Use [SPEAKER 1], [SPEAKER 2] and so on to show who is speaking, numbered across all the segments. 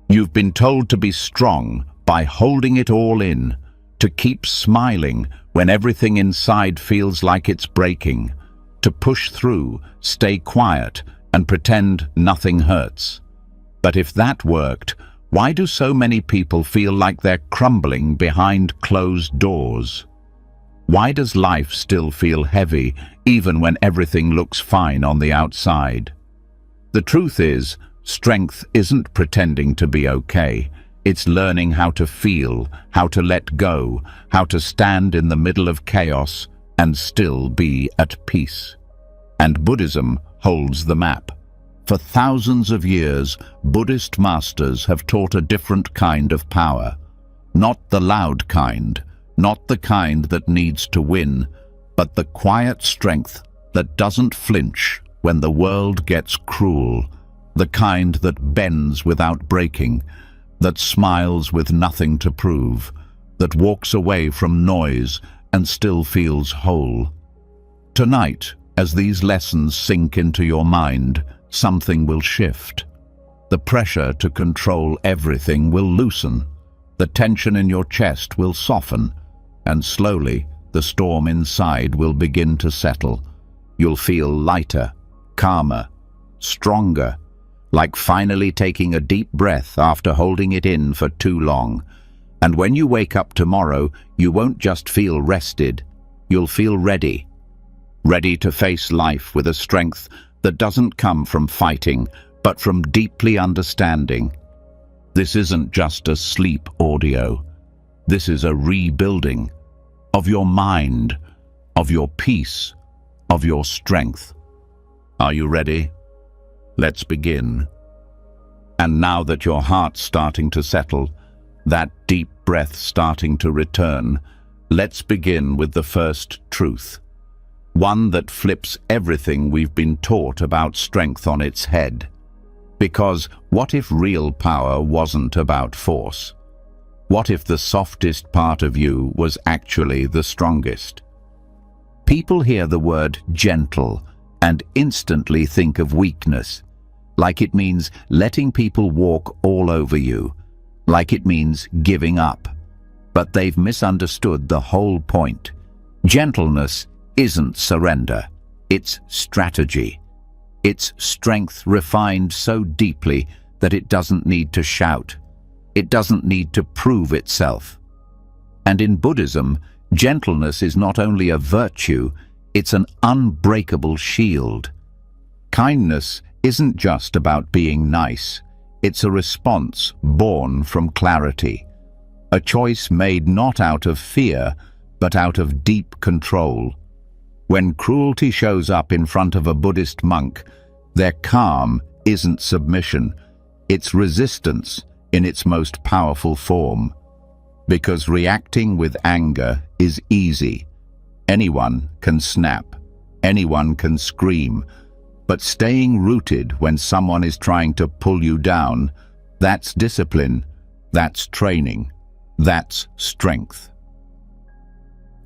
[SPEAKER 1] You've been told to be strong by holding it all in, to keep smiling when everything inside feels like it's breaking, to push through, stay quiet, and pretend nothing hurts. But if that worked, why do so many people feel like they're crumbling behind closed doors? Why does life still feel heavy, even when everything looks fine on the outside? The truth is, strength isn't pretending to be okay. It's learning how to feel, how to let go, how to stand in the middle of chaos and still be at peace. And Buddhism holds the map. For thousands of years, Buddhist masters have taught a different kind of power. Not the loud kind, not the kind that needs to win, but the quiet strength that doesn't flinch when the world gets cruel, the kind that bends without breaking, that smiles with nothing to prove, that walks away from noise and still feels whole. Tonight, as these lessons sink into your mind, something will shift. The pressure to control everything will loosen. The tension in your chest will soften, and slowly the storm inside will begin to settle. You'll feel lighter, calmer, stronger, like finally taking a deep breath after holding it in for too long. And when you wake up tomorrow, you won't just feel rested, you'll feel ready. Ready to face life with a strength that doesn't come from fighting, but from deeply understanding. This isn't just a sleep audio. This is a rebuilding of your mind, of your peace, of your strength. Are you ready? Let's begin. And now that your heart's starting to settle, that deep breath starting to return, let's begin with the first truth. One that flips everything we've been taught about strength on its head. Because what if real power wasn't about force? What if the softest part of you was actually the strongest? People hear the word gentle and instantly think of weakness, like it means letting people walk all over you, like it means giving up. But they've misunderstood the whole point. Gentleness isn't surrender, it's strategy. It's strength refined so deeply that it doesn't need to shout. It doesn't need to prove itself. And in Buddhism, gentleness is not only a virtue, it's an unbreakable shield. Kindness isn't just about being nice. It's a response born from clarity. A choice made not out of fear, but out of deep control. When cruelty shows up in front of a Buddhist monk, their calm isn't submission, it's resistance in its most powerful form. Because reacting with anger is easy. Anyone can snap, anyone can scream, but staying rooted when someone is trying to pull you down, that's discipline, that's training, that's strength.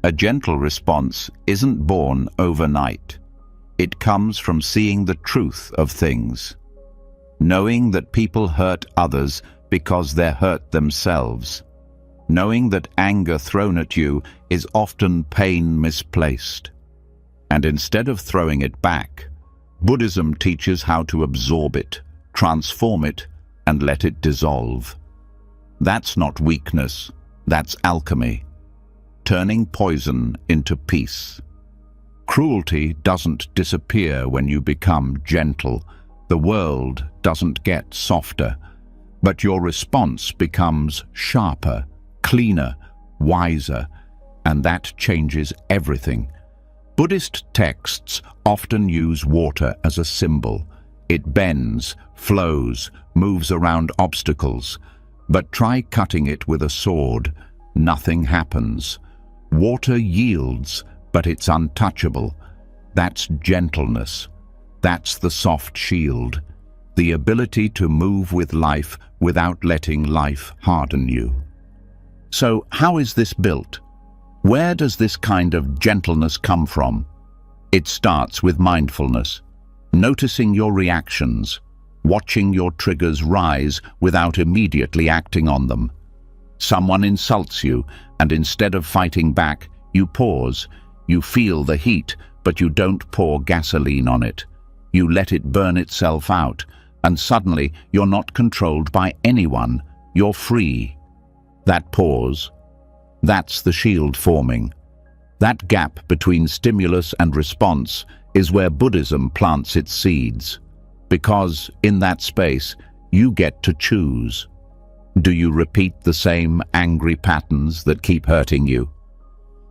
[SPEAKER 1] A gentle response isn't born overnight. It comes from seeing the truth of things, knowing that people hurt others because they're hurt themselves, knowing that anger thrown at you is often pain misplaced. And instead of throwing it back, Buddhism teaches how to absorb it, transform it, and let it dissolve. That's not weakness, that's alchemy. Turning poison into peace. Cruelty doesn't disappear when you become gentle. The world doesn't get softer, but your response becomes sharper, cleaner, wiser, and that changes everything. Buddhist texts often use water as a symbol. It bends, flows, moves around obstacles, but try cutting it with a sword. Nothing happens. Water yields, but it's untouchable. That's gentleness. That's the soft shield. The ability to move with life without letting life harden you. So how is this built? Where does this kind of gentleness come from? It starts with mindfulness, noticing your reactions, watching your triggers rise without immediately acting on them. Someone insults you, and instead of fighting back, you pause. You feel the heat, but you don't pour gasoline on it. You let it burn itself out, and suddenly you're not controlled by anyone. You're free. That pause, that's the shield forming. That gap between stimulus and response is where Buddhism plants its seeds. Because in that space, you get to choose. Do you repeat the same angry patterns that keep hurting you?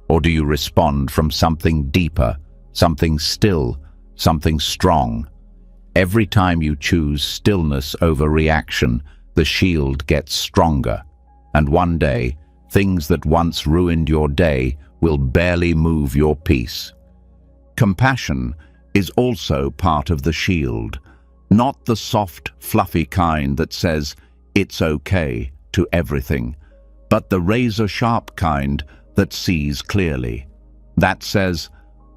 [SPEAKER 1] Or do you respond from something deeper, something still, something strong? Every time you choose stillness over reaction, the shield gets stronger. And one day, things that once ruined your day will barely move your peace. Compassion is also part of the shield, not the soft, fluffy kind that says, "It's okay" to everything, but the razor-sharp kind that sees clearly. That says,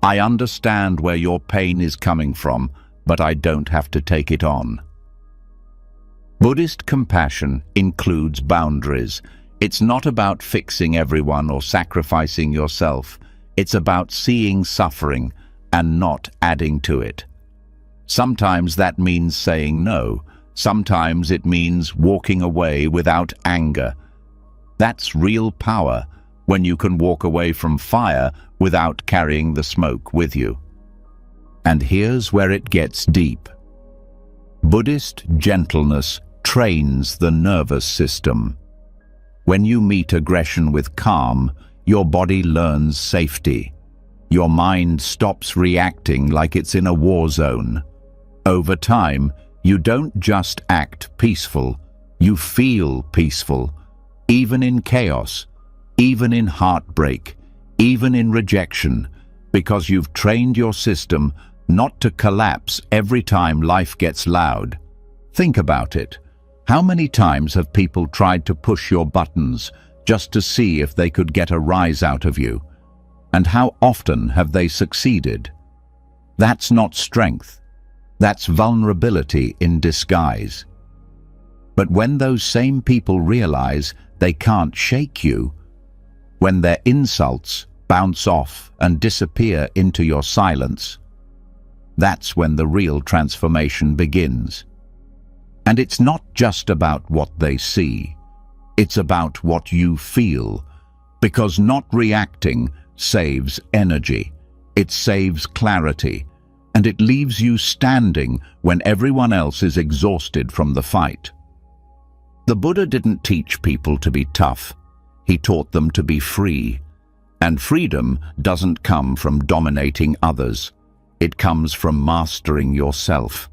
[SPEAKER 1] "I understand where your pain is coming from, but I don't have to take it on." Buddhist compassion includes boundaries. It's not about fixing everyone or sacrificing yourself. It's about seeing suffering and not adding to it. Sometimes that means saying no. Sometimes it means walking away without anger. That's real power, when you can walk away from fire without carrying the smoke with you. And here's where it gets deep. Buddhist gentleness trains the nervous system. When you meet aggression with calm, your body learns safety. Your mind stops reacting like it's in a war zone. Over time, you don't just act peaceful, you feel peaceful, even in chaos, even in heartbreak, even in rejection, because you've trained your system not to collapse every time life gets loud. Think about it. How many times have people tried to push your buttons just to see if they could get a rise out of you? And how often have they succeeded? That's not strength. That's vulnerability in disguise. But when those same people realize they can't shake you, when their insults bounce off and disappear into your silence, that's when the real transformation begins. And it's not just about what they see, it's about what you feel, because not reacting saves energy, it saves clarity, and it leaves you standing when everyone else is exhausted from the fight. The Buddha didn't teach people to be tough, he taught them to be free. And freedom doesn't come from dominating others, it comes from mastering yourself.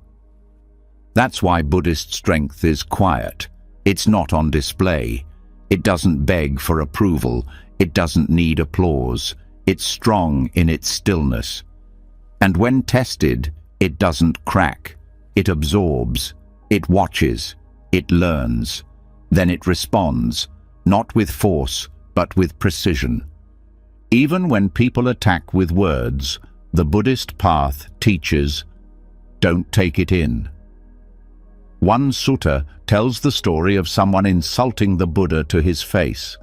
[SPEAKER 1] That's why Buddhist strength is quiet. It's not on display. It doesn't beg for approval. It doesn't need applause. It's strong in its stillness. And when tested, it doesn't crack. It absorbs. It watches. It learns. Then it responds, not with force, but with precision. Even when people attack with words, the Buddhist path teaches, don't take it in. One sutta tells the story of someone insulting the Buddha to his face,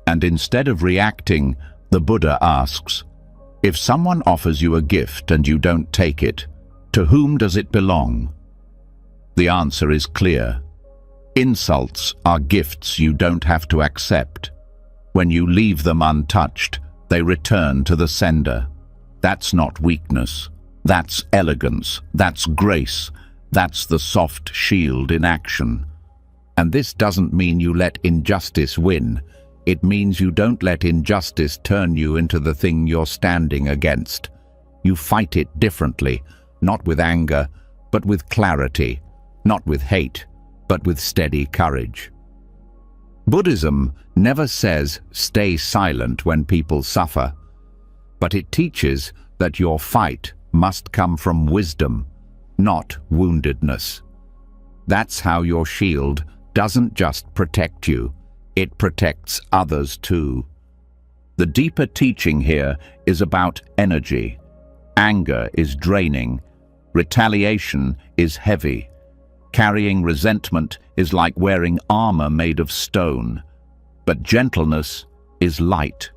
[SPEAKER 1] and instead of reacting, the Buddha asks, if someone offers you a gift and you don't take it, to whom does it belong? The answer is clear. Insults are gifts you don't have to accept. When you leave them untouched, they return to the sender. That's not weakness. That's elegance. That's grace. That's the soft shield in action. And this doesn't mean you let injustice win. It means you don't let injustice turn you into the thing you're standing against. You fight it differently, not with anger, but with clarity, not with hate, but with steady courage. Buddhism never says stay silent when people suffer, but it teaches that your fight must come from wisdom, not woundedness. That's how your shield doesn't just protect you, it protects others too. The deeper teaching here is about energy. Anger is draining, retaliation is heavy, Carrying resentment is like wearing armor made of stone. But gentleness is light.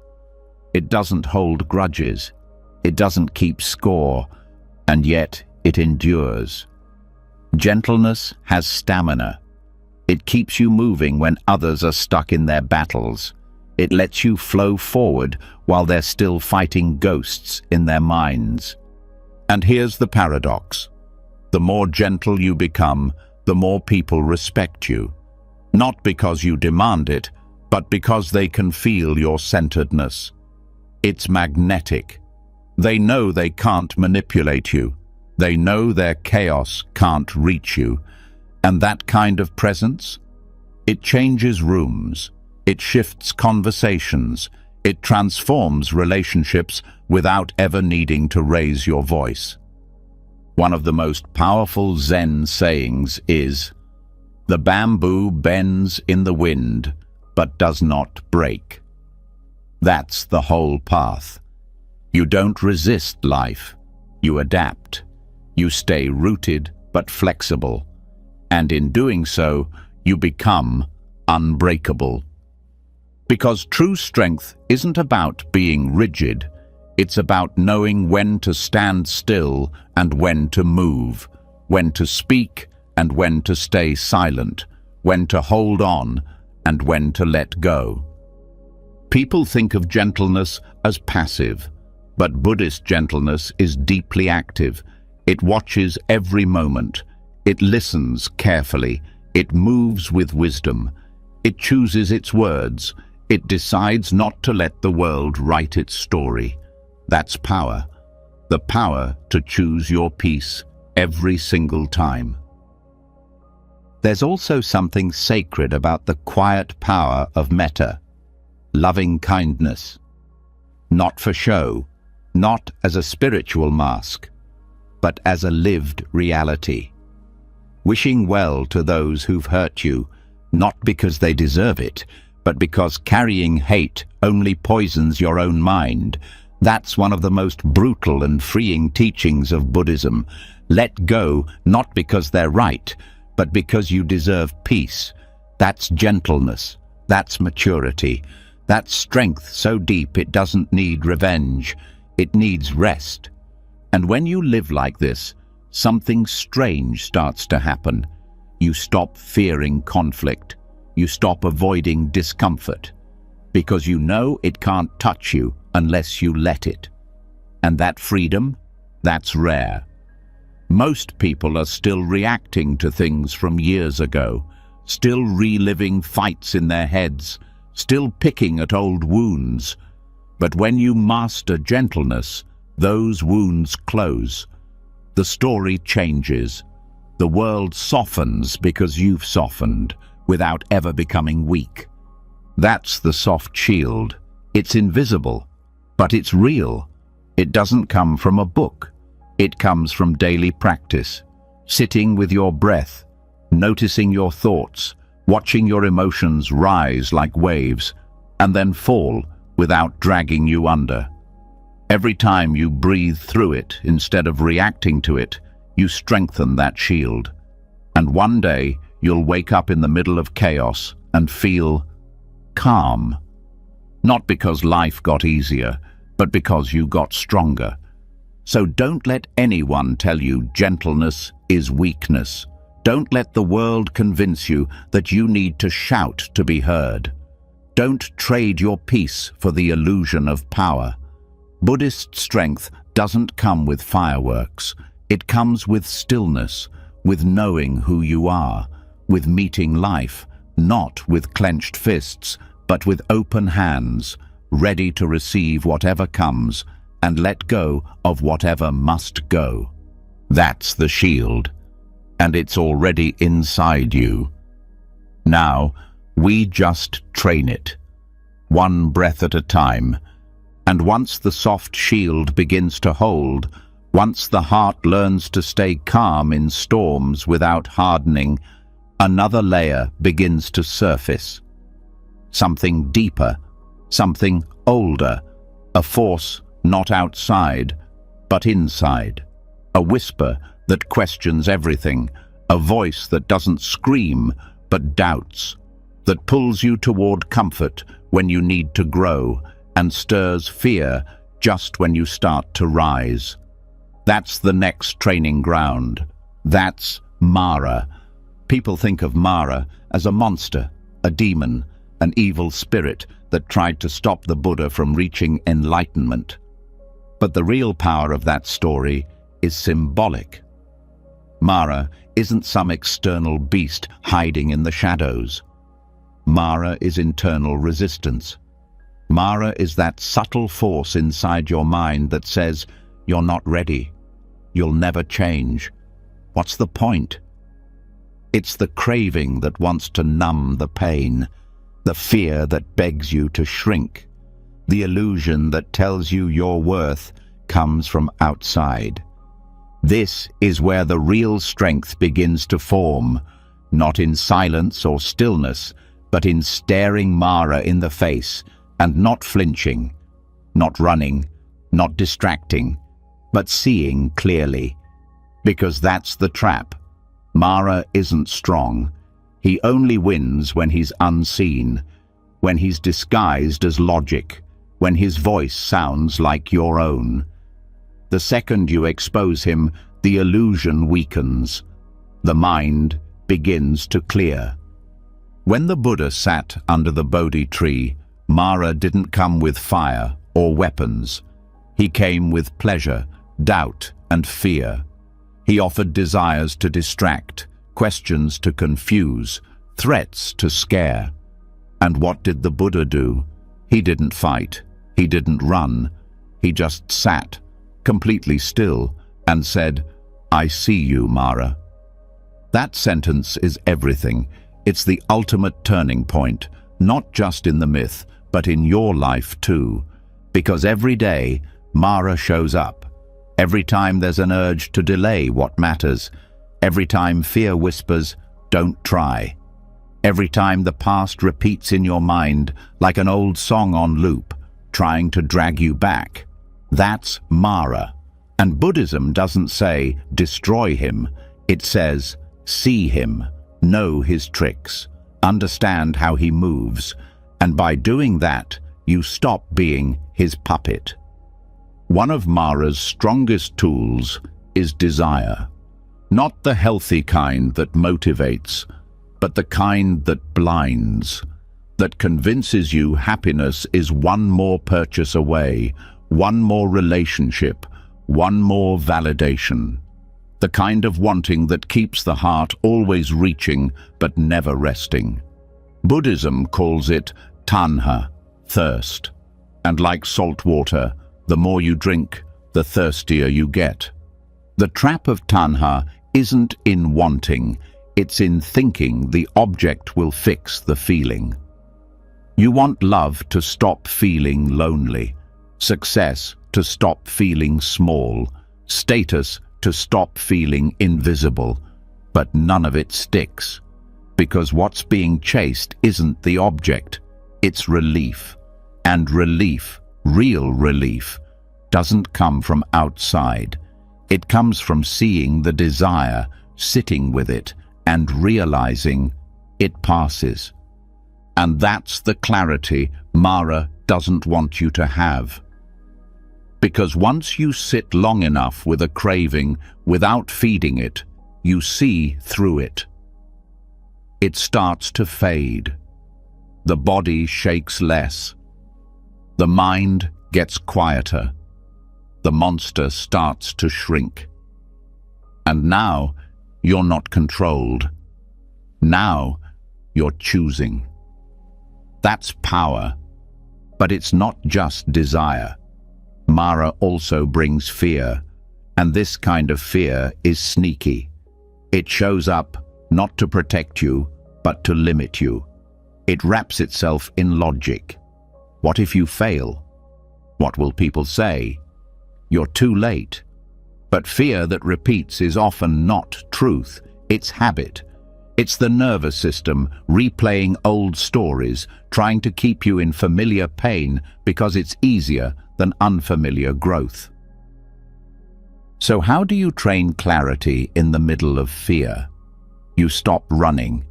[SPEAKER 1] It doesn't hold grudges. It doesn't keep score, and yet it endures. Gentleness has stamina. It keeps you moving when others are stuck in their battles. It lets you flow forward while they're still fighting ghosts in their minds. And here's the paradox. The more gentle you become, the more people respect you. Not because you demand it, but because they can feel your centeredness. It's magnetic. They know they can't manipulate you. They know their chaos can't reach you. And that kind of presence? It changes rooms. It shifts conversations. It transforms relationships without ever needing to raise your voice. One of the most powerful Zen sayings is, "The bamboo bends in the wind, but does not break." That's the whole path. You don't resist life. You adapt. You stay rooted but flexible. And in doing so, you become unbreakable. Because true strength isn't about being rigid. It's about knowing when to stand still and when to move, when to speak and when to stay silent, when to hold on and when to let go. People think of gentleness as passive, but Buddhist gentleness is deeply active. It watches every moment. It listens carefully. It moves with wisdom. It chooses its words. It decides not to let the world write its story. That's power. The power to choose your peace every single time. There's also something sacred about the quiet power of metta, loving kindness. Not for show, not as a spiritual mask, but as a lived reality. Wishing well to those who've hurt you, not because they deserve it, but because carrying hate only poisons your own mind. That's one of the most brutal and freeing teachings of Buddhism. Let go, not because they're right, but because you deserve peace. That's gentleness. That's maturity. That's strength so deep it doesn't need revenge. It needs rest. And when you live like this, something strange starts to happen. You stop fearing conflict. You stop avoiding discomfort. Because you know it can't touch you unless you let it. And that freedom, that's rare. Most people are still reacting to things from years ago, still reliving fights in their heads, still picking at old wounds. But when you master gentleness, those wounds close. The story changes. The world softens because you've softened, without ever becoming weak. That's the soft shield. It's invisible, but it's real. It doesn't come from a book. It comes from daily practice, sitting with your breath, noticing your thoughts, watching your emotions rise like waves, and then fall without dragging you under. Every time you breathe through it instead of reacting to it, you strengthen that shield. And one day, you'll wake up in the middle of chaos and feel calm. Not because life got easier, but because you got stronger. So don't let anyone tell you gentleness is weakness. Don't let the world convince you that you need to shout to be heard. Don't trade your peace for the illusion of power. Buddhist strength doesn't come with fireworks. It comes with stillness, with knowing who you are, with meeting life, not with clenched fists, but with open hands, ready to receive whatever comes and let go of whatever must go. That's the shield, and it's already inside you. Now, we just train it, one breath at a time, and once the soft shield begins to hold, once the heart learns to stay calm in storms without hardening, another layer begins to surface. Something deeper, something older, a force not outside, but inside. A whisper that questions everything, a voice that doesn't scream but doubts, that pulls you toward comfort when you need to grow and stirs fear just when you start to rise. That's the next training ground. That's Mara. People think of Mara as a monster, a demon, an evil spirit that tried to stop the Buddha from reaching enlightenment. But the real power of that story is symbolic. Mara isn't some external beast hiding in the shadows. Mara is internal resistance. Mara is that subtle force inside your mind that says, "You're not ready. You'll never change. What's the point?" It's the craving that wants to numb the pain, the fear that begs you to shrink, the illusion that tells you your worth comes from outside. This is where the real strength begins to form, not in silence or stillness, but in staring Mara in the face and not flinching, not running, not distracting, but seeing clearly. Because that's the trap. Mara isn't strong. He only wins when he's unseen, when he's disguised as logic, when his voice sounds like your own. The second you expose him, the illusion weakens. The mind begins to clear. When the Buddha sat under the Bodhi tree, Mara didn't come with fire or weapons. He came with pleasure, doubt, and fear. He offered desires to distract, questions to confuse, threats to scare. And what did the Buddha do? He didn't fight. He didn't run. He just sat, completely still, and said, "I see you, Mara." That sentence is everything. It's the ultimate turning point, not just in the myth, but in your life too. Because every day, Mara shows up. Every time there's an urge to delay what matters. Every time fear whispers, "Don't try." Every time the past repeats in your mind like an old song on loop, trying to drag you back. That's Mara. And Buddhism doesn't say, destroy him. It says, see him, know his tricks, understand how he moves, and by doing that, you stop being his puppet. One of Mara's strongest tools is desire. Not the healthy kind that motivates, but the kind that blinds, that convinces you happiness is one more purchase away, one more relationship, one more validation. The kind of wanting that keeps the heart always reaching but never resting. Buddhism calls it tanha, thirst. And like salt water, the more you drink, the thirstier you get. The trap of tanha isn't in wanting, it's in thinking the object will fix the feeling. You want love to stop feeling lonely, success to stop feeling small, status to stop feeling invisible, but none of it sticks. Because what's being chased isn't the object, it's relief. And relief, real relief, doesn't come from outside. It comes from seeing the desire, sitting with it, and realizing it passes. And that's the clarity Mara doesn't want you to have. Because once you sit long enough with a craving without feeding it, you see through it. It starts to fade. The body shakes less. The mind gets quieter. The monster starts to shrink. And now you're not controlled. Now you're choosing. That's power. But it's not just desire. Mara also brings fear, and this kind of fear is sneaky. It shows up not to protect you, but to limit you. It wraps itself in logic. What if you fail? What will people say? You're too late. But fear that repeats is often not truth, it's habit. It's the nervous system replaying old stories, trying to keep you in familiar pain because it's easier than unfamiliar growth. So how do you train clarity in the middle of fear? You stop running.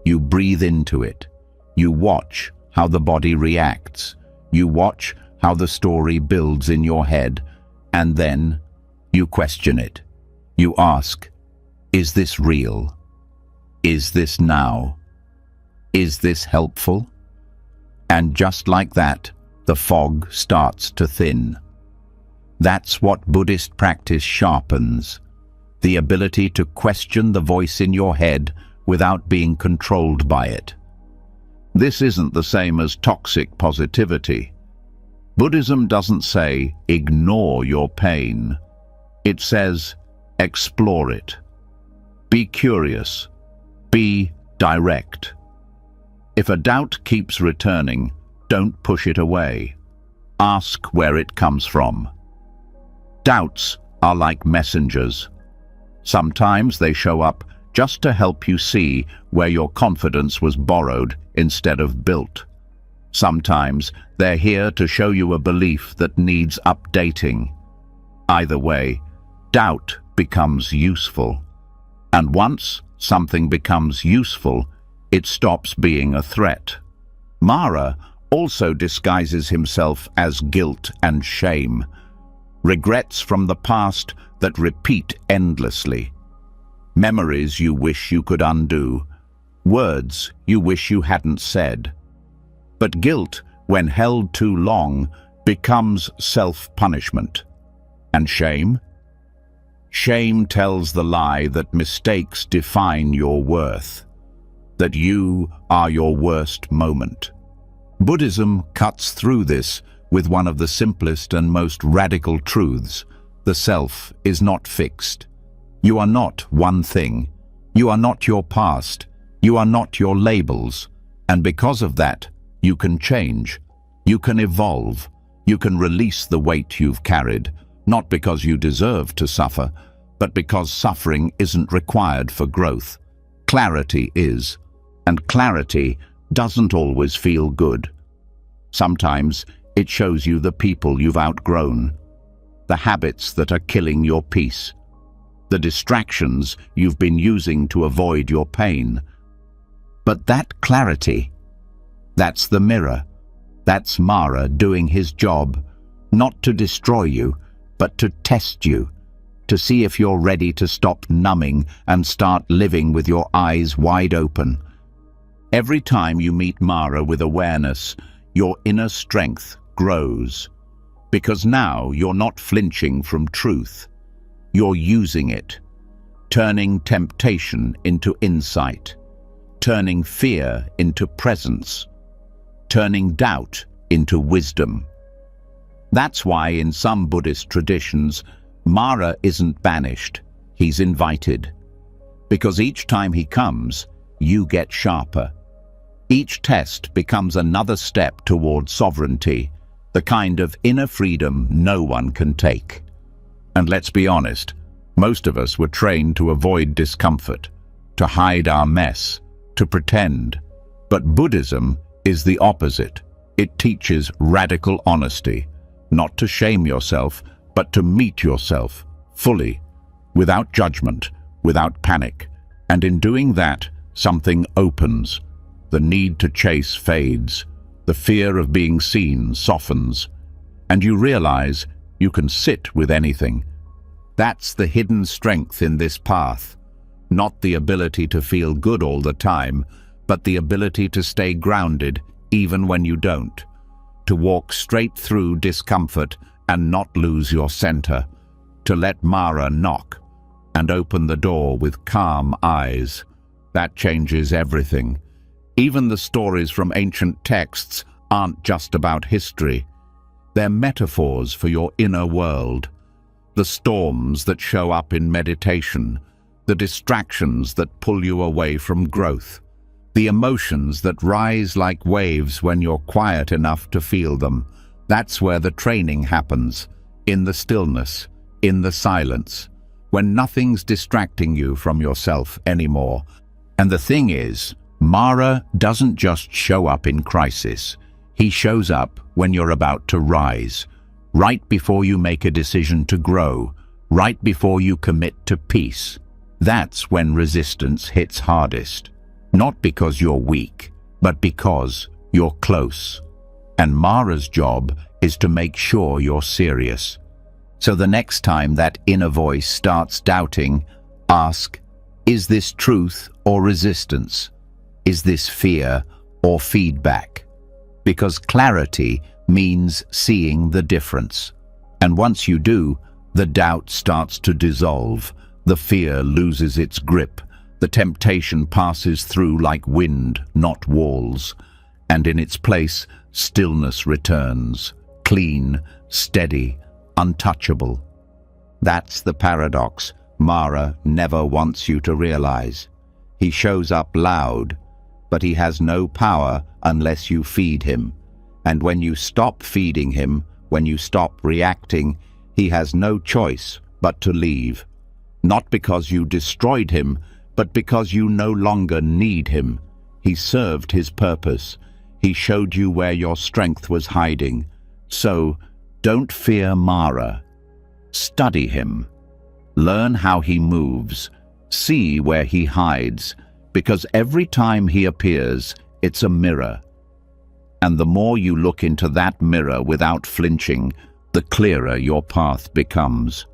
[SPEAKER 1] You breathe into it. You watch how the body reacts. You watch how the story builds in your head, and then you question it. You ask, is this real? Is this now? Is this helpful? And just like that, the fog starts to thin. That's what Buddhist practice sharpens, the ability to question the voice in your head without being controlled by it. This isn't the same as toxic positivity. Buddhism doesn't say, ignore your pain. It says, explore it. Be curious. Be direct. If a doubt keeps returning, don't push it away. Ask where it comes from. Doubts are like messengers. Sometimes they show up just to help you see where your confidence was borrowed instead of built. Sometimes they're here to show you a belief that needs updating. Either way, doubt becomes useful. And once something becomes useful, it stops being a threat. Mara also disguises himself as guilt and shame, regrets from the past that repeat endlessly, memories you wish you could undo, words you wish you hadn't said. But guilt, when held too long, becomes self-punishment. And shame? Shame tells the lie that mistakes define your worth, that you are your worst moment. Buddhism cuts through this with one of the simplest and most radical truths. The self is not fixed. You are not one thing. You are not your past. You are not your labels. And because of that, you can change. You can evolve. You can release the weight you've carried, not because you deserve to suffer, but because suffering isn't required for growth. Clarity is. And clarity doesn't always feel good. Sometimes it shows you the people you've outgrown, the habits that are killing your peace, the distractions you've been using to avoid your pain. But that clarity, that's the mirror. That's Mara doing his job, not to destroy you, but to test you, to see if you're ready to stop numbing and start living with your eyes wide open. Every time you meet Mara with awareness, your inner strength grows, because now you're not flinching from truth. You're using it, turning temptation into insight, turning fear into presence, turning doubt into wisdom. That's why in some Buddhist traditions, Mara isn't banished, he's invited. Because each time he comes, you get sharper. Each test becomes another step toward sovereignty, the kind of inner freedom no one can take. And let's be honest, most of us were trained to avoid discomfort, to hide our mess, to pretend. But Buddhism is the opposite. It teaches radical honesty, not to shame yourself, but to meet yourself fully, without judgment, without panic. And in doing that, something opens. The need to chase fades. The fear of being seen softens. And you realize you can sit with anything. That's the hidden strength in this path. Not the ability to feel good all the time, but the ability to stay grounded even when you don't. To walk straight through discomfort and not lose your center. To let Mara knock and open the door with calm eyes. That changes everything. Even the stories from ancient texts aren't just about history. They're metaphors for your inner world. The storms that show up in meditation, the distractions that pull you away from growth, the emotions that rise like waves when you're quiet enough to feel them. That's where the training happens, in the stillness, in the silence, when nothing's distracting you from yourself anymore. And the thing is, Mara doesn't just show up in crisis. He shows up when you're about to rise, right before you make a decision to grow, right before you commit to peace. That's when resistance hits hardest. Not because you're weak, but because you're close. And Mara's job is to make sure you're serious. So the next time that inner voice starts doubting, ask, is this truth or resistance? Is this fear or feedback? Because clarity means seeing the difference. And once you do, the doubt starts to dissolve, the fear loses its grip, the temptation passes through like wind, not walls, and in its place, stillness returns, clean, steady, untouchable. That's the paradox Mara never wants you to realize. He shows up loud, but he has no power unless you feed him. And when you stop feeding him, when you stop reacting, he has no choice but to leave. Not because you destroyed him, but because you no longer need him. He served his purpose. He showed you where your strength was hiding. So, don't fear Mara. Study him. Learn how he moves. See where he hides, because every time he appears, it's a mirror. And the more you look into that mirror without flinching, the clearer your path becomes.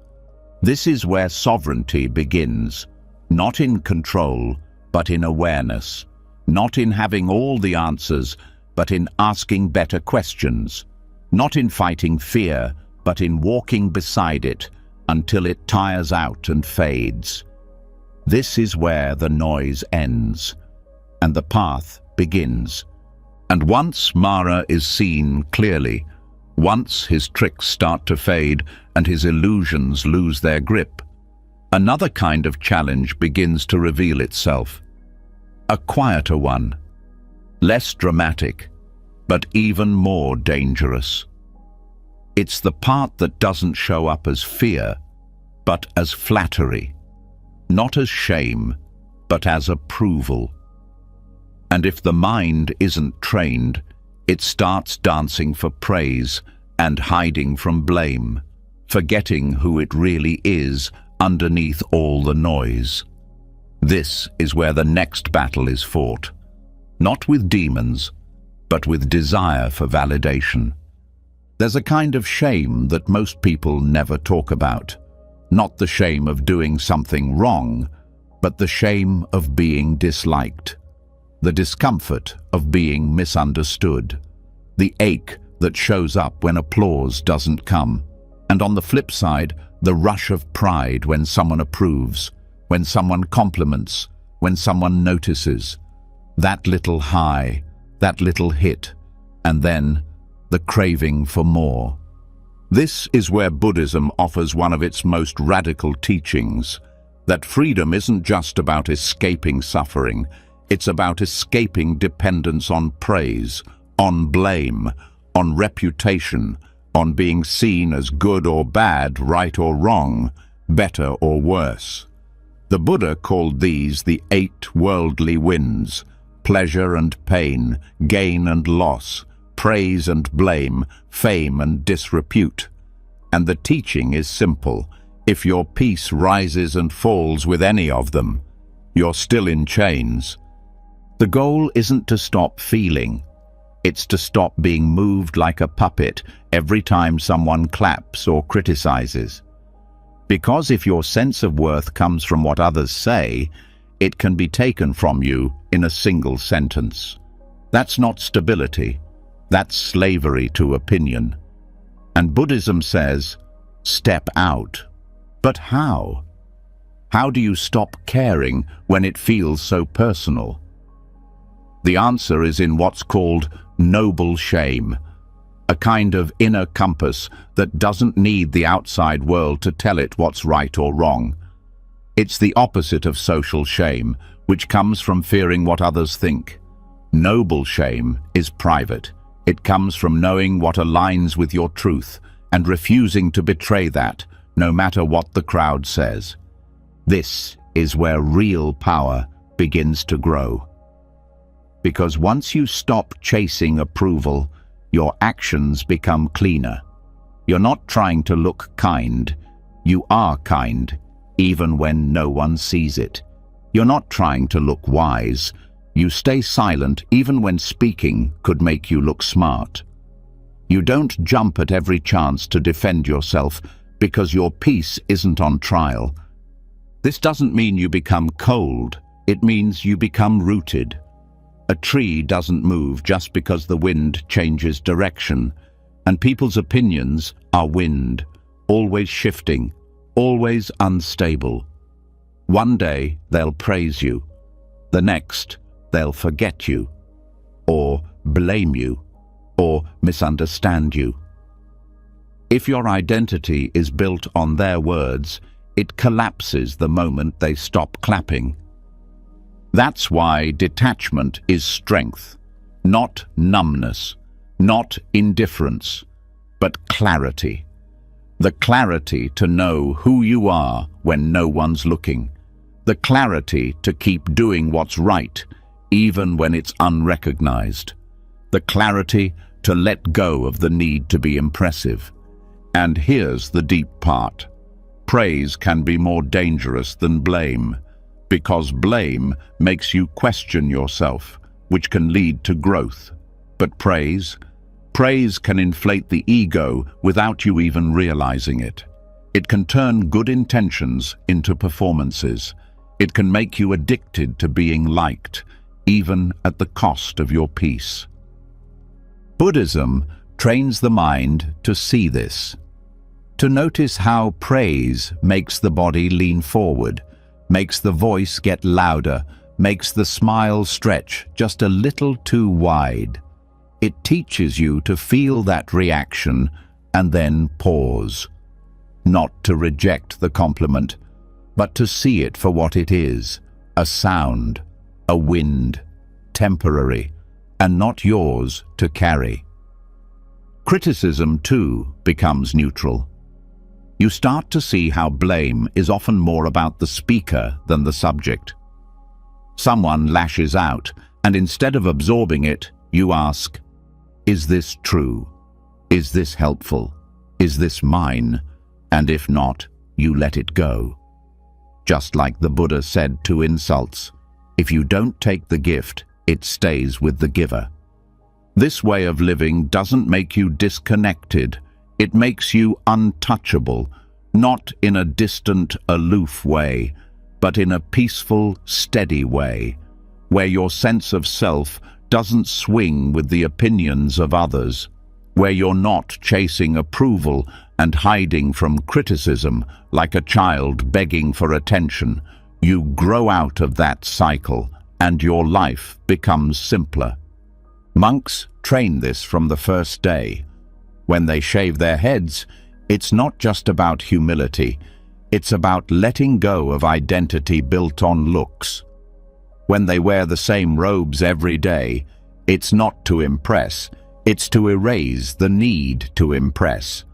[SPEAKER 1] This is where sovereignty begins, not in control, but in awareness, not in having all the answers, but in asking better questions, not in fighting fear, but in walking beside it until it tires out and fades. This is where the noise ends, and the path begins. And once Mara is seen clearly, once his tricks start to fade and his illusions lose their grip, another kind of challenge begins to reveal itself. A quieter one, less dramatic, but even more dangerous. It's the part that doesn't show up as fear, but as flattery, not as shame, but as approval. And if the mind isn't trained, it starts dancing for praise and hiding from blame, forgetting who it really is underneath all the noise. This is where the next battle is fought, not with demons, but with desire for validation. There's a kind of shame that most people never talk about, not the shame of doing something wrong, but the shame of being disliked, the discomfort of being misunderstood, the ache that shows up when applause doesn't come, and on the flip side, the rush of pride when someone approves, when someone compliments, when someone notices. That little high, that little hit, and then the craving for more. This is where Buddhism offers one of its most radical teachings, that freedom isn't just about escaping suffering, it's about escaping dependence on praise, on blame, on reputation, on being seen as good or bad, right or wrong, better or worse. The Buddha called these the 8 worldly winds: pleasure and pain, gain and loss, praise and blame, fame and disrepute. And the teaching is simple. If your peace rises and falls with any of them, you're still in chains. The goal isn't to stop feeling. It's to stop being moved like a puppet every time someone claps or criticizes. Because if your sense of worth comes from what others say, it can be taken from you in a single sentence. That's not stability. That's slavery to opinion. And Buddhism says, step out. But how? How do you stop caring when it feels so personal? The answer is in what's called noble shame, a kind of inner compass that doesn't need the outside world to tell it what's right or wrong. It's the opposite of social shame, which comes from fearing what others think. Noble shame is private. It comes from knowing what aligns with your truth and refusing to betray that, no matter what the crowd says. This is where real power begins to grow. Because once you stop chasing approval, your actions become cleaner. You're not trying to look kind. You are kind, even when no one sees it. You're not trying to look wise. You stay silent even when speaking could make you look smart. You don't jump at every chance to defend yourself because your peace isn't on trial. This doesn't mean you become cold. It means you become rooted. A tree doesn't move just because the wind changes direction, and people's opinions are wind, always shifting, always unstable. One day they'll praise you, the next they'll forget you, or blame you, or misunderstand you. If your identity is built on their words, it collapses the moment they stop clapping. That's why detachment is strength, not numbness, not indifference, but clarity. The clarity to know who you are when no one's looking. The clarity to keep doing what's right, even when it's unrecognized. The clarity to let go of the need to be impressive. And here's the deep part. Praise can be more dangerous than blame, because blame makes you question yourself, which can lead to growth. But praise can inflate the ego without you even realizing it. It can turn good intentions into performances. It can make you addicted to being liked, even at the cost of your peace. Buddhism trains the mind to see this, to notice how praise makes the body lean forward, makes the voice get louder, makes the smile stretch just a little too wide. It teaches you to feel that reaction and then pause. Not to reject the compliment, but to see it for what it is, a sound, a wind, temporary, and not yours to carry. Criticism, too, becomes neutral. You start to see how blame is often more about the speaker than the subject. Someone lashes out, and instead of absorbing it, you ask, is this true? Is this helpful? Is this mine? And if not, you let it go. Just like the Buddha said to insults, if you don't take the gift, it stays with the giver. This way of living doesn't make you disconnected. It makes you untouchable, not in a distant, aloof way, but in a peaceful, steady way, where your sense of self doesn't swing with the opinions of others, where you're not chasing approval and hiding from criticism like a child begging for attention. You grow out of that cycle, and your life becomes simpler. Monks train this from the first day. When they shave their heads, it's not just about humility, it's about letting go of identity built on looks. When they wear the same robes every day, it's not to impress, it's to erase the need to impress.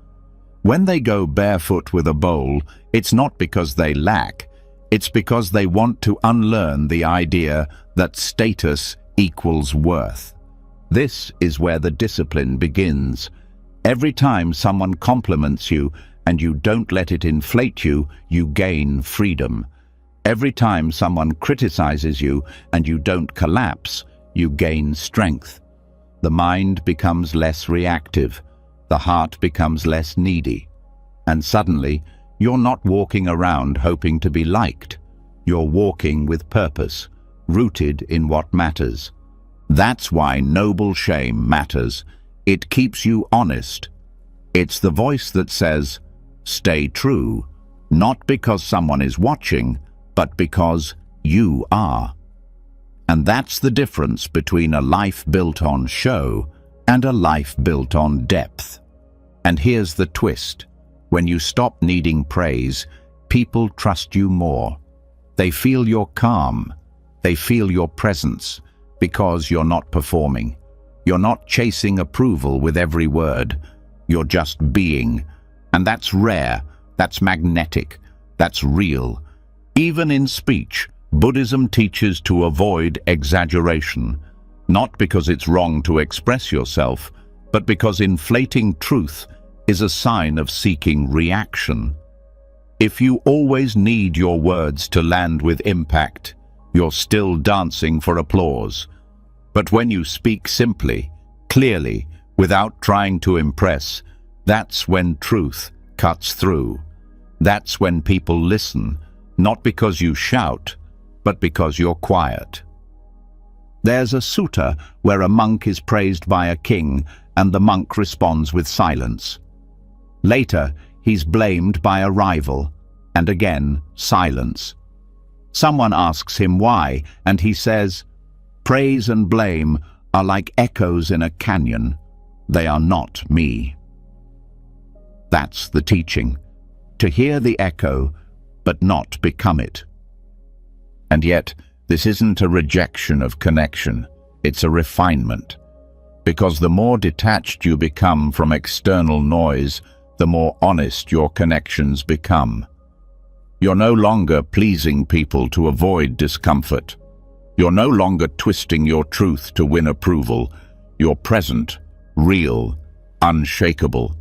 [SPEAKER 1] When they go barefoot with a bowl, it's not because they lack, it's because they want to unlearn the idea that status equals worth. This is where the discipline begins. Every time someone compliments you and you don't let it inflate you, you gain freedom. Every time someone criticizes you and you don't collapse, you gain strength. The mind becomes less reactive, the heart becomes less needy, and suddenly you're not walking around hoping to be liked. You're walking with purpose, rooted in what matters. That's why noble shame matters. It keeps you honest. It's the voice that says, stay true, not because someone is watching, but because you are. And that's the difference between a life built on show and a life built on depth. And here's the twist. When you stop needing praise, people trust you more. They feel your calm. They feel your presence. Because you're not performing. You're not chasing approval with every word. You're just being. And that's rare, that's magnetic, that's real. Even in speech, Buddhism teaches to avoid exaggeration, not because it's wrong to express yourself, but because inflating truth is a sign of seeking reaction. If you always need your words to land with impact, you're still dancing for applause. But when you speak simply, clearly, without trying to impress, that's when truth cuts through. That's when people listen, not because you shout, but because you're quiet. There's a sutta where a monk is praised by a king and the monk responds with silence. Later, he's blamed by a rival, and again, silence. Someone asks him why, and he says, "Praise and blame are like echoes in a canyon. They are not me." That's the teaching, to hear the echo, but not become it. And yet, this isn't a rejection of connection, it's a refinement. Because the more detached you become from external noise, the more honest your connections become. You're no longer pleasing people to avoid discomfort. You're no longer twisting your truth to win approval. You're present, real, unshakable.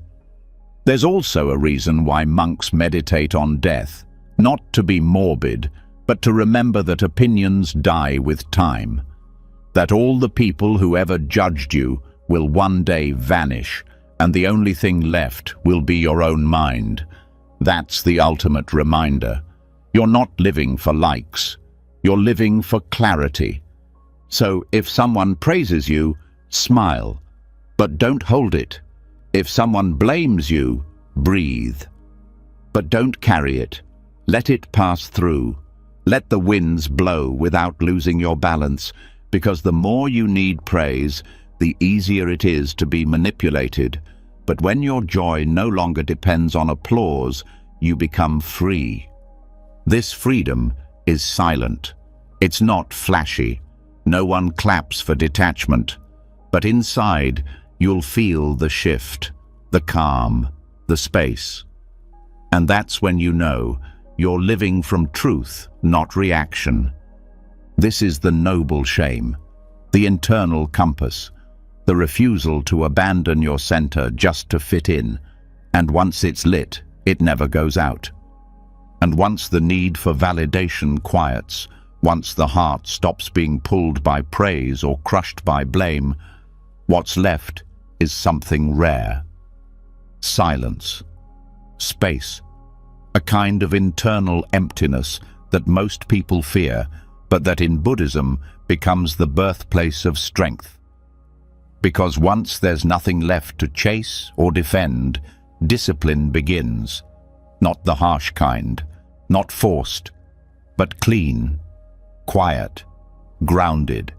[SPEAKER 1] There's also a reason why monks meditate on death, not to be morbid, but to remember that opinions die with time, that all the people who ever judged you will one day vanish, and the only thing left will be your own mind. That's the ultimate reminder. You're not living for likes. You're living for clarity. So if someone praises you, smile, but don't hold it. If someone blames you, breathe. But don't carry it. Let it pass through. Let the winds blow without losing your balance, because the more you need praise, the easier it is to be manipulated. But when your joy no longer depends on applause, you become free. This freedom is silent. It's not flashy. No one claps for detachment. But inside, you'll feel the shift, the calm, the space. And that's when you know you're living from truth, not reaction. This is the noble shame, the internal compass, the refusal to abandon your center just to fit in. And once it's lit, it never goes out. And once the need for validation quiets, once the heart stops being pulled by praise or crushed by blame, what's left is something rare. Silence. Space. A kind of internal emptiness that most people fear, but that in Buddhism becomes the birthplace of strength. Because once there's nothing left to chase or defend, discipline begins. Not the harsh kind, not forced, but clean, quiet, grounded.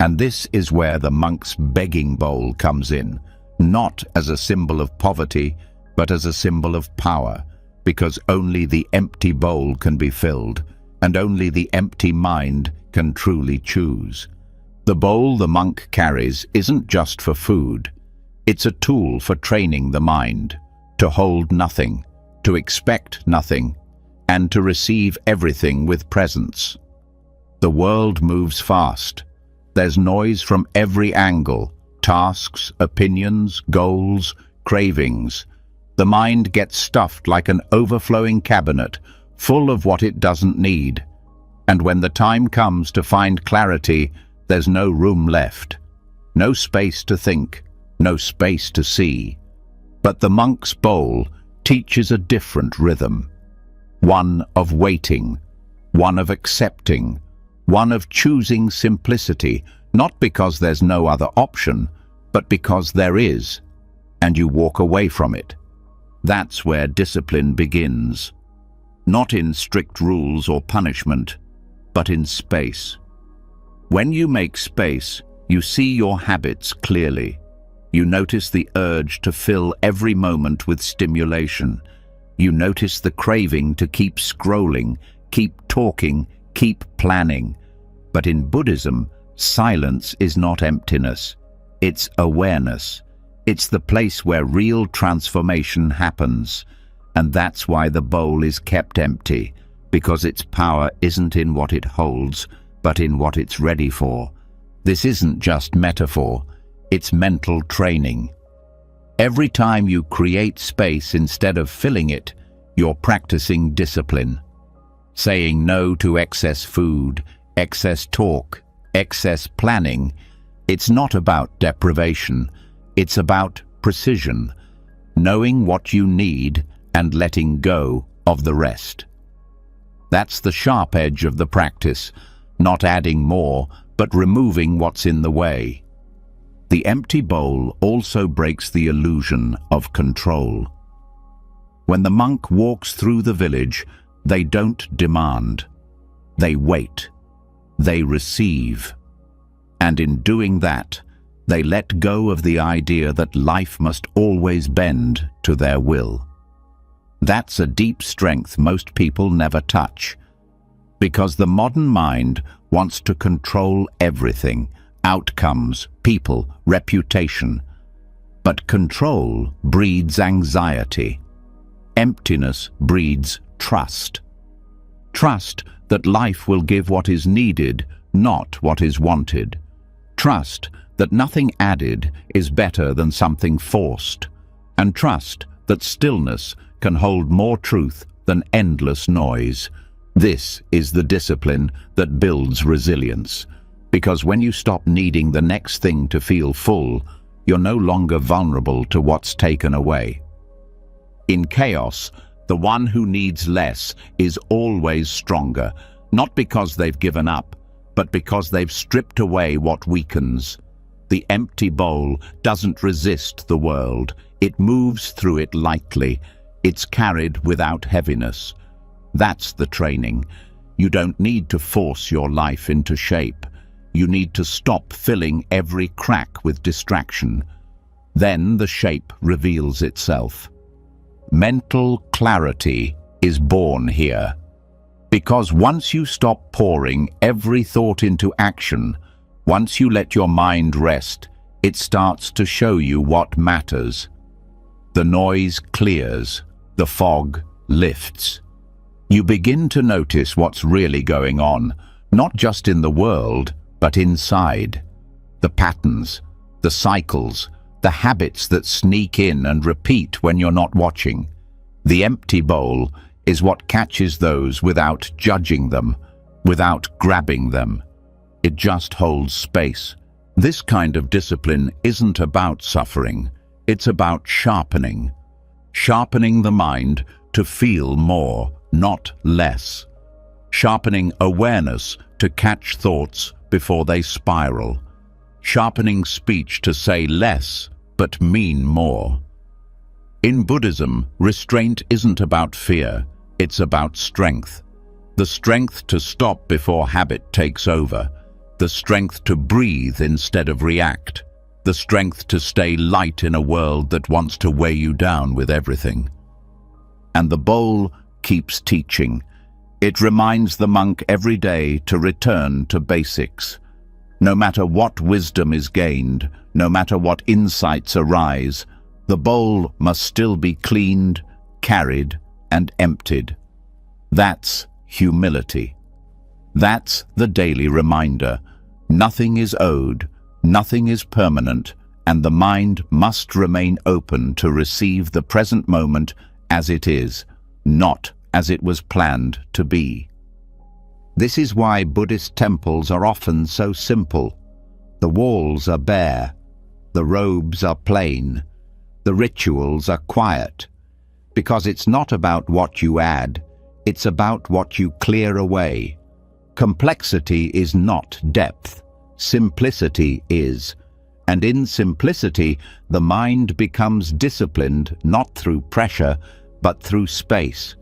[SPEAKER 1] And this is where the monk's begging bowl comes in, not as a symbol of poverty, but as a symbol of power, because only the empty bowl can be filled, and only the empty mind can truly choose. The bowl the monk carries isn't just for food. It's a tool for training the mind, to hold nothing, to expect nothing, and to receive everything with presence. The world moves fast. There's noise from every angle, tasks, opinions, goals, cravings. The mind gets stuffed like an overflowing cabinet, full of what it doesn't need. And when the time comes to find clarity, there's no room left. No space to think, no space to see. But the monk's bowl teaches a different rhythm. One of waiting, one of accepting, one of choosing simplicity, not because there's no other option, but because there is, and you walk away from it. That's where discipline begins. Not in strict rules or punishment, but in space. When you make space, you see your habits clearly. You notice the urge to fill every moment with stimulation. You notice the craving to keep scrolling, keep talking, keep planning. But in Buddhism, silence is not emptiness. It's awareness. It's the place where real transformation happens. And that's why the bowl is kept empty, because its power isn't in what it holds, but in what it's ready for. This isn't just metaphor, it's mental training. Every time you create space instead of filling it, you're practicing discipline. Saying no to excess food, excess talk, excess planning. It's not about deprivation, it's about precision, knowing what you need and letting go of the rest. That's the sharp edge of the practice, not adding more, but removing what's in the way. The empty bowl also breaks the illusion of control. When the monk walks through the village, they don't demand. They wait. They receive. And in doing that, they let go of the idea that life must always bend to their will. That's a deep strength most people never touch, because the modern mind wants to control everything, outcomes, people, reputation. But control breeds anxiety. Emptiness breeds trust. Trust that life will give what is needed, not what is wanted. Trust that nothing added is better than something forced. And trust that stillness can hold more truth than endless noise. This is the discipline that builds resilience. Because when you stop needing the next thing to feel full, you're no longer vulnerable to what's taken away. In chaos, the one who needs less is always stronger, not because they've given up, but because they've stripped away what weakens. The empty bowl doesn't resist the world. It moves through it lightly. It's carried without heaviness. That's the training. You don't need to force your life into shape. You need to stop filling every crack with distraction. Then the shape reveals itself. Mental clarity is born here. Because once you stop pouring every thought into action, once you let your mind rest, it starts to show you what matters. The noise clears, the fog lifts. You begin to notice what's really going on, not just in the world, but inside. The patterns, the cycles, the habits that sneak in and repeat when you're not watching. The empty bowl is what catches those without judging them, without grabbing them. It just holds space. This kind of discipline isn't about suffering. It's about sharpening. Sharpening the mind to feel more, not less. Sharpening awareness to catch thoughts before they spiral. Sharpening speech to say less, but mean more. In Buddhism, restraint isn't about fear, it's about strength. The strength to stop before habit takes over. The strength to breathe instead of react. The strength to stay light in a world that wants to weigh you down with everything. And the bowl keeps teaching. It reminds the monk every day to return to basics. No matter what wisdom is gained, no matter what insights arise, the bowl must still be cleaned, carried, and emptied. That's humility. That's the daily reminder. Nothing is owed, nothing is permanent, and the mind must remain open to receive the present moment as it is, not as it was planned to be. This is why Buddhist temples are often so simple. The walls are bare, the robes are plain, the rituals are quiet, because it's not about what you add, it's about what you clear away. Complexity is not depth, simplicity is. And in simplicity, the mind becomes disciplined not through pressure, but through space.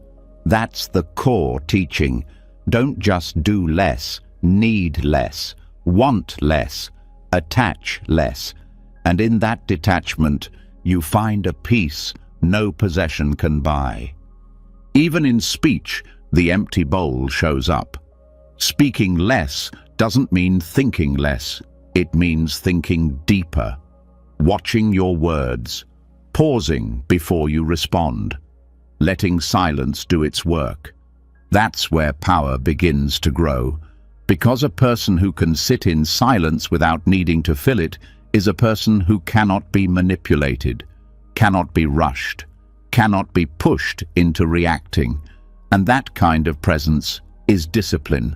[SPEAKER 1] That's the core teaching. Don't just do less, need less, want less, attach less. And in that detachment, you find a peace no possession can buy. Even in speech, the empty bowl shows up. Speaking less doesn't mean thinking less. It means thinking deeper, watching your words, pausing before you respond, letting silence do its work. That's where power begins to grow, because a person who can sit in silence without needing to fill it is a person who cannot be manipulated, cannot be rushed, cannot be pushed into reacting. And that kind of presence is discipline,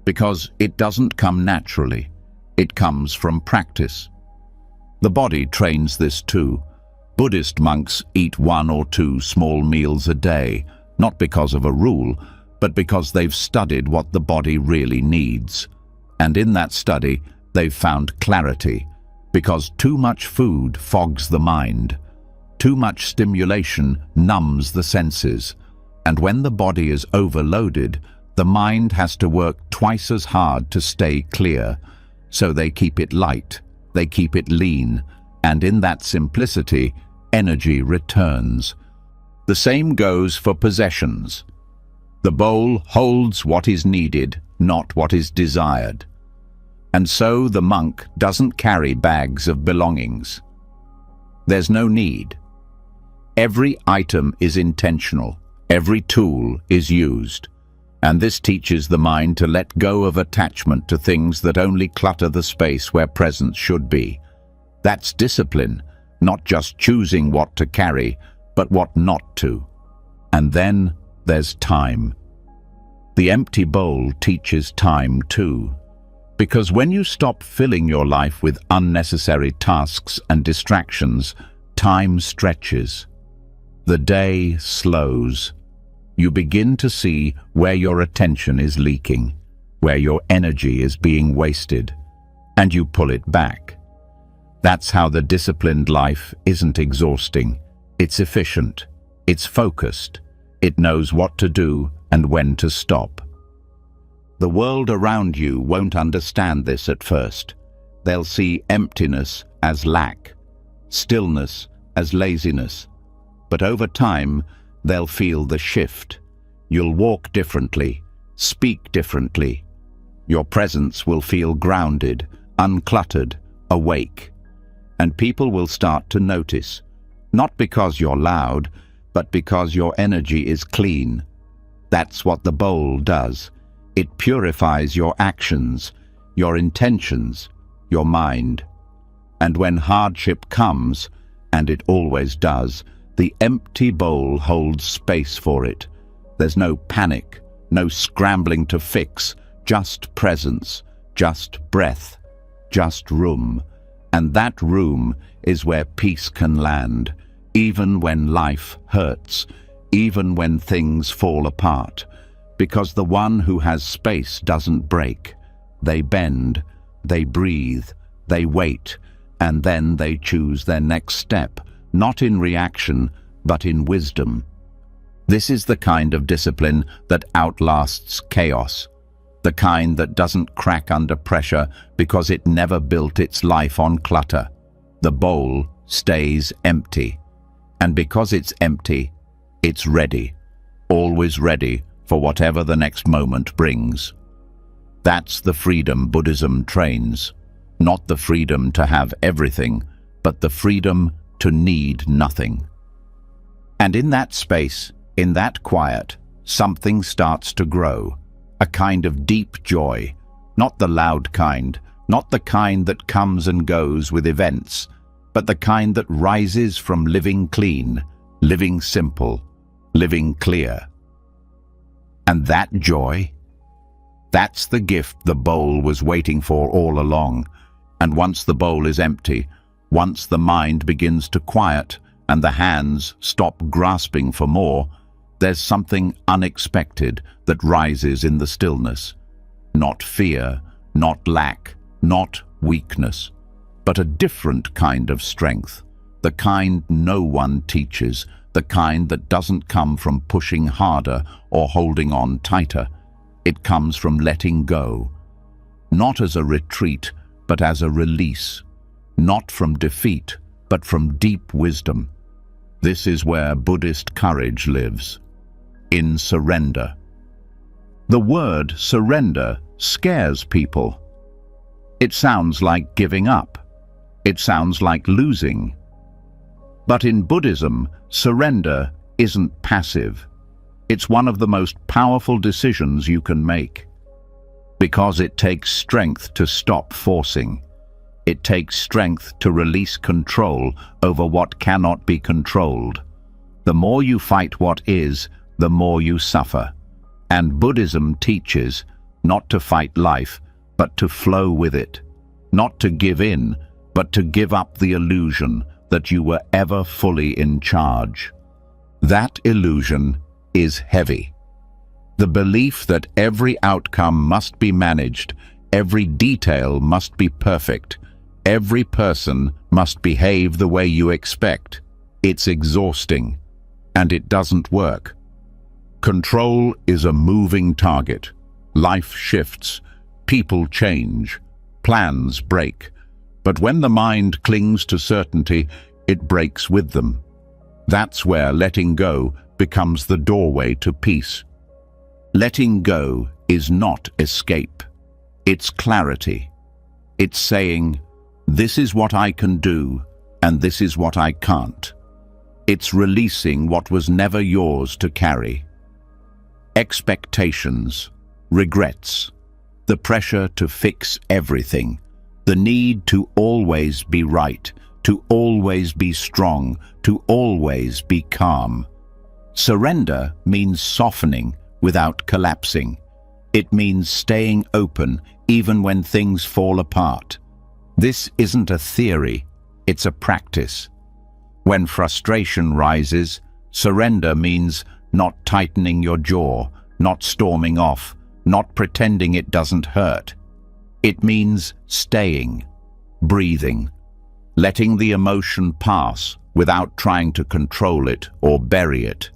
[SPEAKER 1] because it doesn't come naturally. It comes from practice. The body trains this too. Buddhist monks eat 1 or 2 small meals a day, not because of a rule, but because they've studied what the body really needs. And in that study, they've found clarity, because too much food fogs the mind. Too much stimulation numbs the senses. And when the body is overloaded, the mind has to work twice as hard to stay clear. So they keep it light, they keep it lean, and in that simplicity, energy returns. The same goes for possessions. The bowl holds what is needed, not what is desired. And so the monk doesn't carry bags of belongings. There's no need. Every item is intentional. Every tool is used. And this teaches the mind to let go of attachment to things that only clutter the space where presence should be. That's discipline, not just choosing what to carry, but what not to. And then there's time. The empty bowl teaches time too. Because when you stop filling your life with unnecessary tasks and distractions, time stretches. The day slows. You begin to see where your attention is leaking, where your energy is being wasted, and you pull it back. That's how the disciplined life isn't exhausting. It's efficient. It's focused. It knows what to do and when to stop. The world around you won't understand this at first. They'll see emptiness as lack, stillness as laziness. But over time, they'll feel the shift. You'll walk differently, speak differently. Your presence will feel grounded, uncluttered, awake. And people will start to notice, not because you're loud, but because your energy is clean. That's what the bowl does. It purifies your actions, your intentions, your mind. And when hardship comes, and it always does, the empty bowl holds space for it. There's no panic, no scrambling to fix, just presence, just breath, just room. And that room is where peace can land, even when life hurts, even when things fall apart. Because the one who has space doesn't break. They bend, they breathe, they wait, and then they choose their next step, not in reaction, but in wisdom. This is the kind of discipline that outlasts chaos, the kind that doesn't crack under pressure because it never built its life on clutter. The bowl stays empty, and because it's empty, it's ready, always ready for whatever the next moment brings. That's the freedom Buddhism trains, not the freedom to have everything, but the freedom to need nothing. And in that space, in that quiet, something starts to grow, a kind of deep joy, not the loud kind, not the kind that comes and goes with events, but the kind that rises from living clean, living simple, living clear. And that joy, that's the gift the bowl was waiting for all along. And once the bowl is empty, once the mind begins to quiet and the hands stop grasping for more, there's something unexpected that rises in the stillness. Not fear, not lack, not weakness, but a different kind of strength, the kind no one teaches, the kind that doesn't come from pushing harder or holding on tighter. It comes from letting go, not as a retreat, but as a release, not from defeat, but from deep wisdom. This is where Buddhist courage lives, in surrender. The word surrender scares people. It sounds like giving up. It sounds like losing. But in Buddhism, surrender isn't passive. It's one of the most powerful decisions you can make. Because it takes strength to stop forcing. It takes strength to release control over what cannot be controlled. The more you fight what is, the more you suffer. And Buddhism teaches not to fight life, but to flow with it. Not to give in, but to give up the illusion that you were ever fully in charge. That illusion is heavy. The belief that every outcome must be managed, every detail must be perfect, every person must behave the way you expect. It's exhausting, and it doesn't work. Control is a moving target. Life shifts, people change, plans break. But when the mind clings to certainty, it breaks with them. That's where letting go becomes the doorway to peace. Letting go is not escape. It's clarity. It's saying, this is what I can do, and this is what I can't. It's releasing what was never yours to carry. Expectations, regrets, the pressure to fix everything, the need to always be right, to always be strong, to always be calm. Surrender means softening without collapsing. It means staying open even when things fall apart. This isn't a theory, it's a practice. When frustration rises, surrender means not tightening your jaw, not storming off, not pretending it doesn't hurt. It means staying, breathing, letting the emotion pass without trying to control it or bury it.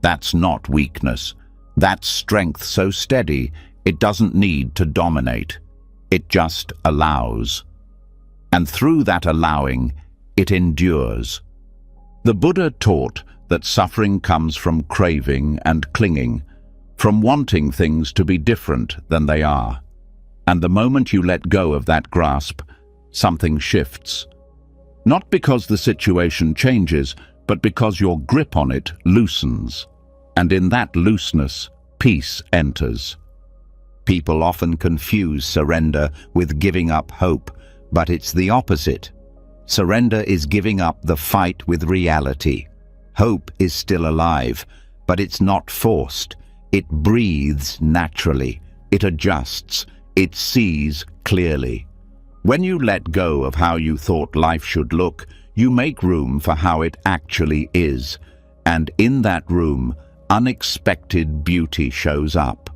[SPEAKER 1] That's not weakness. That's strength so steady it doesn't need to dominate. It just allows. And through that allowing, it endures. The Buddha taught that suffering comes from craving and clinging, from wanting things to be different than they are. And the moment you let go of that grasp, something shifts. Not because the situation changes, but because your grip on it loosens. And in that looseness, peace enters. People often confuse surrender with giving up hope, but it's the opposite. Surrender is giving up the fight with reality. Hope is still alive, but it's not forced. It breathes naturally. It adjusts. It sees clearly. When you let go of how you thought life should look, you make room for how it actually is. And in that room, unexpected beauty shows up.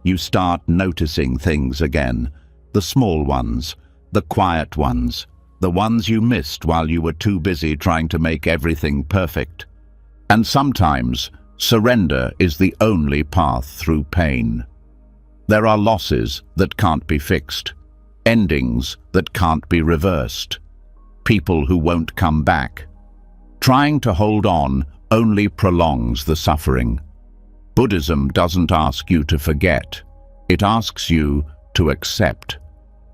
[SPEAKER 1] You start noticing things again, the small ones, the quiet ones, the ones you missed while you were too busy trying to make everything perfect. And sometimes, surrender is the only path through pain. There are losses that can't be fixed, endings that can't be reversed, people who won't come back. Trying to hold on only prolongs the suffering. Buddhism doesn't ask you to forget. It asks you to accept,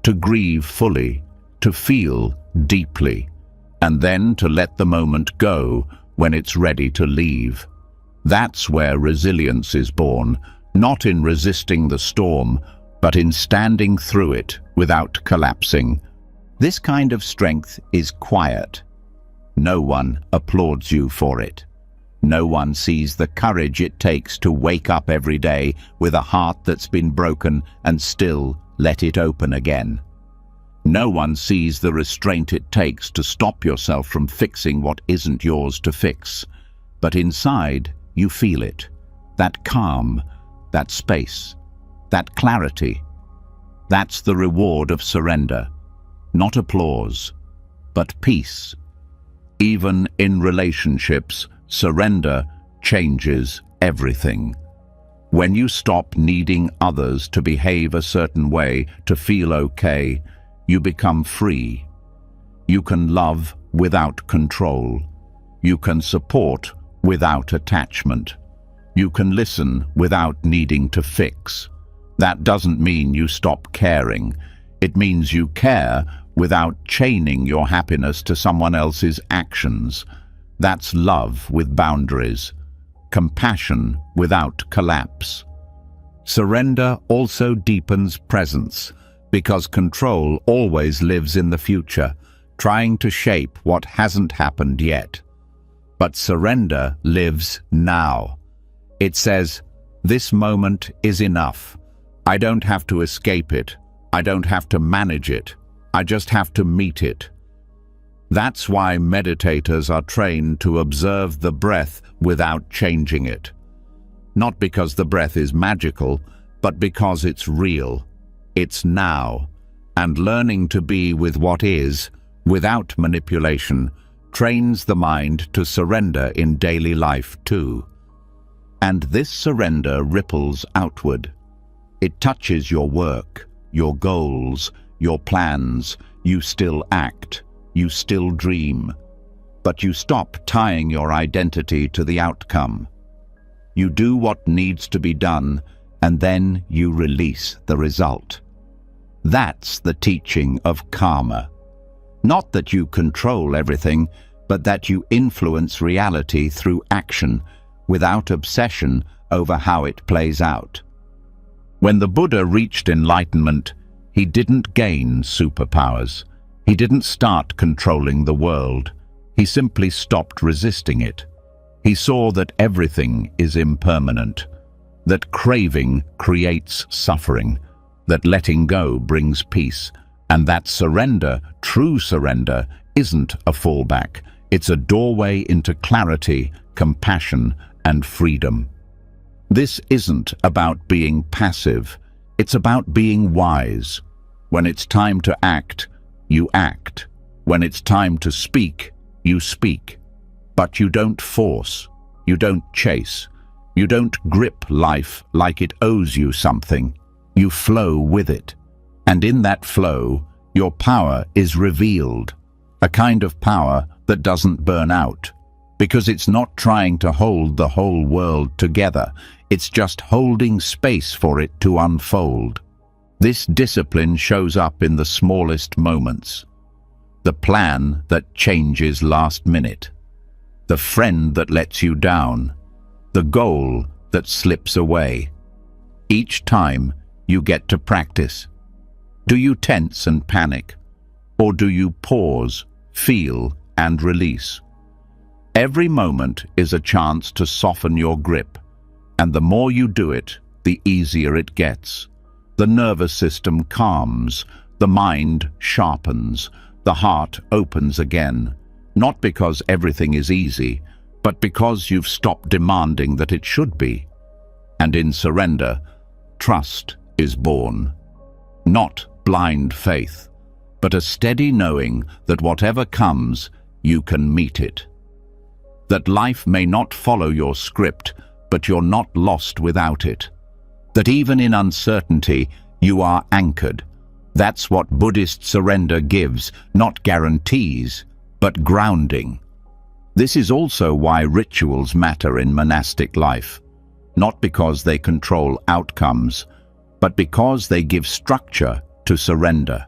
[SPEAKER 1] to grieve fully, to feel deeply, and then to let the moment go when it's ready to leave. That's where resilience is born, not in resisting the storm, but in standing through it without collapsing. This kind of strength is quiet. No one applauds you for it. No one sees the courage it takes to wake up every day with a heart that's been broken and still let it open again. No one sees the restraint it takes to stop yourself from fixing what isn't yours to fix. But inside, you feel it. That calm, that space, that clarity. That's the reward of surrender. Not applause, but peace. Even in relationships, surrender changes everything. When you stop needing others to behave a certain way to feel okay, you become free. You can love without control. You can support without attachment. You can listen without needing to fix. That doesn't mean you stop caring. It means you care without chaining your happiness to someone else's actions. That's love with boundaries, compassion without collapse. Surrender also deepens presence, because control always lives in the future, trying to shape what hasn't happened yet. But surrender lives now. It says, "This moment is enough. I don't have to escape it. I don't have to manage it. I just have to meet it." That's why meditators are trained to observe the breath without changing it. Not because the breath is magical, but because it's real. It's now. And learning to be with what is, without manipulation, trains the mind to surrender in daily life too. And this surrender ripples outward. It touches your work, your goals, your plans. You still act, you still dream, but you stop tying your identity to the outcome. You do what needs to be done, and then you release the result. That's the teaching of karma. Not that you control everything, but that you influence reality through action, without obsession over how it plays out. When the Buddha reached enlightenment, he didn't gain superpowers. He didn't start controlling the world. He simply stopped resisting it. He saw that everything is impermanent, that craving creates suffering, that letting go brings peace, and that surrender, true surrender, isn't a fallback. It's a doorway into clarity, compassion, and freedom. This isn't about being passive. It's about being wise. When it's time to act, you act. When it's time to speak, you speak. But you don't force. You don't chase. You don't grip life like it owes you something. You flow with it. And in that flow, your power is revealed. A kind of power that doesn't burn out. Because it's not trying to hold the whole world together. It's just holding space for it to unfold. This discipline shows up in the smallest moments. The plan that changes last minute. The friend that lets you down. The goal that slips away. Each time you get to practice. Do you tense and panic? Or do you pause, feel, and release? Every moment is a chance to soften your grip. And the more you do it, the easier it gets. The nervous system calms, the mind sharpens, the heart opens again. Not because everything is easy, but because you've stopped demanding that it should be. And in surrender, trust is born. Not blind faith, but a steady knowing that whatever comes, you can meet it. That life may not follow your script, but you're not lost without it. That even in uncertainty, you are anchored. That's what Buddhist surrender gives, not guarantees, but grounding. This is also why rituals matter in monastic life, not because they control outcomes, but because they give structure to surrender.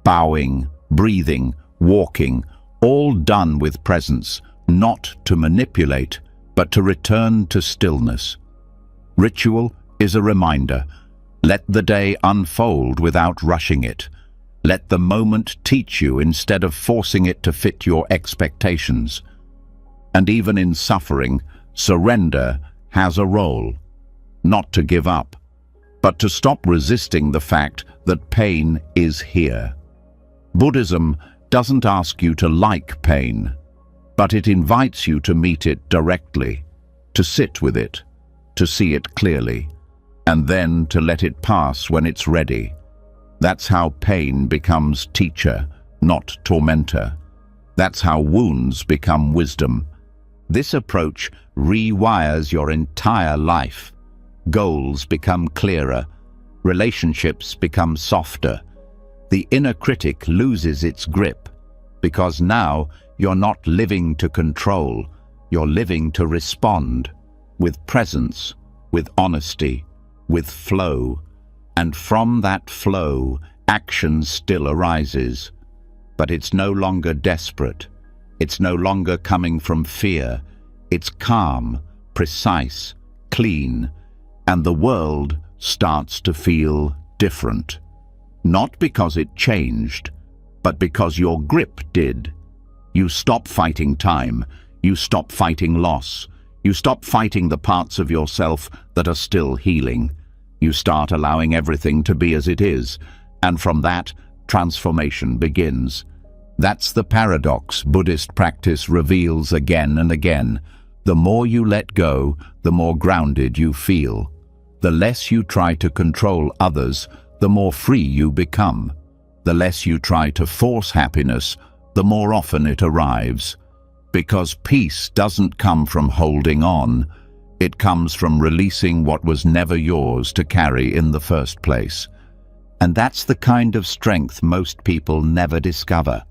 [SPEAKER 1] Bowing, breathing, walking, all done with presence, not to manipulate, but to return to stillness. Ritual is a reminder. Let the day unfold without rushing it. Let the moment teach you instead of forcing it to fit your expectations. And even in suffering, surrender has a role. Not to give up, but to stop resisting the fact that pain is here. Buddhism doesn't ask you to like pain, but it invites you to meet it directly, to sit with it, to see it clearly, and then to let it pass when it's ready. That's how pain becomes teacher, not tormentor. That's how wounds become wisdom. This approach rewires your entire life. Goals become clearer, relationships become softer. The inner critic loses its grip, because now you're not living to control, you're living to respond, with presence, with honesty, with flow. And from that flow, action still arises. But it's no longer desperate. It's no longer coming from fear. It's calm, precise, clean, and the world starts to feel different. Not because it changed, but because your grip did. You stop fighting time. You stop fighting loss. You stop fighting the parts of yourself that are still healing. You start allowing everything to be as it is, and from that, transformation begins. That's the paradox Buddhist practice reveals again and again. The more you let go, the more grounded you feel. The less you try to control others, the more free you become. The less you try to force happiness, the more often it arrives. Because peace doesn't come from holding on. It comes from releasing what was never yours to carry in the first place. And that's the kind of strength most people never discover.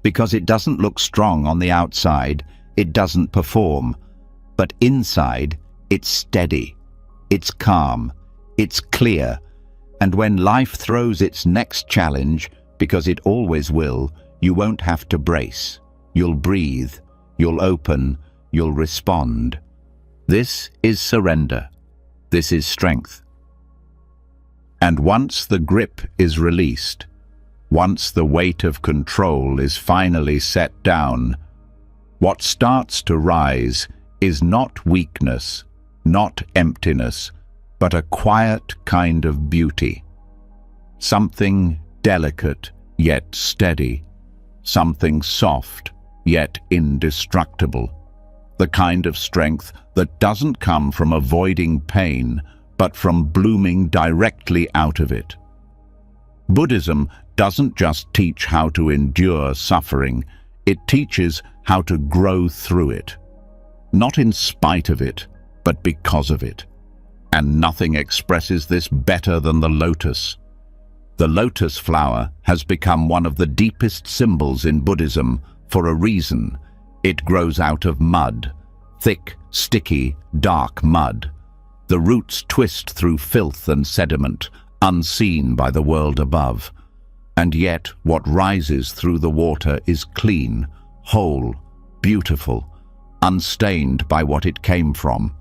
[SPEAKER 1] Because it doesn't look strong on the outside, it doesn't perform. But inside, it's steady, it's calm, it's clear. And when life throws its next challenge, because it always will, you won't have to brace. You'll breathe, you'll open, you'll respond. This is surrender. This is strength. And once the grip is released, once the weight of control is finally set down, what starts to rise is not weakness, not emptiness, but a quiet kind of beauty. Something delicate yet steady, something soft yet indestructible. The kind of strength that doesn't come from avoiding pain, but from blooming directly out of it. Buddhism doesn't just teach how to endure suffering, it teaches how to grow through it. Not in spite of it, but because of it. And nothing expresses this better than the lotus. The lotus flower has become one of the deepest symbols in Buddhism for a reason. It grows out of mud, thick, sticky, dark mud. The roots twist through filth and sediment, unseen by the world above. And yet what rises through the water is clean, whole, beautiful, unstained by what it came from.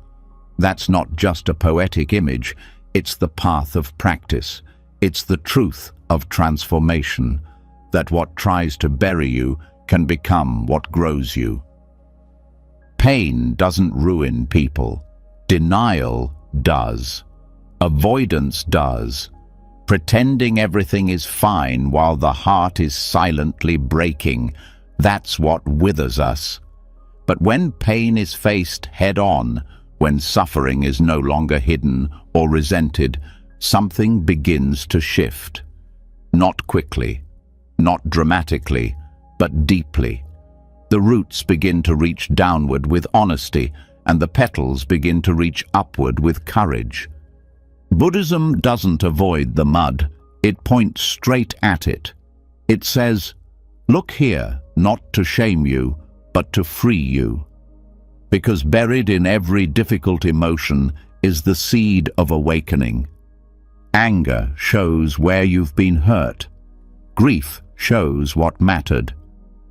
[SPEAKER 1] That's not just a poetic image, it's the path of practice. It's the truth of transformation, that what tries to bury you can become what grows you. Pain doesn't ruin people. Denial does. Avoidance does. Pretending everything is fine while the heart is silently breaking, that's what withers us. But when pain is faced head-on, when suffering is no longer hidden or resented, something begins to shift. Not quickly, not dramatically, but deeply. The roots begin to reach downward with honesty, and the petals begin to reach upward with courage. Buddhism doesn't avoid the mud, it points straight at it. It says, look here, not to shame you, but to free you. Because buried in every difficult emotion is the seed of awakening. Anger shows where you've been hurt. Grief shows what mattered.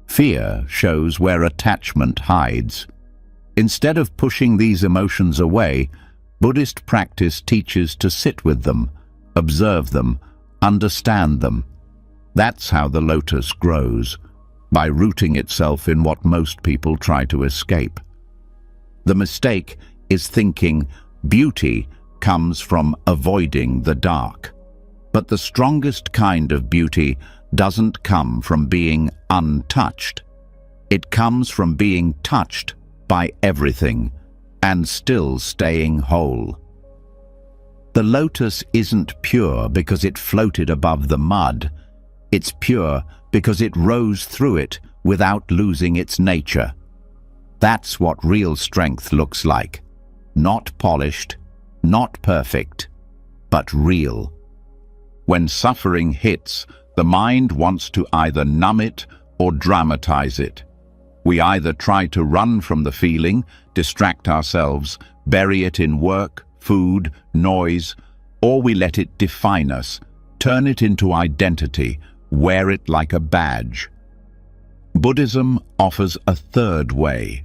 [SPEAKER 1] Fear shows where attachment hides. Instead of pushing these emotions away, Buddhist practice teaches to sit with them, observe them, understand them. That's how the lotus grows, by rooting itself in what most people try to escape. The mistake is thinking beauty comes from avoiding the dark. But the strongest kind of beauty doesn't come from being untouched. It comes from being touched by everything and still staying whole. The lotus isn't pure because it floated above the mud. It's pure because it rose through it without losing its nature. That's what real strength looks like. Not polished, not perfect, but real. When suffering hits, the mind wants to either numb it or dramatize it. We either try to run from the feeling, distract ourselves, bury it in work, food, noise, or we let it define us, turn it into identity, wear it like a badge. Buddhism offers a third way.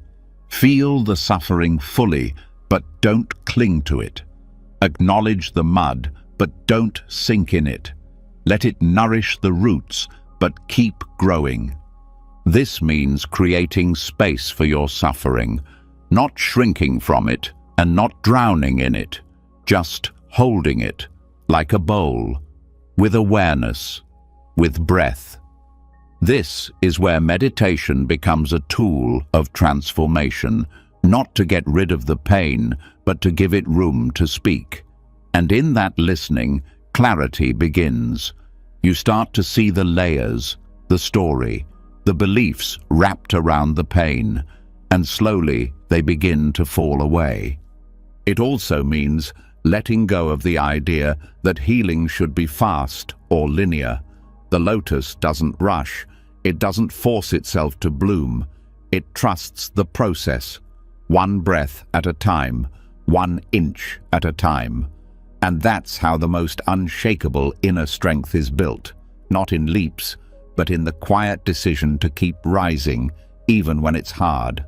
[SPEAKER 1] Feel the suffering fully, but don't cling to it. Acknowledge the mud, but don't sink in it. Let it nourish the roots, but keep growing. This means creating space for your suffering, not shrinking from it and not drowning in it, just holding it like a bowl, with awareness, with breath. This is where meditation becomes a tool of transformation, not to get rid of the pain, but to give it room to speak. And in that listening, clarity begins. You start to see the layers, the story, the beliefs wrapped around the pain, and slowly they begin to fall away. It also means letting go of the idea that healing should be fast or linear. The lotus doesn't rush. It doesn't force itself to bloom. It trusts the process, one breath at a time, 1 inch at a time. And that's how the most unshakable inner strength is built, not in leaps, but in the quiet decision to keep rising, even when it's hard.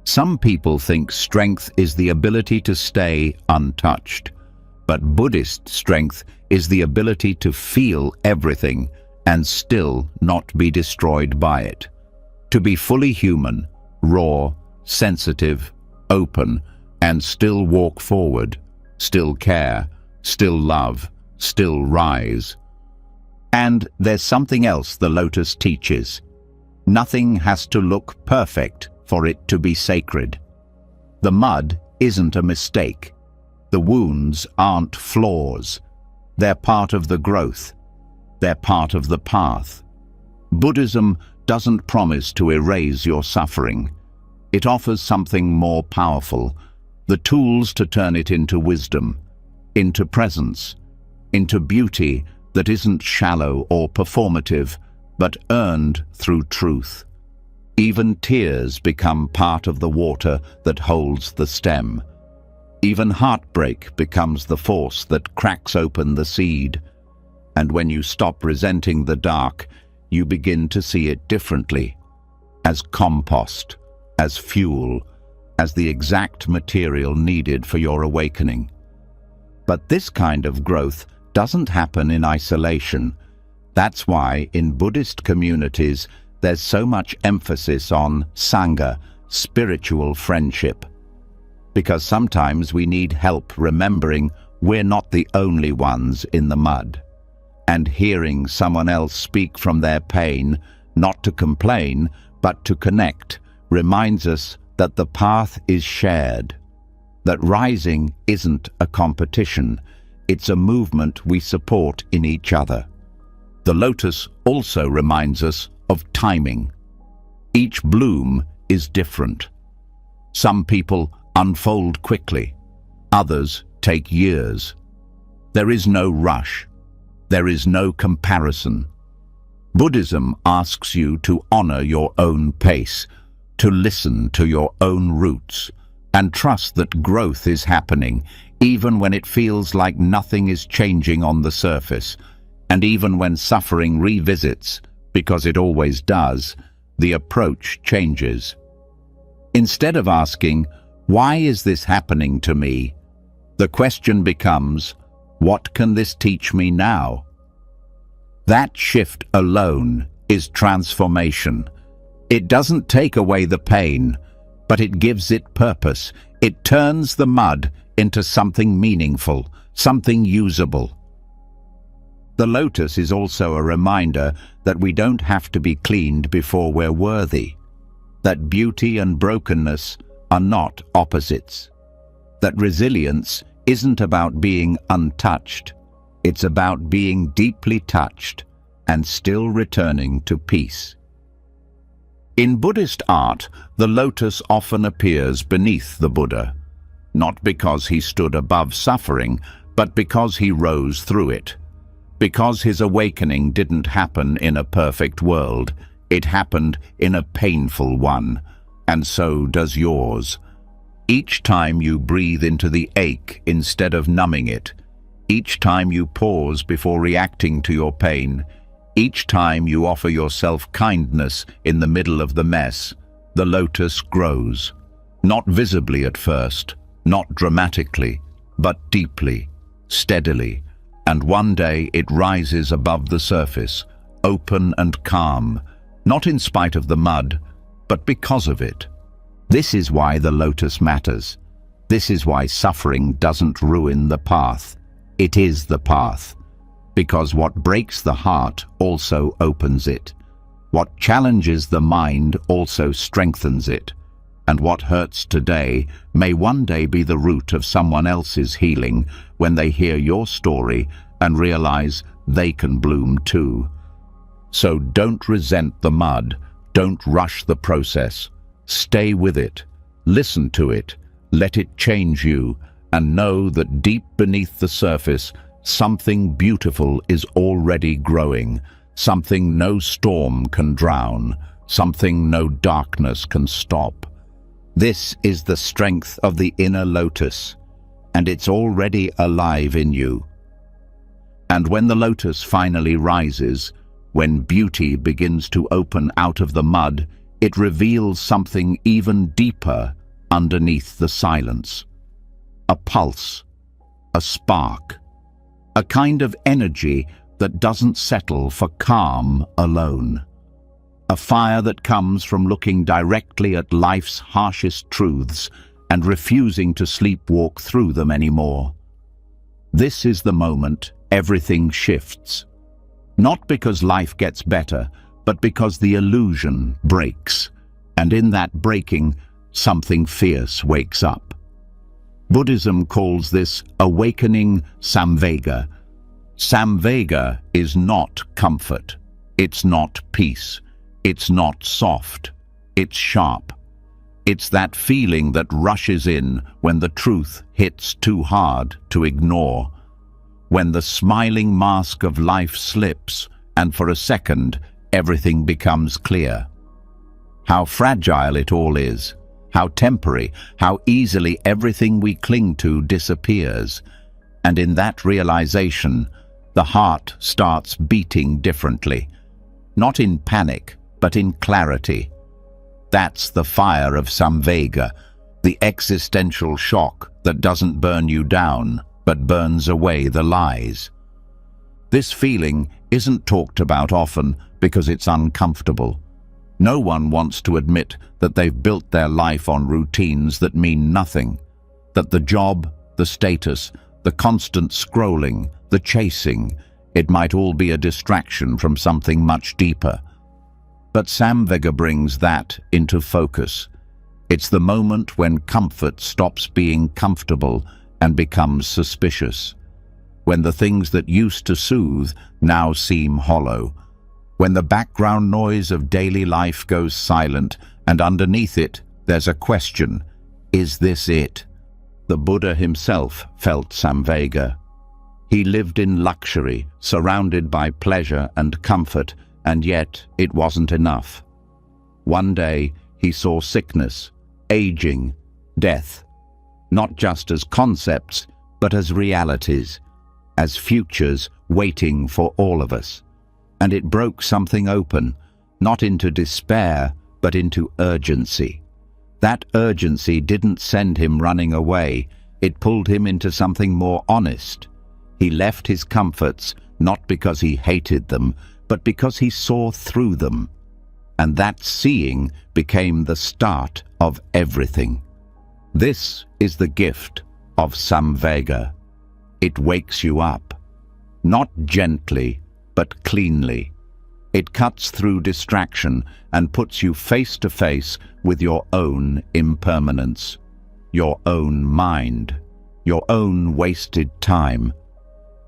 [SPEAKER 1] Some people think strength is the ability to stay untouched, but Buddhist strength is the ability to feel everything and still not be destroyed by it. To be fully human, raw, sensitive, open, and still walk forward, still care, still love, still rise. And there's something else the lotus teaches. Nothing has to look perfect for it to be sacred. The mud isn't a mistake. The wounds aren't flaws. They're part of the growth. They're part of the path. Buddhism doesn't promise to erase your suffering. It offers something more powerful, the tools to turn it into wisdom, into presence, into beauty that isn't shallow or performative, but earned through truth. Even tears become part of the water that holds the stem. Even heartbreak becomes the force that cracks open the seed. And when you stop resenting the dark, you begin to see it differently, as compost, as fuel, as the exact material needed for your awakening. But this kind of growth doesn't happen in isolation. That's why in Buddhist communities there's so much emphasis on Sangha, spiritual friendship. Because sometimes we need help remembering we're not the only ones in the mud. And hearing someone else speak from their pain, not to complain, but to connect, reminds us that the path is shared, that rising isn't a competition, it's a movement we support in each other. The lotus also reminds us of timing. Each bloom is different. Some people unfold quickly, others take years. There is no rush. There is no comparison. Buddhism asks you to honor your own pace, to listen to your own roots, and trust that growth is happening, even when it feels like nothing is changing on the surface, and even when suffering revisits, because it always does, the approach changes. Instead of asking, "Why is this happening to me?" the question becomes, "What can this teach me now?" That shift alone is transformation. It doesn't take away the pain, but it gives it purpose. It turns the mud into something meaningful, something usable. The lotus is also a reminder that we don't have to be cleaned before we're worthy, that beauty and brokenness are not opposites, that resilience isn't about being untouched, it's about being deeply touched and still returning to peace. In Buddhist art, the lotus often appears beneath the Buddha, not because he stood above suffering, but because he rose through it. Because his awakening didn't happen in a perfect world, it happened in a painful one, and so does yours. Each time you breathe into the ache instead of numbing it, each time you pause before reacting to your pain, each time you offer yourself kindness in the middle of the mess, the lotus grows. Not visibly at first, not dramatically, but deeply, steadily, and one day it rises above the surface, open and calm, not in spite of the mud, but because of it. This is why the lotus matters. This is why suffering doesn't ruin the path. It is the path. Because what breaks the heart also opens it. What challenges the mind also strengthens it. And what hurts today may one day be the root of someone else's healing when they hear your story and realize they can bloom too. So don't resent the mud. Don't rush the process. Stay with it. Listen to it. Let it change you, and know that deep beneath the surface, something beautiful is already growing, something no storm can drown, something no darkness can stop. This is the strength of the inner lotus, and it's already alive in you. And when the lotus finally rises, when beauty begins to open out of the mud, it reveals something even deeper underneath the silence. A pulse, a spark, a kind of energy that doesn't settle for calm alone. A fire that comes from looking directly at life's harshest truths and refusing to sleepwalk through them anymore. This is the moment everything shifts. Not because life gets better, but because the illusion breaks. And in that breaking, something fierce wakes up. Buddhism calls this awakening samvega. Samvega is not comfort. It's not peace. It's not soft. It's sharp. It's that feeling that rushes in when the truth hits too hard to ignore. When the smiling mask of life slips, and for a second, everything becomes clear. How fragile it all is. How temporary, how easily everything we cling to disappears. And in that realization, the heart starts beating differently. Not in panic, but in clarity. That's the fire of samvega, the existential shock that doesn't burn you down, but burns away the lies. This feeling isn't talked about often because it's uncomfortable. No one wants to admit that they've built their life on routines that mean nothing, that the job, the status, the constant scrolling, the chasing, it might all be a distraction from something much deeper. But samvega brings that into focus. It's the moment when comfort stops being comfortable and becomes suspicious. When the things that used to soothe now seem hollow. When the background noise of daily life goes silent, and underneath it, there's a question: is this it? The Buddha himself felt samvega. He lived in luxury, surrounded by pleasure and comfort, and yet it wasn't enough. One day, he saw sickness, aging, death, not just as concepts, but as realities, as futures waiting for all of us. And it broke something open, not into despair, but into urgency. That urgency didn't send him running away. It pulled him into something more honest. He left his comforts, not because he hated them, but because he saw through them. And that seeing became the start of everything. This is the gift of samvega. It wakes you up, not gently, but cleanly. It cuts through distraction and puts you face to face with your own impermanence, your own mind, your own wasted time.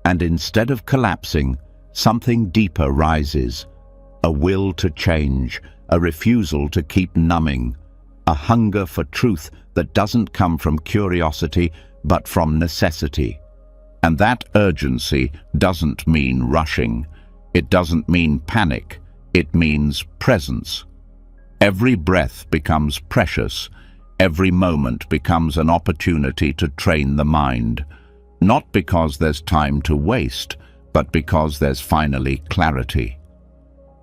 [SPEAKER 1] And instead of collapsing, something deeper rises, a will to change, a refusal to keep numbing, a hunger for truth that doesn't come from curiosity, but from necessity. And that urgency doesn't mean rushing. It doesn't mean panic. It means presence. Every breath becomes precious. Every moment becomes an opportunity to train the mind. Not because there's time to waste, but because there's finally clarity.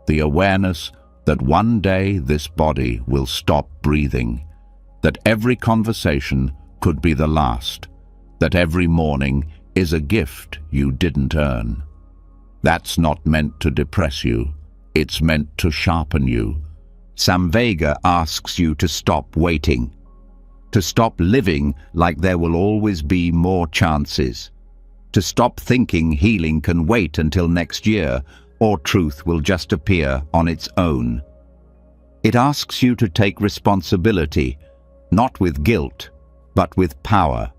[SPEAKER 1] The awareness that one day this body will stop breathing. That every conversation could be the last. That every morning is a gift you didn't earn. That's not meant to depress you. It's meant to sharpen you. Samvega asks you to stop waiting, to stop living like there will always be more chances, to stop thinking healing can wait until next year or truth will just appear on its own. It asks you to take responsibility, not with guilt, but with power.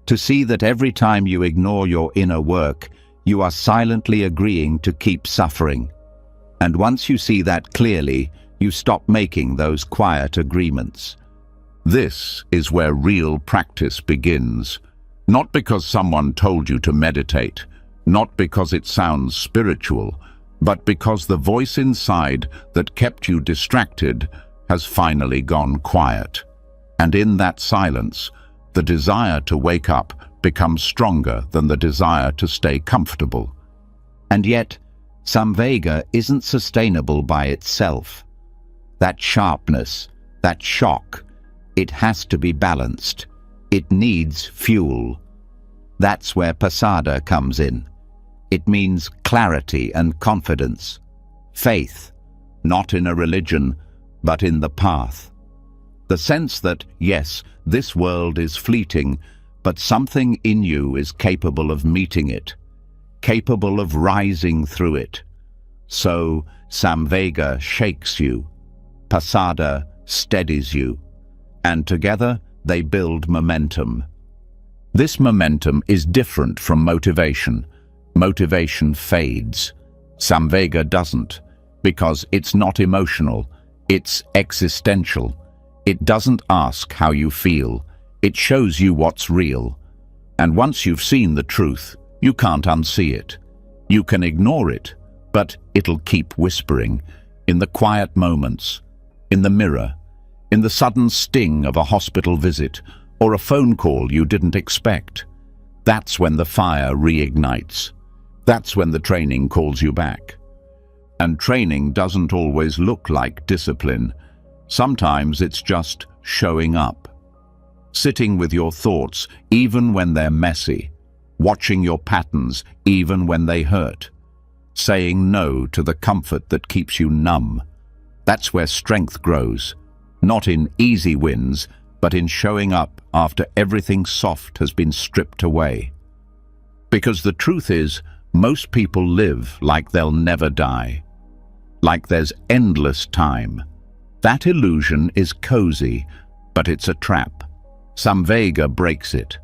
[SPEAKER 1] To see that every time you ignore your inner work, you are silently agreeing to keep suffering. And once you see that clearly, you stop making those quiet agreements. This is where real practice begins. Not because someone told you to meditate, not because it sounds spiritual, but because the voice inside that kept you distracted has finally gone quiet. And in that silence, the desire to wake up becomes stronger than the desire to stay comfortable. And yet, Samvega isn't sustainable by itself. That sharpness, that shock, it has to be balanced. It needs fuel. That's where pasada comes in. It means clarity and confidence. Faith, not in a religion, but in the path. The sense that, yes, this world is fleeting, but something in you is capable of meeting it, capable of rising through it. So, Samvega shakes you, pasada steadies you, and together they build momentum. This momentum is different from motivation. Motivation fades. Samvega doesn't, because it's not emotional, it's existential. It doesn't ask how you feel, it shows you what's real. And once you've seen the truth, you can't unsee it. You can ignore it, but it'll keep whispering, in the quiet moments, in the mirror, in the sudden sting of a hospital visit, or a phone call you didn't expect. That's when the fire reignites. That's when the training calls you back. And training doesn't always look like discipline. Sometimes it's just showing up. Sitting with your thoughts even when they're messy. Watching your patterns even when they hurt. Saying no to the comfort that keeps you numb. That's where strength grows. Not in easy wins, but in showing up after everything soft has been stripped away. Because the truth is, most people live like they'll never die. Like there's endless time. That illusion is cozy, but it's a trap. Samvega breaks it.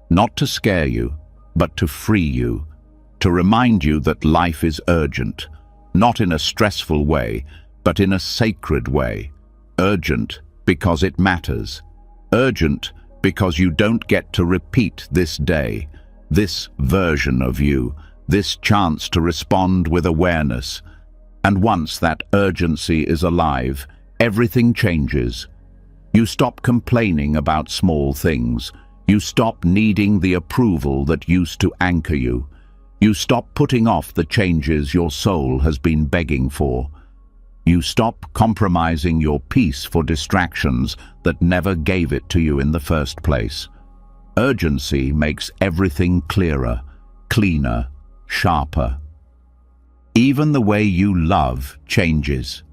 [SPEAKER 1] Not to scare you, but to free you. To remind you that life is urgent. Not in a stressful way, but in a sacred way. Urgent because it matters. Urgent because you don't get to repeat this day, this version of you, this chance to respond with awareness. And once that urgency is alive, everything changes. You stop complaining about small things. You stop needing the approval that used to anchor you. You stop putting off the changes your soul has been begging for. You stop compromising your peace for distractions that never gave it to you in the first place. Urgency makes everything clearer, cleaner, sharper. Even the way you love changes.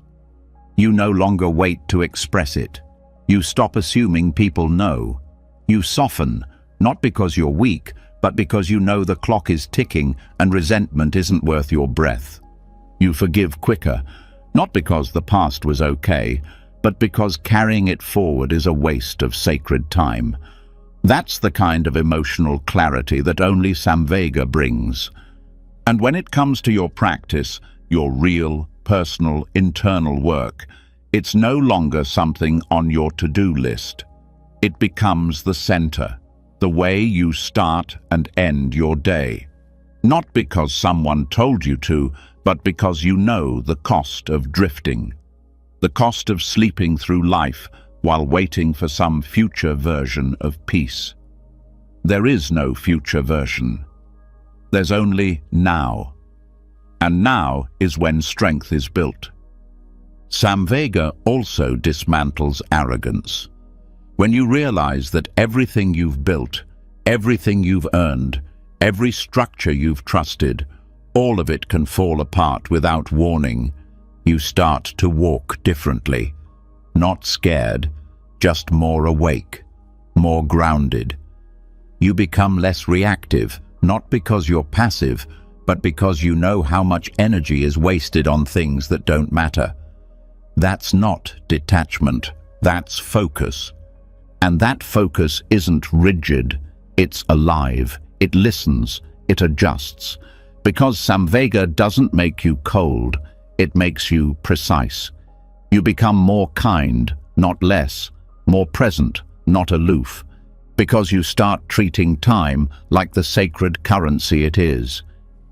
[SPEAKER 1] You no longer wait to express it. You stop assuming people know. You soften, not because you're weak, but because you know the clock is ticking and resentment isn't worth your breath. You forgive quicker, not because the past was okay, but because carrying it forward is a waste of sacred time. That's the kind of emotional clarity that only Samvega brings. And when it comes to your practice, your real, personal, internal work, it's no longer something on your to-do list. It becomes the center, the way you start and end your day. Not because someone told you to, but because you know the cost of drifting. The cost of sleeping through life while waiting for some future version of peace. There is no future version. There's only now. And now is when strength is built. Samvega also dismantles arrogance. When you realize that everything you've built, everything you've earned, every structure you've trusted, all of it can fall apart without warning, You start to walk differently. Not scared, just more awake, more grounded. You become less reactive, not because you're passive, but because you know how much energy is wasted on things that don't matter. That's not detachment, that's focus. And that focus isn't rigid, it's alive, it listens, it adjusts. Because Samvega doesn't make you cold, it makes you precise. You become more kind, not less, more present, not aloof. Because you start treating time like the sacred currency it is.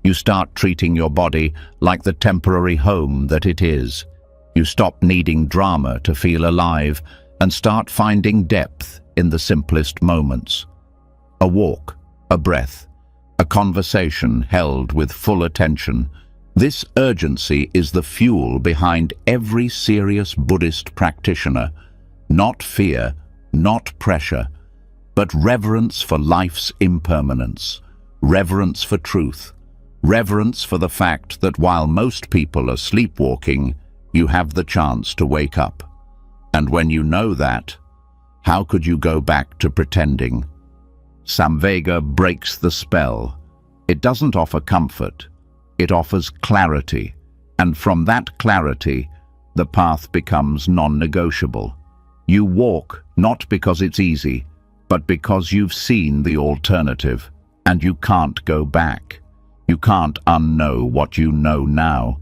[SPEAKER 1] You start treating your body like the temporary home that it is. You stop needing drama to feel alive and start finding depth in the simplest moments. A walk, a breath, a conversation held with full attention. This urgency is the fuel behind every serious Buddhist practitioner. Not fear, not pressure, but reverence for life's impermanence, reverence for truth, reverence for the fact that while most people are sleepwalking, you have the chance to wake up. And when you know that, how could you go back to pretending? Samvega breaks the spell. It doesn't offer comfort, it offers clarity, and from that clarity, the path becomes non-negotiable. You walk not because it's easy, but because you've seen the alternative, and you can't go back. You can't unknow what you know now.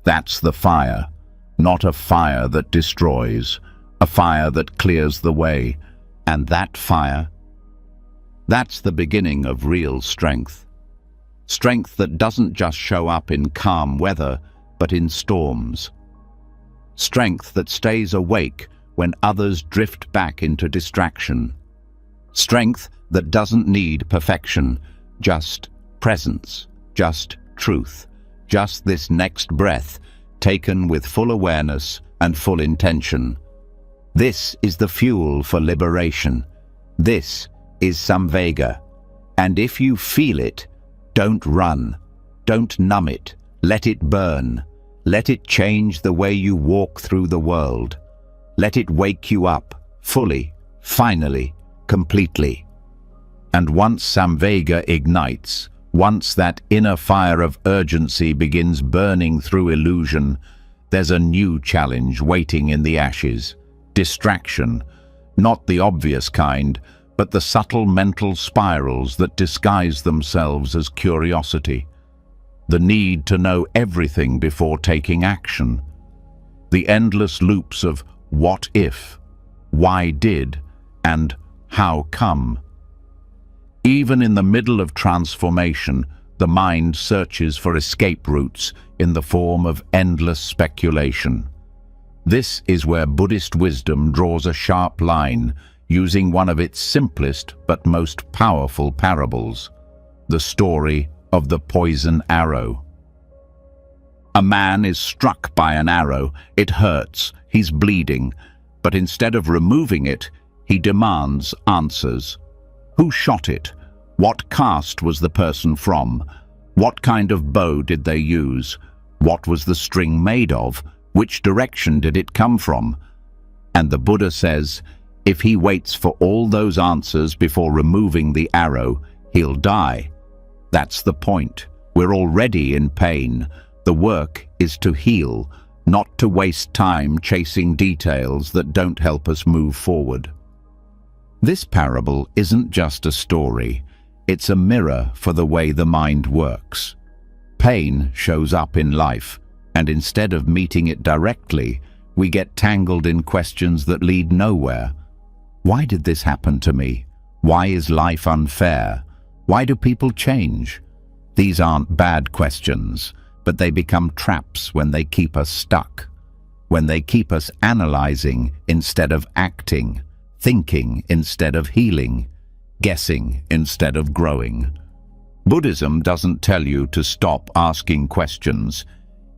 [SPEAKER 1] That's the fire, not a fire that destroys, a fire that clears the way. And that fire, that's the beginning of real strength. Strength that doesn't just show up in calm weather, but in storms. Strength that stays awake when others drift back into distraction. Strength that doesn't need perfection, just presence, just truth, just this next breath, taken with full awareness and full intention. This is the fuel for liberation. This is Samvega. And if you feel it, don't run, don't numb it, let it burn. Let it change the way you walk through the world. Let it wake you up, fully, finally, completely. And once Samvega ignites, once that inner fire of urgency begins burning through illusion, there's a new challenge waiting in the ashes. Distraction, not the obvious kind, but the subtle mental spirals that disguise themselves as curiosity. The need to know everything before taking action. The endless loops of what if, why did, and how come. Even in the middle of transformation, the mind searches for escape routes in the form of endless speculation. This is where Buddhist wisdom draws a sharp line, using one of its simplest but most powerful parables, the story of the poison arrow. A man is struck by an arrow. It hurts, he's bleeding, but instead of removing it, he demands answers. Who shot it? What caste was the person from? What kind of bow did they use? What was the string made of? Which direction did it come from? And the Buddha says, if he waits for all those answers before removing the arrow, he'll die. That's the point. We're already in pain. The work is to heal, not to waste time chasing details that don't help us move forward. This parable isn't just a story. It's a mirror for the way the mind works. Pain shows up in life, and instead of meeting it directly, we get tangled in questions that lead nowhere. Why did this happen to me? Why is life unfair? Why do people change? These aren't bad questions, but they become traps when they keep us stuck, when they keep us analyzing instead of acting, thinking instead of healing, guessing instead of growing. Buddhism doesn't tell you to stop asking questions.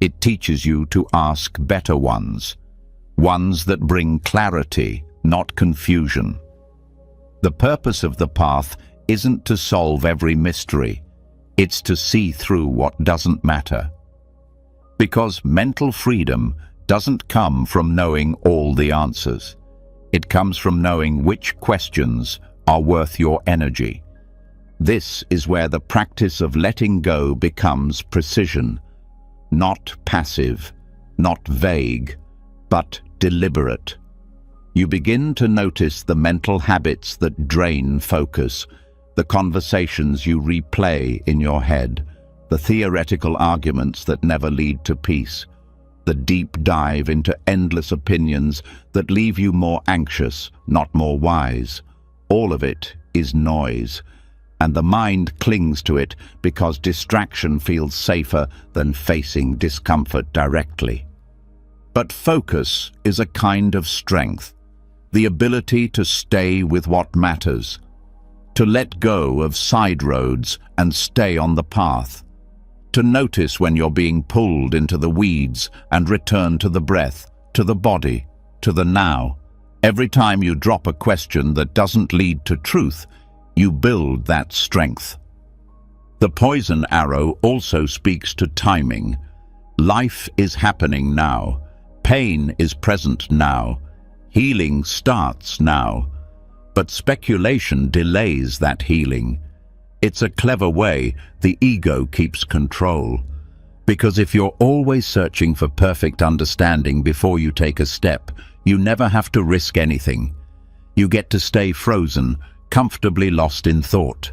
[SPEAKER 1] It teaches you to ask better ones that bring clarity, not confusion. The purpose of the path isn't to solve every mystery. It's to see through what doesn't matter. Because mental freedom doesn't come from knowing all the answers. It comes from knowing which questions are worth your energy. This is where the practice of letting go becomes precision, not passive, not vague, but deliberate. You begin to notice the mental habits that drain focus, the conversations you replay in your head, the theoretical arguments that never lead to peace, the deep dive into endless opinions that leave you more anxious, not more wise. All of it is noise, and the mind clings to it because distraction feels safer than facing discomfort directly. But focus is a kind of strength, the ability to stay with what matters, to let go of side roads and stay on the path, to notice when you're being pulled into the weeds and return to the breath, to the body, to the now. Every time you drop a question that doesn't lead to truth, you build that strength. The poison arrow also speaks to timing. Life is happening now. Pain is present now. Healing starts now. But speculation delays that healing. It's a clever way the ego keeps control. Because if you're always searching for perfect understanding before you take a step, you never have to risk anything. You get to stay frozen, comfortably lost in thought.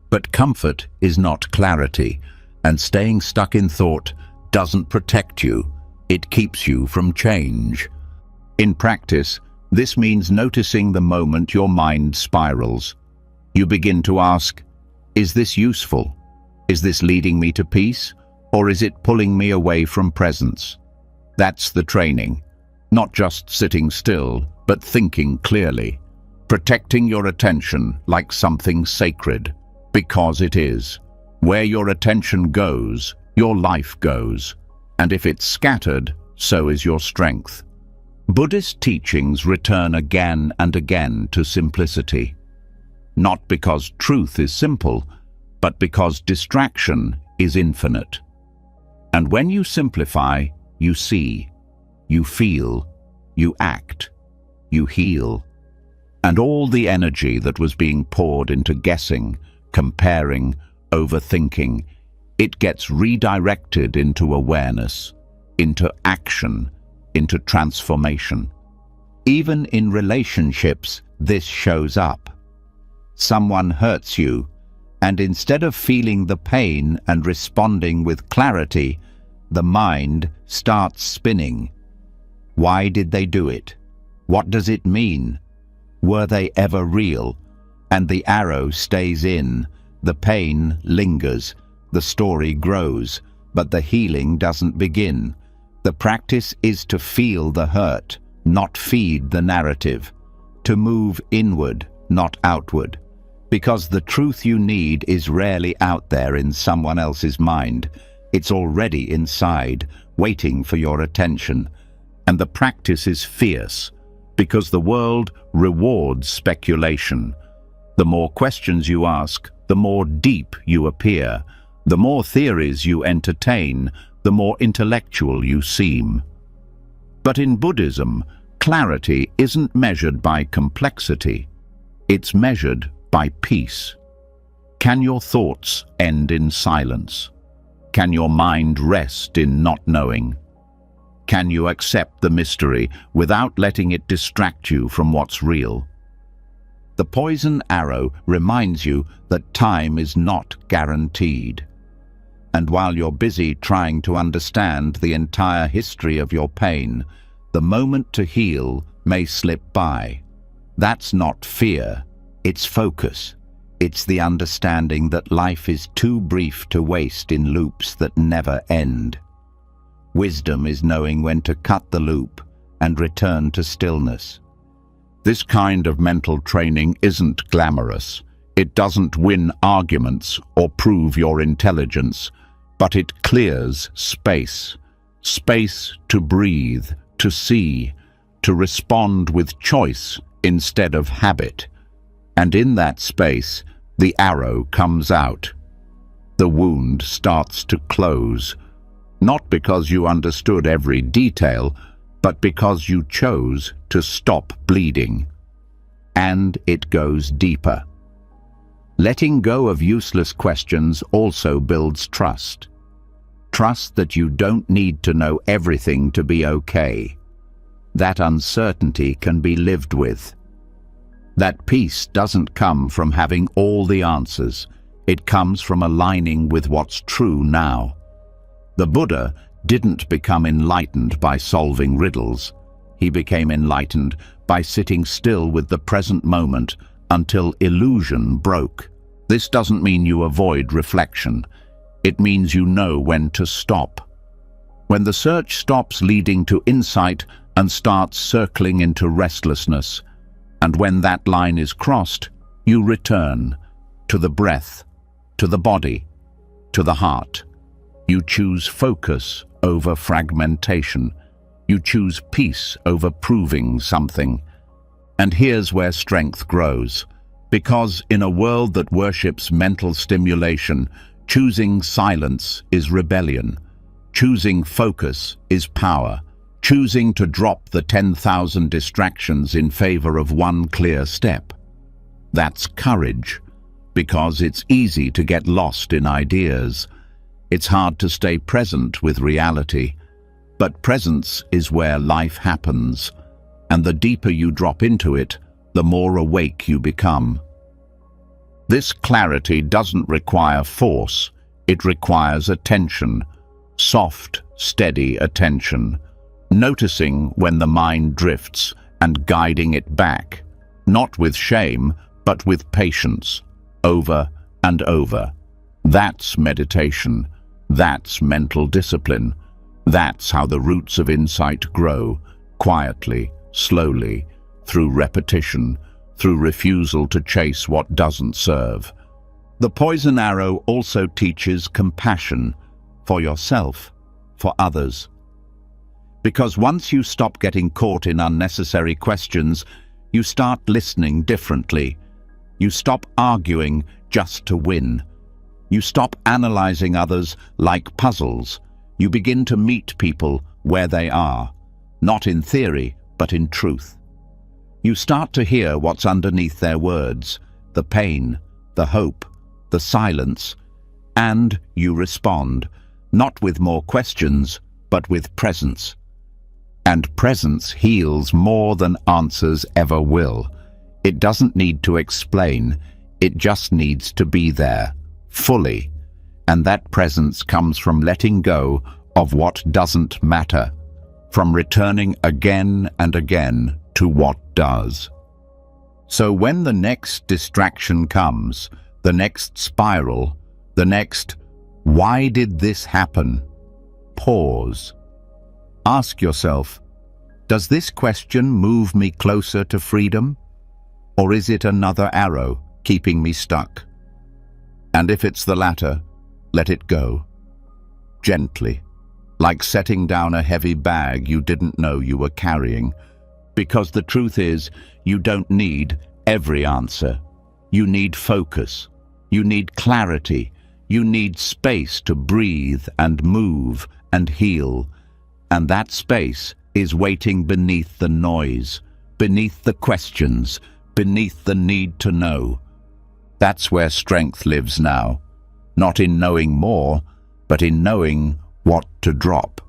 [SPEAKER 1] But comfort is not clarity, and staying stuck in thought doesn't protect you. It keeps you from change. In practice, this means noticing the moment your mind spirals. You begin to ask, is this useful? Is this leading me to peace? Or is it pulling me away from presence? That's the training. Not just sitting still, but thinking clearly. Protecting your attention like something sacred, because it is. Where your attention goes, your life goes. And if it's scattered, so is your strength. Buddhist teachings return again and again to simplicity. Not because truth is simple, but because distraction is infinite. And when you simplify, you see, you feel, you act, you heal. And all the energy that was being poured into guessing, comparing, overthinking, it gets redirected into awareness, into action, into transformation. Even in relationships, this shows up. Someone hurts you, and instead of feeling the pain and responding with clarity, the mind starts spinning. Why did they do it? What does it mean? Were they ever real? And the arrow stays in, the pain lingers, the story grows, but the healing doesn't begin. The practice is to feel the hurt, not feed the narrative, to move inward, not outward, because the truth you need is rarely out there in someone else's mind. It's already inside, waiting for your attention. And the practice is fierce, because the world rewards speculation. The more questions you ask, the more deep you appear. The more theories you entertain, the more intellectual you seem. But in Buddhism, clarity isn't measured by complexity. It's measured by peace. Can your thoughts end in silence? Can your mind rest in not knowing? Can you accept the mystery without letting it distract you from what's real? The poison arrow reminds you that time is not guaranteed. And while you're busy trying to understand the entire history of your pain, the moment to heal may slip by. That's not fear, it's focus. It's the understanding that life is too brief to waste in loops that never end. Wisdom is knowing when to cut the loop and return to stillness. This kind of mental training isn't glamorous. It doesn't win arguments or prove your intelligence, but it clears space. Space to breathe, to see, to respond with choice instead of habit. And in that space, the arrow comes out. The wound starts to close. Not because you understood every detail, but because you chose to stop bleeding. And it goes deeper. Letting go of useless questions also builds trust. Trust that you don't need to know everything to be okay. That uncertainty can be lived with. That peace doesn't come from having all the answers. It comes from aligning with what's true now. The Buddha didn't become enlightened by solving riddles. He became enlightened by sitting still with the present moment until illusion broke. This doesn't mean you avoid reflection. It means you know when to stop. When the search stops leading to insight and starts circling into restlessness, and when that line is crossed, you return to the breath, to the body, to the heart. You choose focus over fragmentation. You choose peace over proving something. And here's where strength grows. Because in a world that worships mental stimulation, choosing silence is rebellion. Choosing focus is power. Choosing to drop the 10,000 distractions in favor of one clear step. That's courage, because it's easy to get lost in ideas. It's hard to stay present with reality. But presence is where life happens, and the deeper you drop into it, the more awake you become. This clarity doesn't require force, it requires attention, soft, steady attention, noticing when the mind drifts and guiding it back, not with shame, but with patience, over and over. That's meditation, that's mental discipline, that's how the roots of insight grow, quietly, slowly, through repetition, through refusal to chase what doesn't serve. The poison arrow also teaches compassion for yourself, for others. Because once you stop getting caught in unnecessary questions, you start listening differently. You stop arguing just to win. You stop analyzing others like puzzles. You begin to meet people where they are, not in theory, but in truth. You start to hear what's underneath their words, the pain, the hope, the silence, and you respond, not with more questions, but with presence. And presence heals more than answers ever will. It doesn't need to explain, it just needs to be there, fully. And that presence comes from letting go of what doesn't matter, from returning again and again to what does. So when the next distraction comes, the next spiral, the next, "Why did this happen?" Pause. Ask yourself, does this question move me closer to freedom? Or is it another arrow keeping me stuck? And if it's the latter, let it go. Gently, like setting down a heavy bag you didn't know you were carrying. Because the truth is, you don't need every answer. You need focus. You need clarity. You need space to breathe and move and heal. And that space is waiting beneath the noise, beneath the questions, beneath the need to know. That's where strength lives now, not in knowing more, but in knowing what to drop.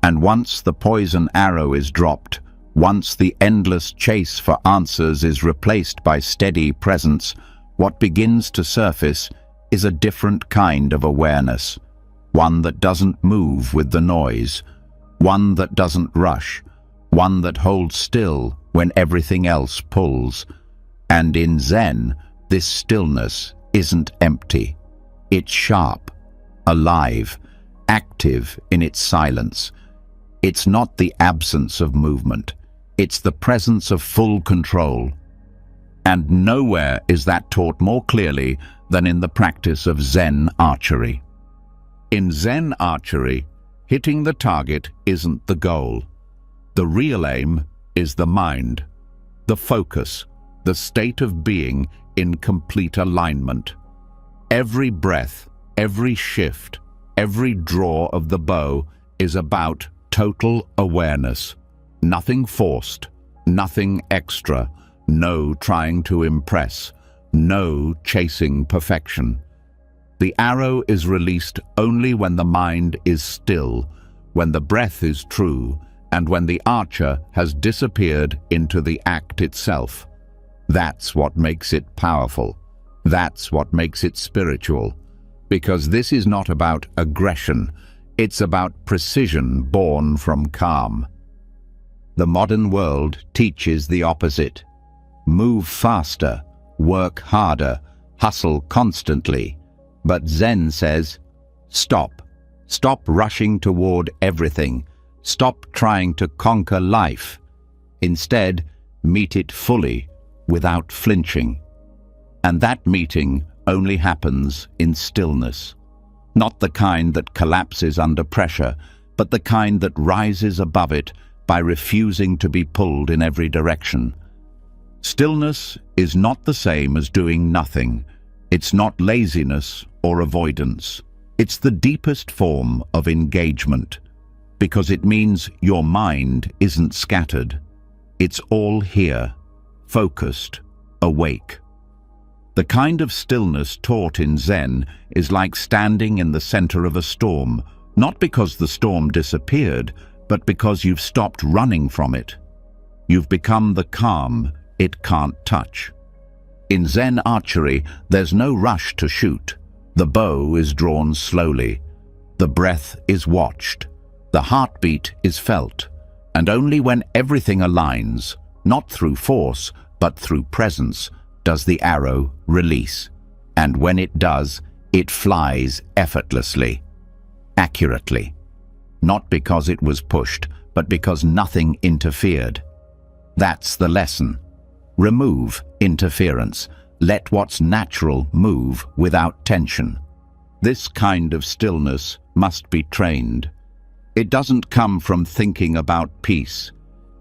[SPEAKER 1] And once the poison arrow is dropped, once the endless chase for answers is replaced by steady presence, what begins to surface is a different kind of awareness, one that doesn't move with the noise, one that doesn't rush, one that holds still when everything else pulls. And in Zen, this stillness isn't empty. It's sharp, alive, active in its silence. It's not the absence of movement. It's the presence of full control. And nowhere is that taught more clearly than in the practice of Zen archery. In Zen archery, hitting the target isn't the goal. The real aim is the mind, the focus, the state of being in complete alignment. Every breath, every shift, every draw of the bow is about total awareness. Nothing forced, nothing extra, no trying to impress, no chasing perfection. The arrow is released only when the mind is still, when the breath is true, and when the archer has disappeared into the act itself. That's what makes it powerful. That's what makes it spiritual. Because this is not about aggression, it's about precision born from calm. The modern world teaches the opposite. Move faster, work harder, hustle constantly. But Zen says, stop. Stop rushing toward everything. Stop trying to conquer life. Instead, meet it fully, without flinching. And that meeting only happens in stillness. Not the kind that collapses under pressure, but the kind that rises above it by refusing to be pulled in every direction. Stillness is not the same as doing nothing. It's not laziness or avoidance. It's the deepest form of engagement, because it means your mind isn't scattered. It's all here, focused, awake. The kind of stillness taught in Zen is like standing in the center of a storm, not because the storm disappeared, but because you've stopped running from it. You've become the calm it can't touch. In Zen archery, there's no rush to shoot. The bow is drawn slowly. The breath is watched. The heartbeat is felt. And only when everything aligns, not through force, but through presence, does the arrow release. And when it does, it flies effortlessly, accurately. Not because it was pushed, but because nothing interfered. That's the lesson. Remove interference. Let what's natural move without tension. This kind of stillness must be trained. It doesn't come from thinking about peace.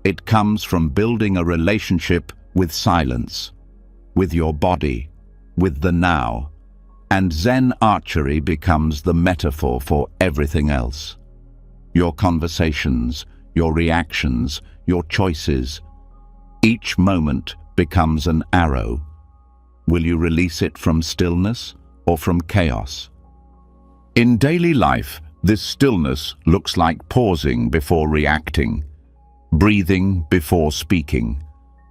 [SPEAKER 1] It comes from building a relationship with silence, with your body, with the now. And Zen archery becomes the metaphor for everything else. Your conversations, your reactions, your choices. Each moment becomes an arrow. Will you release it from stillness or from chaos? In daily life, this stillness looks like pausing before reacting, breathing before speaking,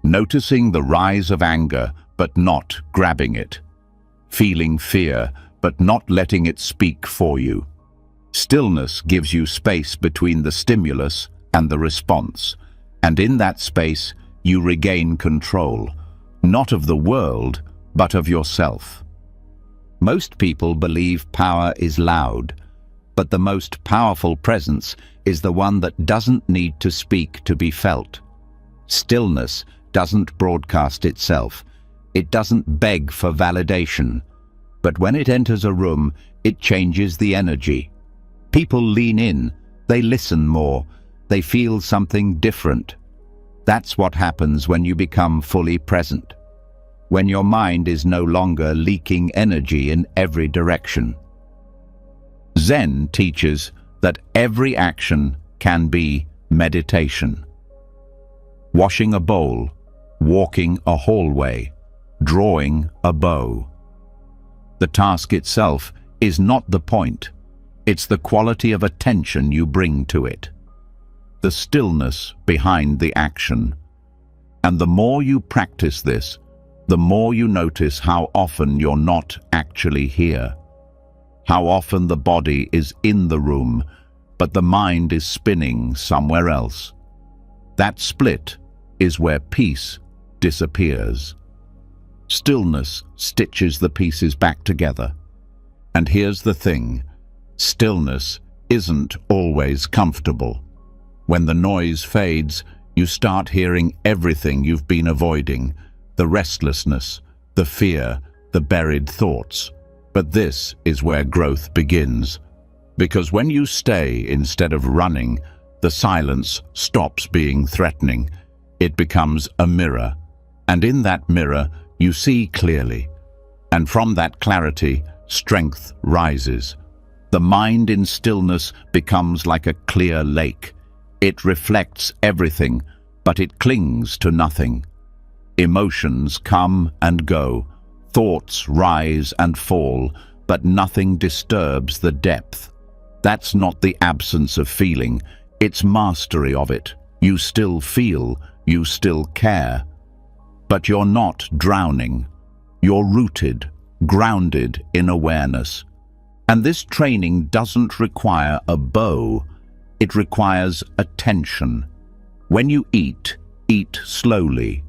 [SPEAKER 1] noticing the rise of anger but not grabbing it, feeling fear but not letting it speak for you. Stillness gives you space between the stimulus and the response, and in that space you regain control, not of the world, but of yourself. Most people believe power is loud, but the most powerful presence is the one that doesn't need to speak to be felt. Stillness doesn't broadcast itself. It doesn't beg for validation. But when it enters a room, it changes the energy. People lean in, they listen more, they feel something different. That's what happens when you become fully present, when your mind is no longer leaking energy in every direction. Zen teaches that every action can be meditation. Washing a bowl, walking a hallway, drawing a bow. The task itself is not the point. It's the quality of attention you bring to it, the stillness behind the action. And the more you practice this, the more you notice how often you're not actually here. How often the body is in the room, but the mind is spinning somewhere else. That split is where peace disappears. Stillness stitches the pieces back together. And here's the thing, stillness isn't always comfortable. When the noise fades, you start hearing everything you've been avoiding, the restlessness, the fear, the buried thoughts. But this is where growth begins. Because when you stay instead of running, the silence stops being threatening. It becomes a mirror. And in that mirror, you see clearly. And from that clarity, strength rises. The The mind in stillness becomes like a clear lake. It reflects everything, but it clings to nothing. Emotions come and go, thoughts rise and fall, but nothing disturbs the depth. That's not the absence of feeling, it's mastery of it. You still feel, you still care. But you're not drowning. You're rooted, grounded in awareness. And this training doesn't require a bow, it requires attention. When you eat, eat slowly.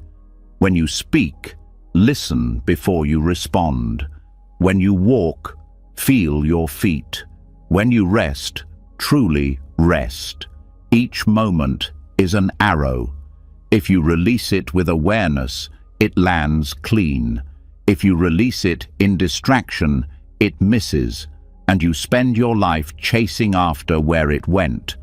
[SPEAKER 1] When you speak, listen before you respond. When you walk, feel your feet. When you rest, truly rest. Each moment is an arrow. If you release it with awareness, it lands clean. If you release it in distraction, it misses, and you spend your life chasing after where it went.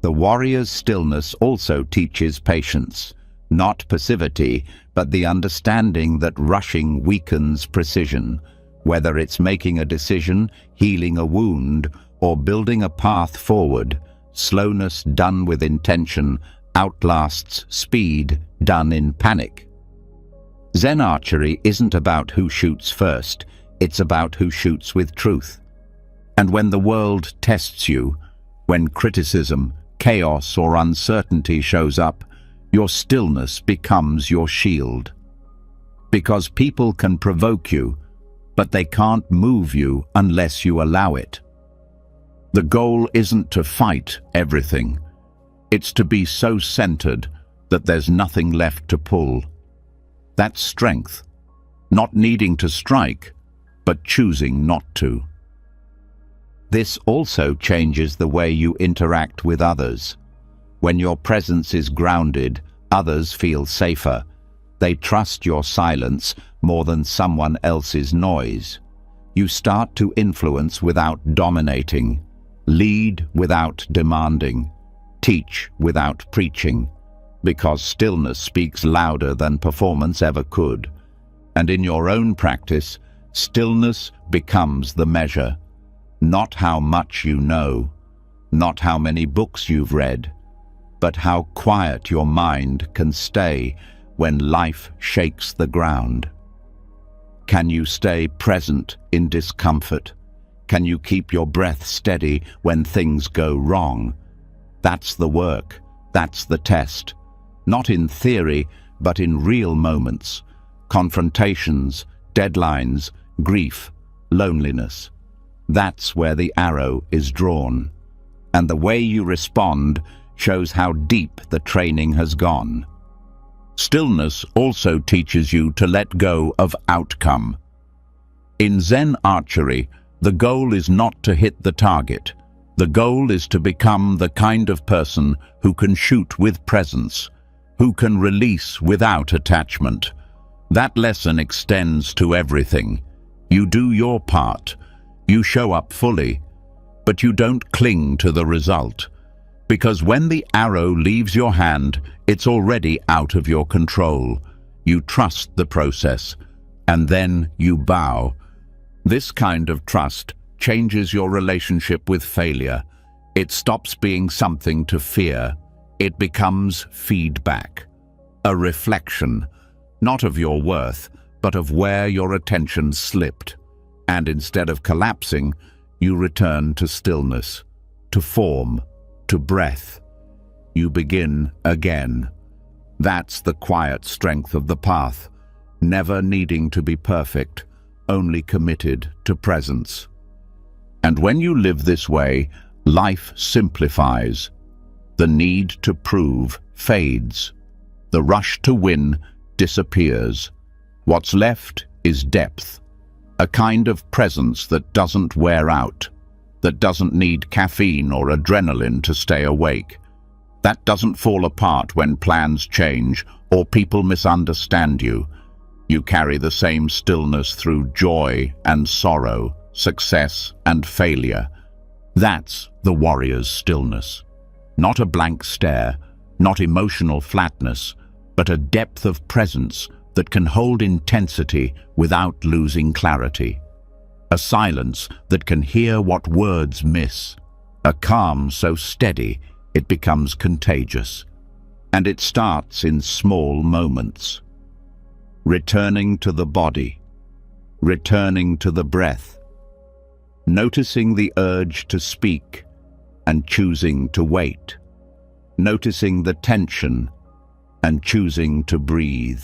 [SPEAKER 1] The warrior's stillness also teaches patience, not passivity, but the understanding that rushing weakens precision. Whether it's making a decision, healing a wound, or building a path forward, slowness done with intention outlasts speed done in panic. Zen archery isn't about who shoots first, it's about who shoots with truth. And when the world tests you, when criticism, chaos, or uncertainty shows up, your stillness becomes your shield. Because people can provoke you, but they can't move you unless you allow it. The goal isn't to fight everything. It's to be so centered that there's nothing left to pull. That's strength, not needing to strike, but choosing not to. This also changes the way you interact with others. When your presence is grounded, others feel safer. They trust your silence more than someone else's noise. You start to influence without dominating, lead without demanding, teach without preaching, because stillness speaks louder than performance ever could. And in your own practice, stillness becomes the measure. Not how much you know, not how many books you've read, but how quiet your mind can stay when life shakes the ground. Can you stay present in discomfort? Can you keep your breath steady when things go wrong? That's the work, that's the test. Not in theory, but in real moments. Confrontations, deadlines, grief, loneliness. That's where the arrow is drawn. And the way you respond shows how deep the training has gone. Stillness also teaches you to let go of outcome. In Zen archery, the goal is not to hit the target. The goal is to become the kind of person who can shoot with presence, who can release without attachment. That lesson extends to everything. You do your part. You show up fully, but you don't cling to the result. Because when the arrow leaves your hand, it's already out of your control. You trust the process, and then you bow. This kind of trust changes your relationship with failure. It stops being something to fear. It becomes feedback, a reflection, not of your worth, but of where your attention slipped. And instead of collapsing, you return to stillness, to form, to breath. You begin again. That's the quiet strength of the path, never needing to be perfect, only committed to presence. And when you live this way, life simplifies. The need to prove fades. The rush to win disappears. What's left is depth. A kind of presence that doesn't wear out, that doesn't need caffeine or adrenaline to stay awake, that doesn't fall apart when plans change or people misunderstand you. You carry the same stillness through joy and sorrow, success and failure. That's the warrior's stillness. Not a blank stare, not emotional flatness, but a depth of presence that can hold intensity without losing clarity. a silence that can hear what words miss, a calm so steady it becomes contagious. And it starts in small moments. Returning to the body, returning to the breath, noticing the urge to speak and choosing to wait, noticing the tension and choosing to breathe,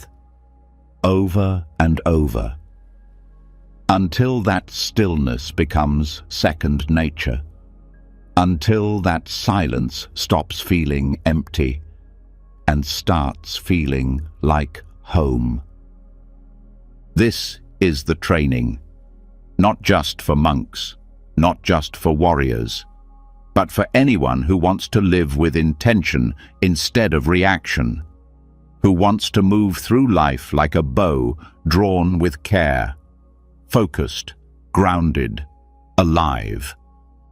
[SPEAKER 1] over and over, until that stillness becomes second nature, until that silence stops feeling empty and starts feeling like home. This is the training, not just for monks, not just for warriors, but for anyone who wants to live with intention instead of reaction, who wants to move through life like a bow drawn with care, focused, grounded, alive.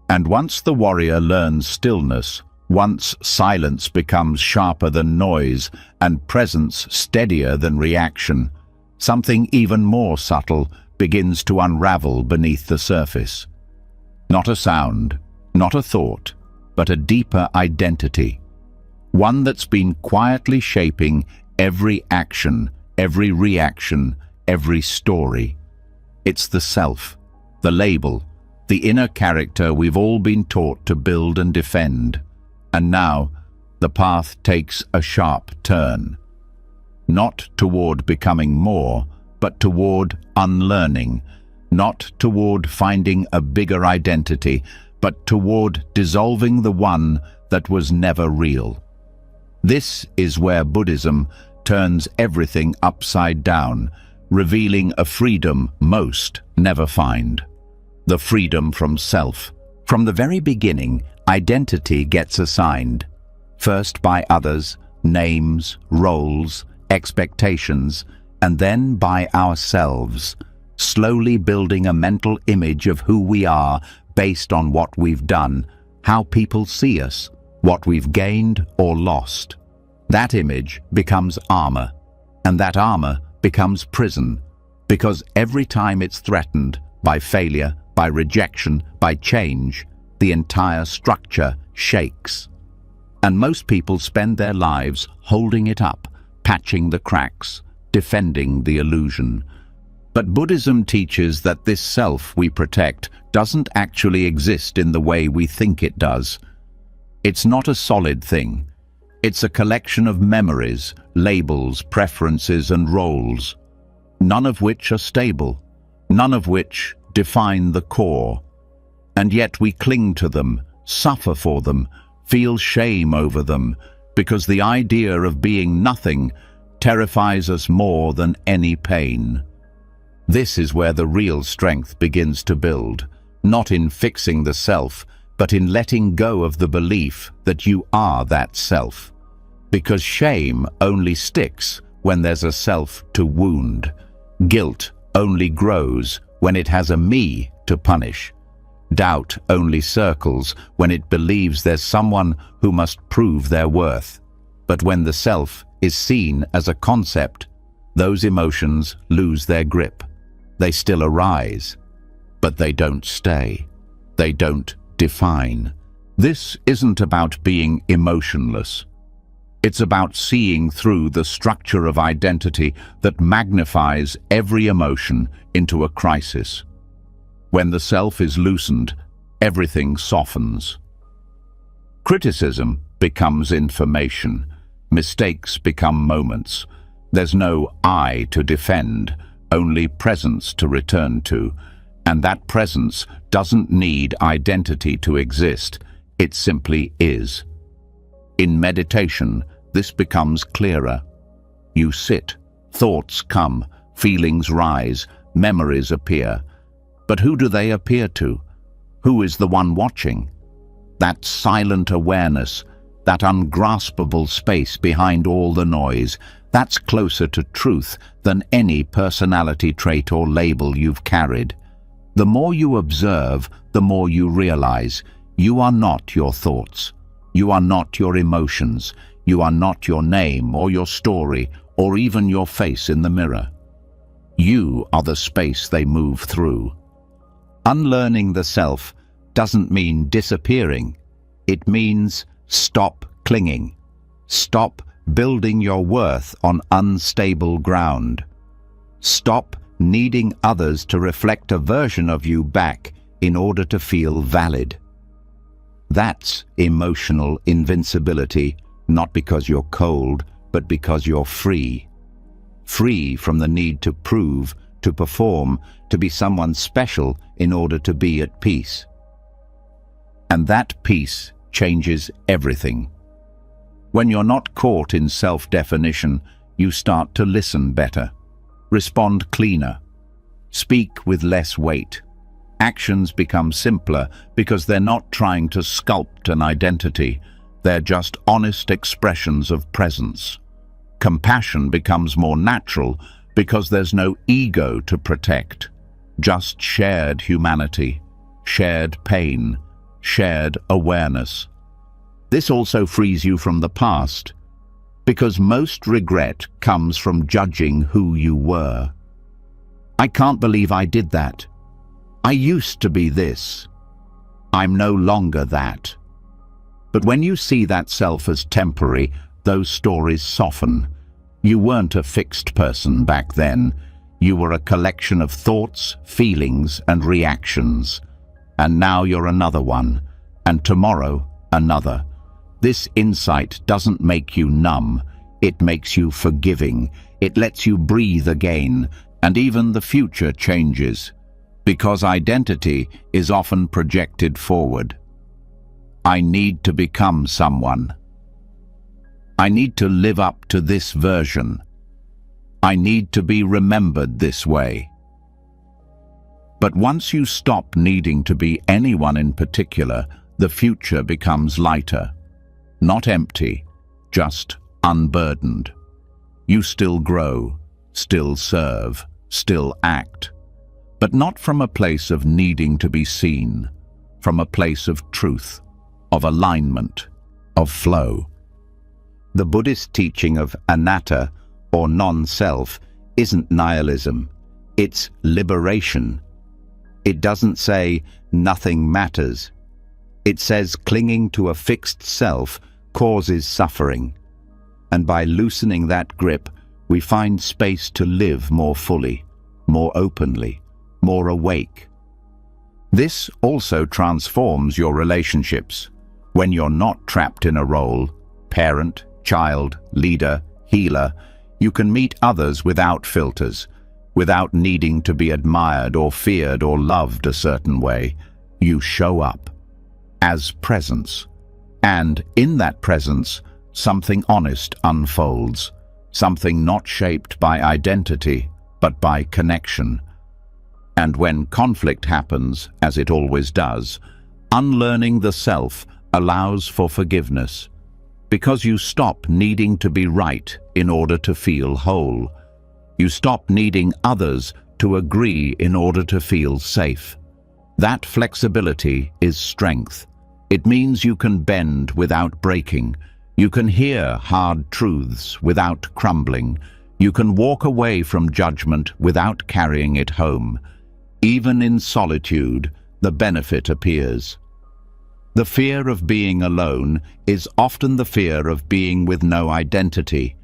[SPEAKER 1] And once the warrior learns stillness, once silence becomes sharper than noise and presence steadier than reaction, something even more subtle begins to unravel beneath the surface. Not a sound, not a thought, but a deeper identity. One that's been quietly shaping every action, every reaction, every story. It's the self, the label, the inner character we've all been taught to build and defend. And now, the path takes a sharp turn. Not toward becoming more, but toward unlearning. Not toward finding a bigger identity, but toward dissolving the one that was never real. This is where Buddhism turns everything upside down, revealing a freedom most never find. The freedom from self. From the very beginning, identity gets assigned, first by others, names, roles, expectations, and then by ourselves, slowly building a mental image of who we are based on what we've done, how people see us, what we've gained or lost. That image becomes armor, and that armor becomes prison, because every time it's threatened by failure, by rejection, by change, the entire structure shakes. And most people spend their lives holding it up, patching the cracks, defending the illusion. But Buddhism teaches that this self we protect doesn't actually exist in the way we think it does. It's not a solid thing. It's a collection of memories, labels, preferences, and roles, none of which are stable, none of which define the core. And yet we cling to them, suffer for them, feel shame over them, because the idea of being nothing terrifies us more than any pain. This is where the real strength begins to build, not in fixing the self, but in letting go of the belief that you are that self. Because shame only sticks when there's a self to wound. Guilt only grows when it has a me to punish. Doubt only circles when it believes there's someone who must prove their worth. But when the self is seen as a concept, those emotions lose their grip. They still arise, but they don't stay. They don't define. This isn't about being emotionless. It's about seeing through the structure of identity that magnifies every emotion into a crisis. When the self is loosened, everything softens. Criticism becomes information. Mistakes become moments. There's no I to defend, only presence to return to. And that presence doesn't need identity to exist. It simply is. In meditation, this becomes clearer. You sit, thoughts come, feelings rise, memories appear. But who do they appear to? Who is the one watching? That silent awareness, that ungraspable space behind all the noise, that's closer to truth than any personality trait or label you've carried. The more you observe, the more you realize you are not your thoughts. You are not your emotions. You are not your name or your story or even your face in the mirror. You are the space they move through. Unlearning the self doesn't mean disappearing. It means stop clinging. Stop building your worth on unstable ground. Stop needing others to reflect a version of you back in order to feel valid. That's emotional invincibility, not because you're cold, but because you're free. Free from the need to prove, to perform, to be someone special in order to be at peace. And that peace changes everything. When you're not caught in self-definition, you start to listen better, respond cleaner, speak with less weight. Actions become simpler because they're not trying to sculpt an identity. They're just honest expressions of presence. Compassion becomes more natural because there's no ego to protect, just shared humanity, shared pain, shared awareness. This also frees you from the past, because most regret comes from judging who you were. I can't believe I did that. I used to be this. I'm no longer that. But when you see that self as temporary, those stories soften. You weren't a fixed person back then. You were a collection of thoughts, feelings, and reactions. And now you're another one, and tomorrow another. This insight doesn't make you numb. It makes you forgiving. It lets you breathe again, and even the future changes, because identity is often projected forward. I need to become someone. I need to live up to this version. I need to be remembered this way. But once you stop needing to be anyone in particular, the future becomes lighter. Not empty, just unburdened. You still grow, still serve, still act, but not from a place of needing to be seen, from a place of truth, of alignment, of flow. The Buddhist teaching of anatta, or non-self, isn't nihilism, it's liberation. It doesn't say nothing matters. It says clinging to a fixed self causes suffering. And by loosening that grip, we find space to live more fully, more openly, more awake. This also transforms your relationships. When you're not trapped in a role, parent, child, leader, healer, you can meet others without filters, without needing to be admired or feared or loved a certain way. You show up as presence. And in that presence, something honest unfolds, something not shaped by identity, but by connection. And when conflict happens, as it always does, unlearning the self allows for forgiveness, because you stop needing to be right in order to feel whole. You stop needing others to agree in order to feel safe. That flexibility is strength. It means you can bend without breaking. You can hear hard truths without crumbling. You can walk away from judgment without carrying it home. Even in solitude, the benefit appears. The fear of being alone is often the fear of being with no identity,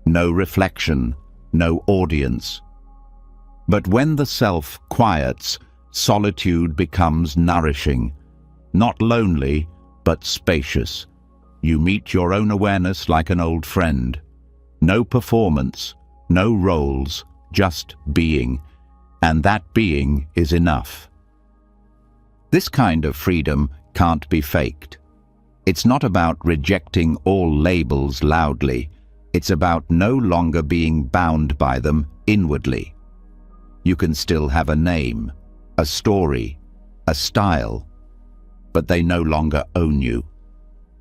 [SPEAKER 1] no reflection, no audience. But when the self quiets, solitude becomes nourishing, not lonely, but spacious. You meet your own awareness like an old friend. No performance, no roles, just being. And that being is enough. This kind of freedom can't be faked. It's not about rejecting all labels loudly. It's about no longer being bound by them inwardly. You can still have a name, a story, a style, but they no longer own you.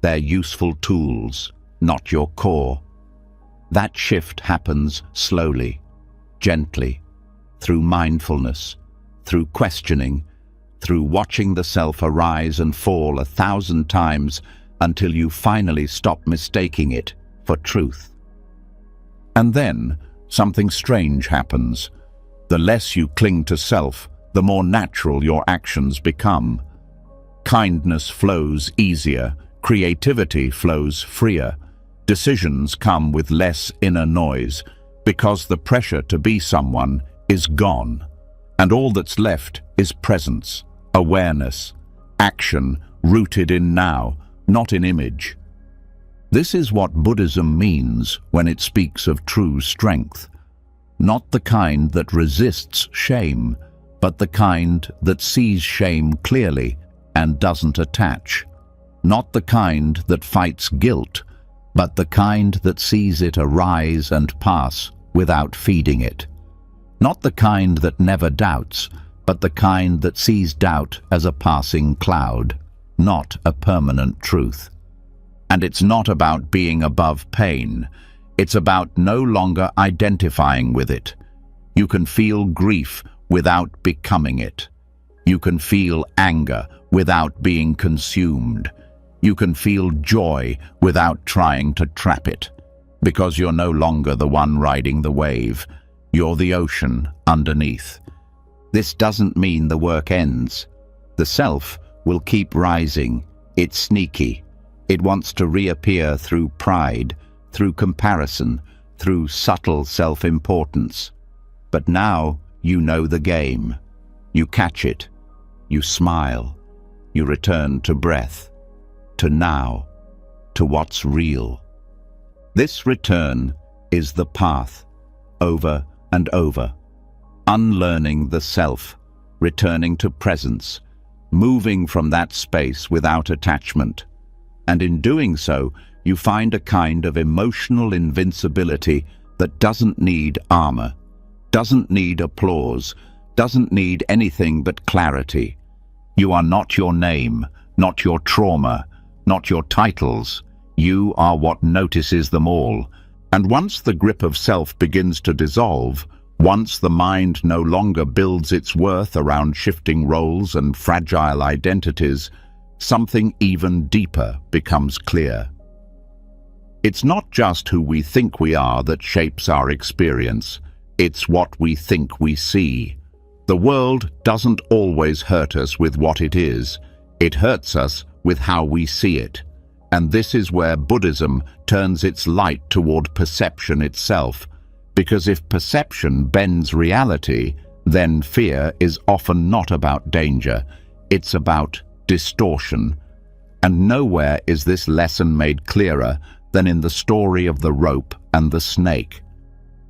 [SPEAKER 1] They're useful tools, not your core. That shift happens slowly, gently, through mindfulness, through questioning, through watching the self arise and fall 1,000 times until you finally stop mistaking it for truth. And then something strange happens. The less you cling to self, the more natural your actions become. Kindness flows easier, creativity flows freer, decisions come with less inner noise, because the pressure to be someone is gone, and all that's left is presence, awareness, action rooted in now, not in image. This is what Buddhism means when it speaks of true strength. Not the kind that resists shame, but the kind that sees shame clearly and doesn't attach. Not the kind that fights guilt, but the kind that sees it arise and pass without feeding it. Not the kind that never doubts, but the kind that sees doubt as a passing cloud, not a permanent truth. And it's not about being above pain. It's about no longer identifying with it. You can feel grief without becoming it. You can feel anger without being consumed. You can feel joy without trying to trap it, because you're no longer the one riding the wave. You're the ocean underneath. This doesn't mean the work ends. The self will keep rising. It's sneaky. It wants to reappear through pride, through comparison, through subtle self-importance. But now you know the game. You catch it. You smile. You return to breath, to now, to what's real. This return is the path, over and over, unlearning the self, returning to presence, moving from that space without attachment. And in doing so, you find a kind of emotional invincibility that doesn't need armor, doesn't need applause, doesn't need anything but clarity. You are not your name, not your trauma, not your titles. You are what notices them all. And once the grip of self begins to dissolve, once the mind no longer builds its worth around shifting roles and fragile identities, something even deeper becomes clear. It's not just who we think we are that shapes our experience. It's what we think we see. The world doesn't always hurt us with what it is. It hurts us with how we see it. And this is where Buddhism turns its light toward perception itself. Because if perception bends reality, then fear is often not about danger. It's about distortion. And nowhere is this lesson made clearer than in the story of the rope and the snake.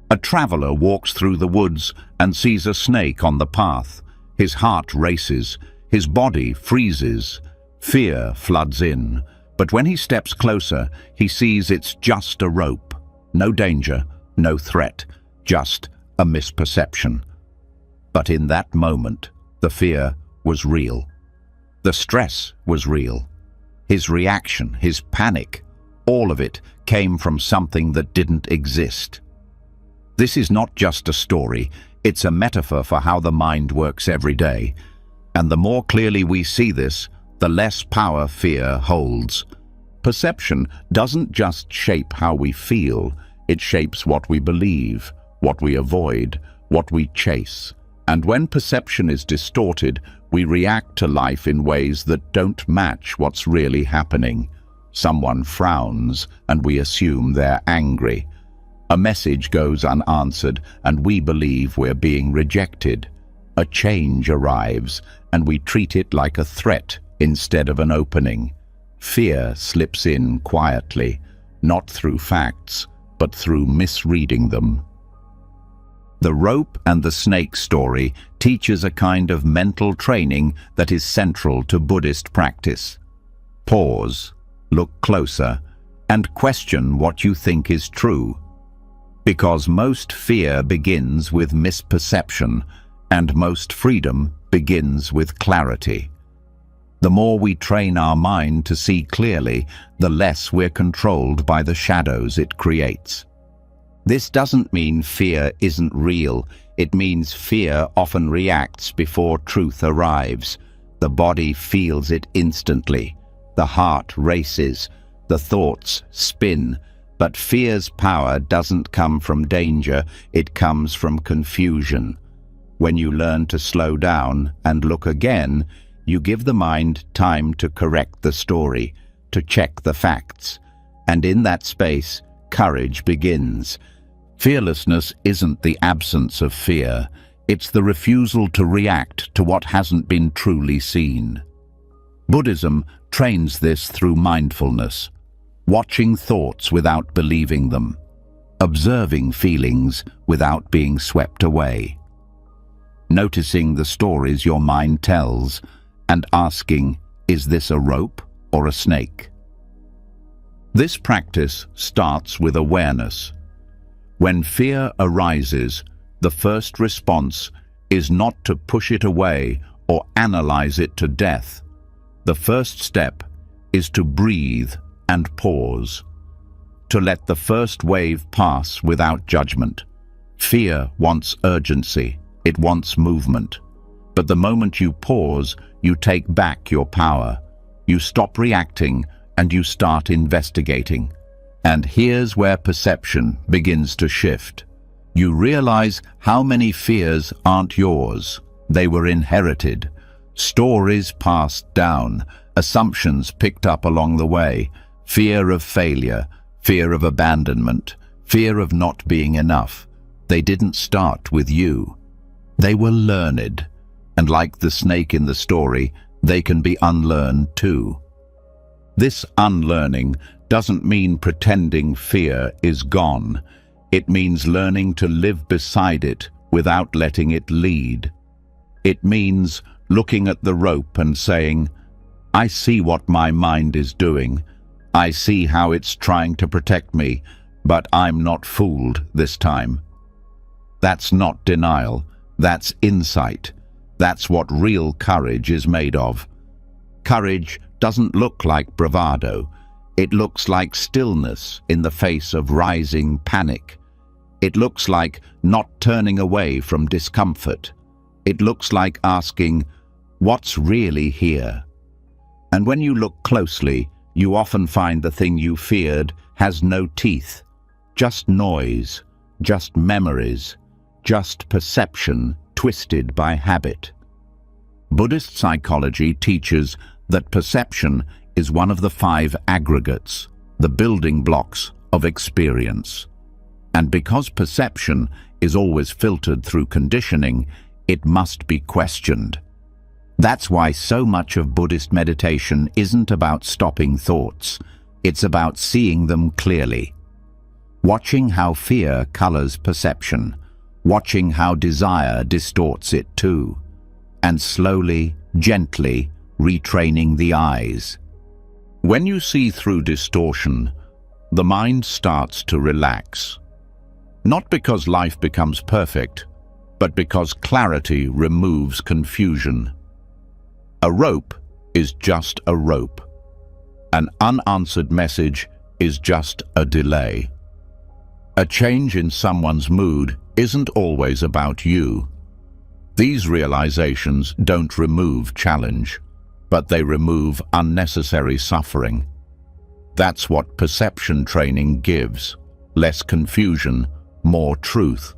[SPEAKER 1] A traveler walks through the woods and sees a snake on the path. His heart races, his body freezes, fear floods in. But when he steps closer, he sees it's just a rope. No danger, no threat, just a misperception. But in that moment, the fear was real. The stress was real. His reaction, his panic, all of it came from something that didn't exist. This is not just a story, it's a metaphor for how the mind works every day. And the more clearly we see this, the less power fear holds. Perception doesn't just shape how we feel, it shapes what we believe, what we avoid, what we chase. And when perception is distorted, we react to life in ways that don't match what's really happening. Someone frowns, and we assume they're angry. A message goes unanswered, and we believe we're being rejected. A change arrives, and we treat it like a threat instead of an opening. Fear slips in quietly, not through facts, but through misreading them. The rope and the snake story teaches a kind of mental training that is central to Buddhist practice. Pause, look closer, and question what you think is true. Because most fear begins with misperception, and most freedom begins with clarity. The more we train our mind to see clearly, the less we're controlled by the shadows it creates. This doesn't mean fear isn't real. It means fear often reacts before truth arrives. The body feels it instantly. The heart races. The thoughts spin. But fear's power doesn't come from danger. It comes from confusion. When you learn to slow down and look again, you give the mind time to correct the story, to check the facts. And in that space, courage begins. Fearlessness isn't the absence of fear. It's the refusal to react to what hasn't been truly seen. Buddhism trains this through mindfulness, watching thoughts without believing them, observing feelings without being swept away, noticing the stories your mind tells, and asking, is this a rope or a snake? This practice starts with awareness. When fear arises, the first response is not to push it away or analyze it to death. The first step is to breathe and pause, to let the first wave pass without judgment. Fear wants urgency. It wants movement. But the moment you pause, you take back your power. You stop reacting and you start investigating. And here's where perception begins to shift. You realize how many fears aren't yours. They were inherited. Stories passed down, assumptions picked up along the way. Fear of failure, fear of abandonment, fear of not being enough. They didn't start with you. They were learned, and like the snake in the story, they can be unlearned too. This unlearning doesn't mean pretending fear is gone. It means learning to live beside it without letting it lead. It means looking at the rope and saying, I see what my mind is doing. I see how it's trying to protect me, but I'm not fooled this time. That's not denial. That's insight. That's what real courage is made of. Courage doesn't look like bravado. It looks like stillness in the face of rising panic. It looks like not turning away from discomfort. It looks like asking, what's really here? And when you look closely, you often find the thing you feared has no teeth, just noise, just memories, just perception twisted by habit. Buddhist psychology teaches that perception is one of the 5 aggregates, the building blocks of experience. And because perception is always filtered through conditioning, it must be questioned. That's why so much of Buddhist meditation isn't about stopping thoughts. It's about seeing them clearly. Watching how fear colors perception, watching how desire distorts it too, and slowly, gently retraining the eyes. When you see through distortion, the mind starts to relax. Not because life becomes perfect, but because clarity removes confusion. A rope is just a rope. An unanswered message is just a delay. A change in someone's mood isn't always about you. These realizations don't remove challenge, but they remove unnecessary suffering. That's what perception training gives: less confusion, more truth.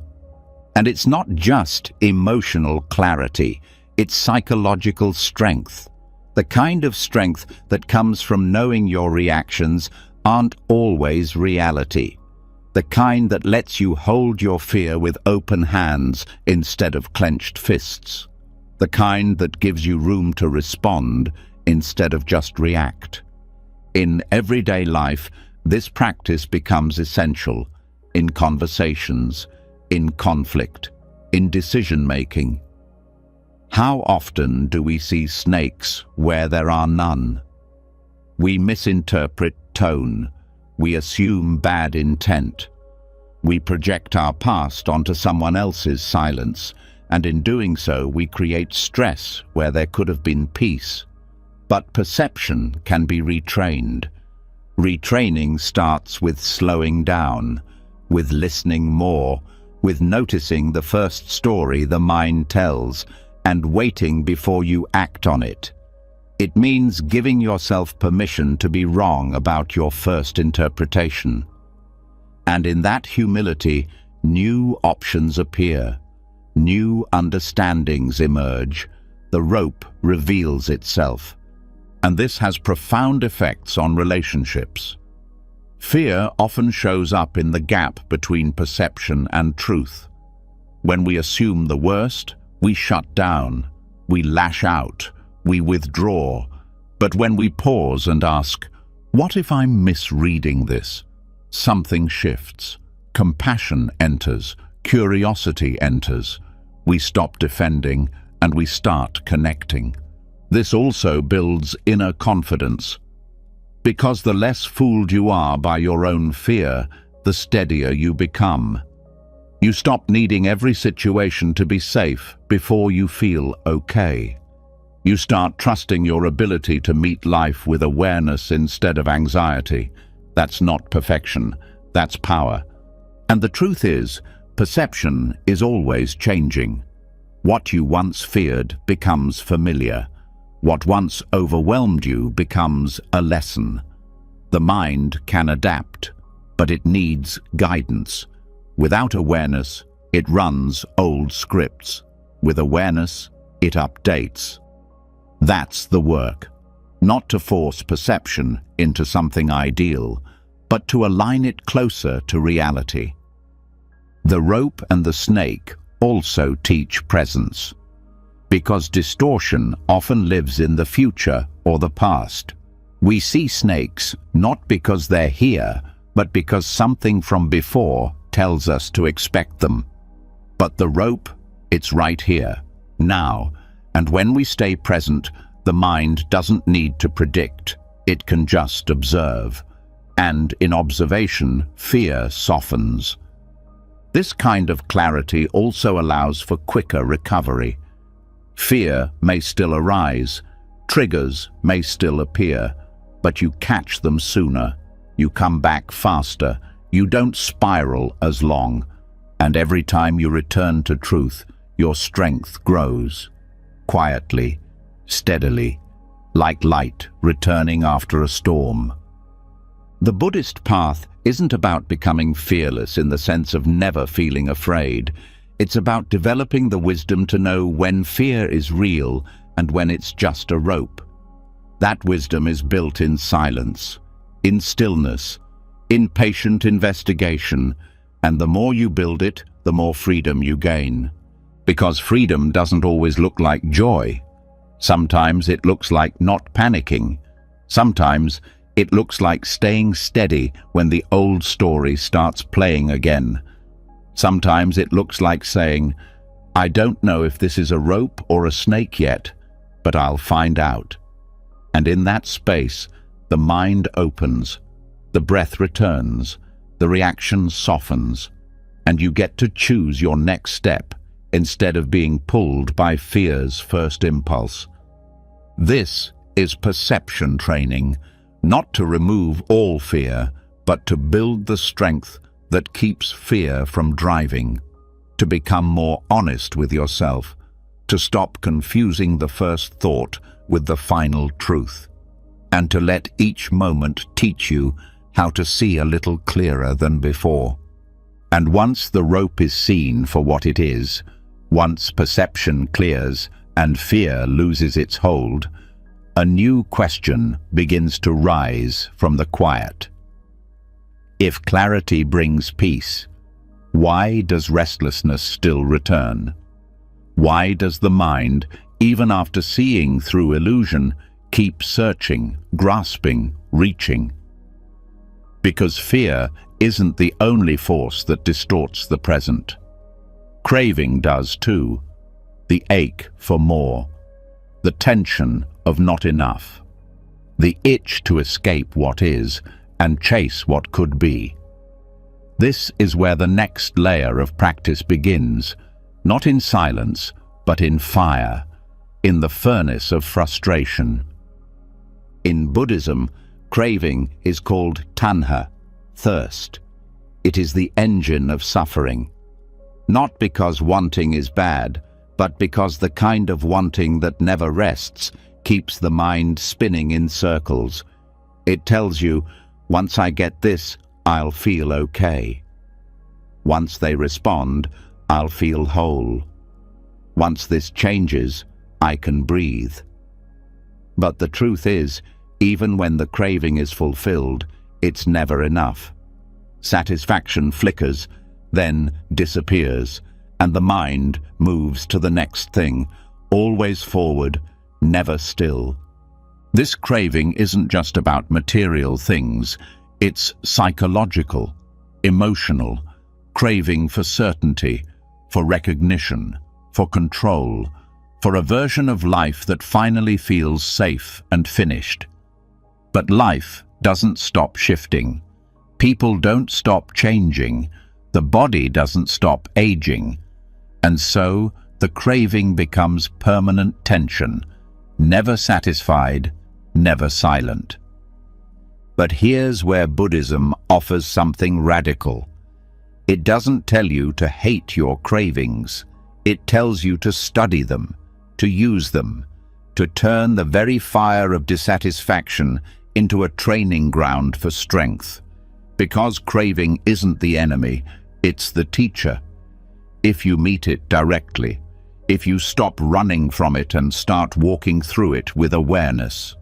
[SPEAKER 1] And it's not just emotional clarity, it's psychological strength. The kind of strength that comes from knowing your reactions aren't always reality. The kind that lets you hold your fear with open hands instead of clenched fists. The kind that gives you room to respond instead of just react. In everyday life, this practice becomes essential. In conversations, in conflict, in decision-making. How often do we see snakes where there are none? We misinterpret tone. We assume bad intent. We project our past onto someone else's silence, and in doing so, we create stress where there could have been peace. But perception can be retrained. Retraining starts with slowing down, with listening more, with noticing the first story the mind tells, and waiting before you act on it. It means giving yourself permission to be wrong about your first interpretation. And in that humility, new options appear. New understandings emerge. The rope reveals itself. And this has profound effects on relationships. Fear often shows up in the gap between perception and truth. When we assume the worst, we shut down, we lash out, we withdraw. But when we pause and ask, what if I'm misreading this? Something shifts. Compassion enters, curiosity enters. We stop defending and we start connecting. This also builds inner confidence. Because the less fooled you are by your own fear, the steadier you become. You stop needing every situation to be safe before you feel okay. You start trusting your ability to meet life with awareness instead of anxiety. That's not perfection, that's power. And the truth is, perception is always changing. What you once feared becomes familiar. What once overwhelmed you becomes a lesson. The mind can adapt, but it needs guidance. Without awareness, it runs old scripts. With awareness, it updates. That's the work. Not to force perception into something ideal, but to align it closer to reality. The rope and the snake also teach presence, because distortion often lives in the future or the past. We see snakes not because they're here, but because something from before tells us to expect them. But the rope, it's right here, now, and when we stay present, the mind doesn't need to predict, it can just observe. And in observation, fear softens. This kind of clarity also allows for quicker recovery. Fear may still arise, triggers may still appear, but you catch them sooner, you come back faster, you don't spiral as long, and every time you return to truth, your strength grows. Quietly, steadily, like light returning after a storm. The Buddhist path isn't about becoming fearless in the sense of never feeling afraid. It's about developing the wisdom to know when fear is real and when it's just a rope. That wisdom is built in silence, in stillness, in patient investigation, and the more you build it, the more freedom you gain. Because freedom doesn't always look like joy. Sometimes it looks like not panicking. Sometimes it looks like staying steady when the old story starts playing again. Sometimes it looks like saying, I don't know if this is a rope or a snake yet, but I'll find out. And in that space, the mind opens, the breath returns, the reaction softens, and you get to choose your next step instead of being pulled by fear's first impulse. This is perception training, not to remove all fear, but to build the strength that keeps fear from driving, to become more honest with yourself, to stop confusing the first thought with the final truth, and to let each moment teach you how to see a little clearer than before. And once the rope is seen for what it is, once perception clears and fear loses its hold, a new question begins to rise from the quiet. If clarity brings peace, why does restlessness still return? Why does the mind, even after seeing through illusion, keep searching, grasping, reaching? Because fear isn't the only force that distorts the present. Craving does too. The ache for more. The tension of not enough. The itch to escape what is and chase what could be. This is where the next layer of practice begins, not in silence, but in fire, in the furnace of frustration. In Buddhism, craving is called tanha, thirst. It is the engine of suffering. Not because wanting is bad, but because the kind of wanting that never rests keeps the mind spinning in circles. It tells you, once I get this, I'll feel okay. Once they respond, I'll feel whole. Once this changes, I can breathe. But the truth is, even when the craving is fulfilled, it's never enough. Satisfaction flickers, then disappears, and the mind moves to the next thing, always forward, never still. This craving isn't just about material things, it's psychological, emotional, craving for certainty, for recognition, for control, for a version of life that finally feels safe and finished. But life doesn't stop shifting. People don't stop changing. The body doesn't stop aging. And so, the craving becomes permanent tension, never satisfied, never silent. But here's where Buddhism offers something radical. It doesn't tell you to hate your cravings. It tells you to study them, to use them, to turn the very fire of dissatisfaction into a training ground for strength. Because craving isn't the enemy, it's the teacher. If you meet it directly, if you stop running from it and start walking through it with awareness.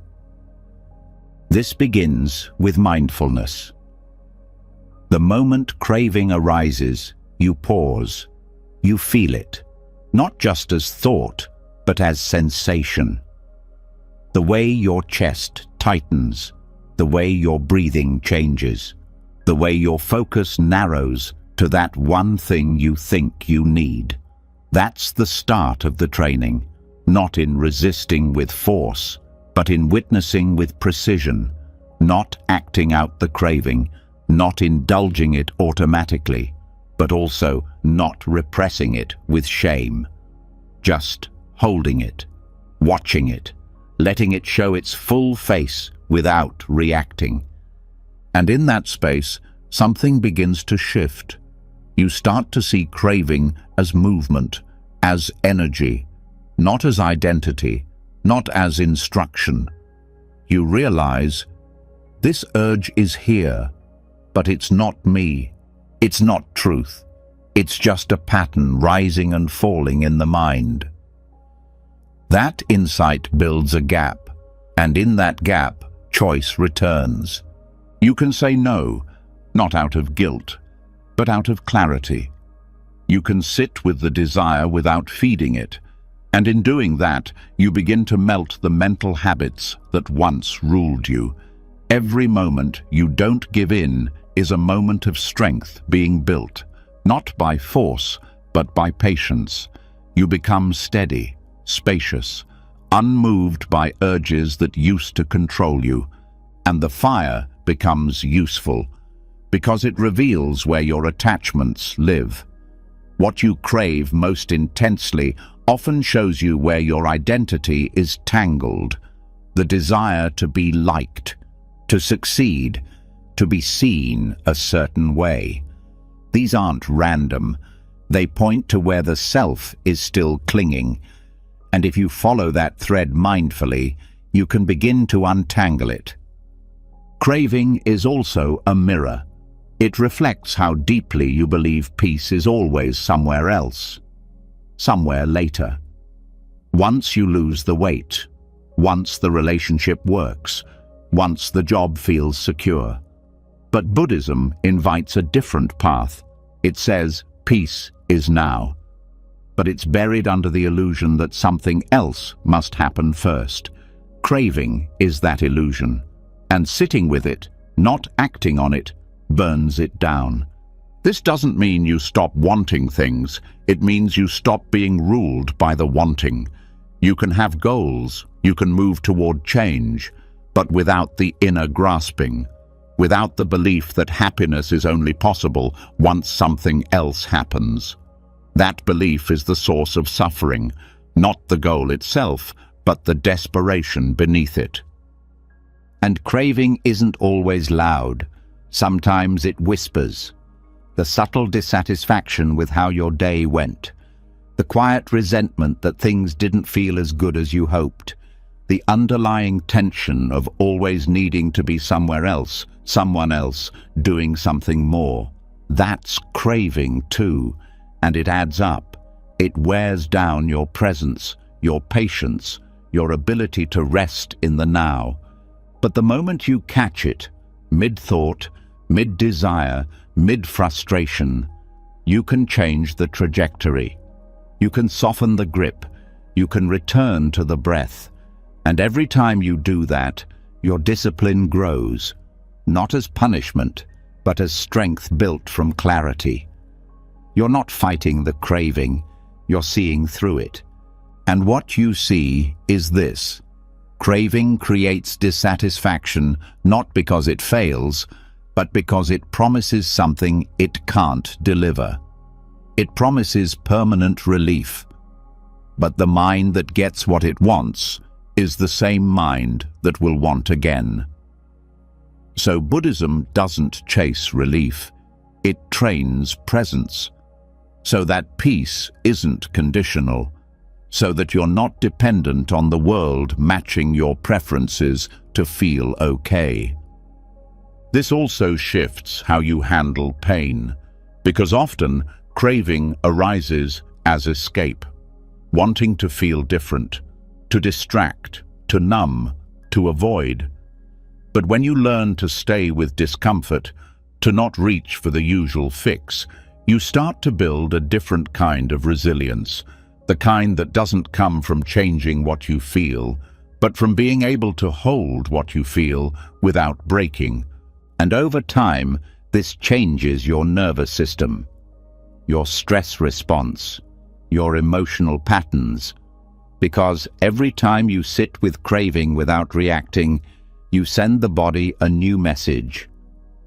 [SPEAKER 1] This begins with mindfulness. The moment craving arises, you pause. You feel it, not just as thought, but as sensation. The way your chest tightens, the way your breathing changes, the way your focus narrows to that one thing you think you need. That's the start of the training, not in resisting with force, but in witnessing with precision, not acting out the craving, not indulging it automatically, but also not repressing it with shame. Just holding it, watching it, letting it show its full face without reacting. And in that space, something begins to shift. You start to see craving as movement, as energy, not as identity, not as instruction. You realize, this urge is here, but it's not me. It's not truth. It's just a pattern rising and falling in the mind. That insight builds a gap, and in that gap, choice returns. You can say no, not out of guilt, but out of clarity. You can sit with the desire without feeding it, and in doing that, you begin to melt the mental habits that once ruled you. Every moment you don't give in is a moment of strength being built, not by force, but by patience. You become steady, spacious, unmoved by urges that used to control you, and the fire becomes useful, because it reveals where your attachments live. What you crave most intensely often shows you where your identity is tangled. The desire to be liked, to succeed, to be seen a certain way. These aren't random. They point to where the self is still clinging. And if you follow that thread mindfully, you can begin to untangle it. Craving is also a mirror. It reflects how deeply you believe peace is always somewhere else, somewhere later. Once you lose the weight, once the relationship works, once the job feels secure. But Buddhism invites a different path. It says peace is now. But it's buried under the illusion that something else must happen first. Craving is that illusion, and sitting with it, not acting on it, burns it down. This doesn't mean you stop wanting things. It means you stop being ruled by the wanting. You can have goals, you can move toward change, but without the inner grasping, without the belief that happiness is only possible once something else happens. That belief is the source of suffering, not the goal itself, but the desperation beneath it. And craving isn't always loud. Sometimes it whispers. The subtle dissatisfaction with how your day went. The quiet resentment that things didn't feel as good as you hoped. The underlying tension of always needing to be somewhere else, someone else, doing something more. That's craving too, and it adds up. It wears down your presence, your patience, your ability to rest in the now. But the moment you catch it, mid-thought, mid-desire, mid-frustration, you can change the trajectory. You can soften the grip. You can return to the breath. And every time you do that, your discipline grows, not as punishment, but as strength built from clarity. You're not fighting the craving, you're seeing through it. And what you see is this: craving creates dissatisfaction not because it fails, but because it promises something it can't deliver. It promises permanent relief. But the mind that gets what it wants is the same mind that will want again. So Buddhism doesn't chase relief, it trains presence, so that peace isn't conditional, so that you're not dependent on the world matching your preferences to feel okay. This also shifts how you handle pain, because often craving arises as escape, wanting to feel different, to distract, to numb, to avoid. But when you learn to stay with discomfort, to not reach for the usual fix, you start to build a different kind of resilience, the kind that doesn't come from changing what you feel, but from being able to hold what you feel without breaking. And over time, this changes your nervous system, your stress response, your emotional patterns, because every time you sit with craving without reacting, you send the body a new message.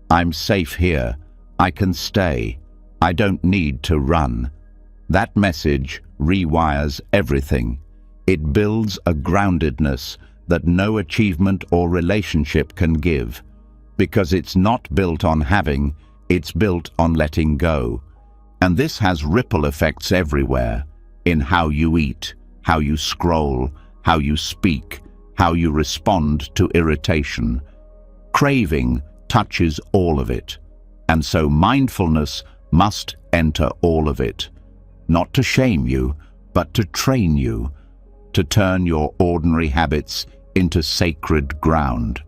[SPEAKER 1] I'm safe here. I can stay. I don't need to run. That message rewires everything. It builds a groundedness that no achievement or relationship can give, because it's not built on having, it's built on letting go. And this has ripple effects everywhere, in how you eat, how you scroll, how you speak, how you respond to irritation. Craving touches all of it, and so mindfulness must enter all of it, not to shame you, but to train you, to turn your ordinary habits into sacred ground.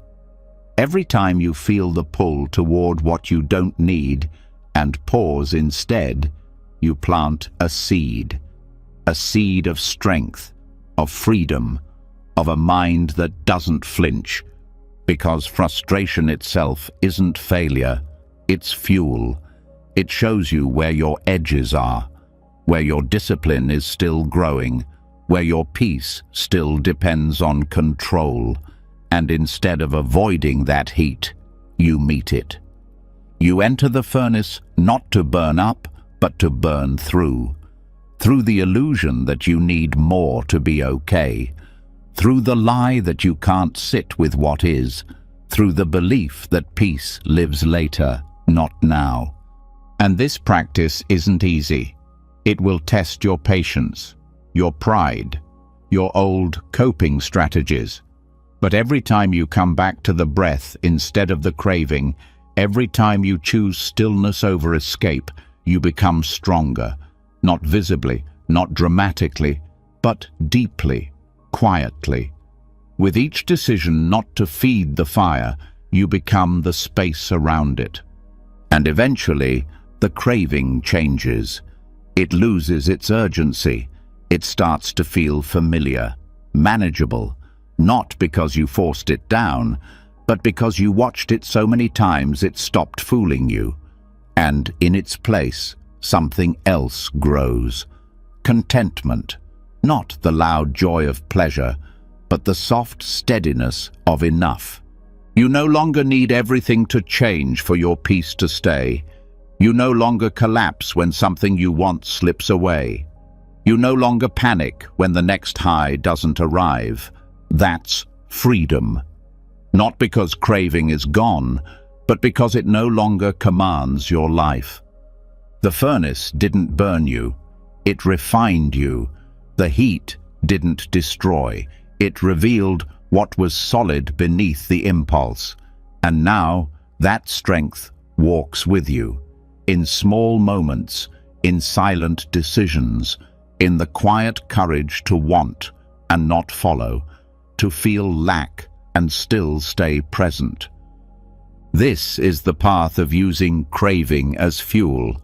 [SPEAKER 1] Every time you feel the pull toward what you don't need and pause instead, you plant a seed of strength, of freedom, of a mind that doesn't flinch, because frustration itself isn't failure, it's fuel. It shows you where your edges are, where your discipline is still growing, where your peace still depends on control, and instead of avoiding that heat, you meet it. You enter the furnace not to burn up, but to burn through the illusion that you need more to be okay, through the lie that you can't sit with what is, through the belief that peace lives later, not now. And this practice isn't easy. It will test your patience, your pride, your old coping strategies. But every time you come back to the breath instead of the craving, every time you choose stillness over escape, you become stronger, not visibly, not dramatically, but deeply, quietly. With each decision not to feed the fire, you become the space around it. And eventually, the craving changes. It loses its urgency. It starts to feel familiar, manageable, not because you forced it down, but because you watched it so many times it stopped fooling you. And in its place, something else grows. Contentment, not the loud joy of pleasure, but the soft steadiness of enough. You no longer need everything to change for your peace to stay. You no longer collapse when something you want slips away. You no longer panic when the next high doesn't arrive. That's freedom. Not because craving is gone, but because it no longer commands your life. The furnace didn't burn you, it refined you. The heat didn't destroy, it revealed what was solid beneath the impulse. And now that strength walks with you, in small moments, in silent decisions, in the quiet courage to want and not follow, to feel lack and still stay present. This is the path of using craving as fuel,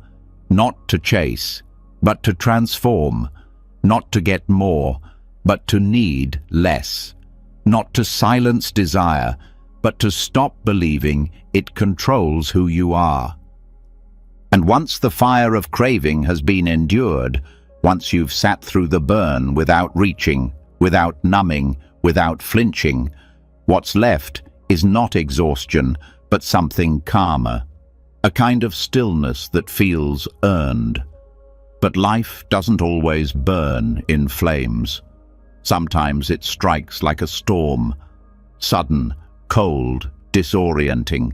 [SPEAKER 1] not to chase, but to transform, not to get more, but to need less, not to silence desire, but to stop believing it controls who you are. And once the fire of craving has been endured, once you've sat through the burn without reaching, without numbing, without flinching, what's left is not exhaustion, but something calmer, a kind of stillness that feels earned. But life doesn't always burn in flames. Sometimes it strikes like a storm, sudden, cold, disorienting,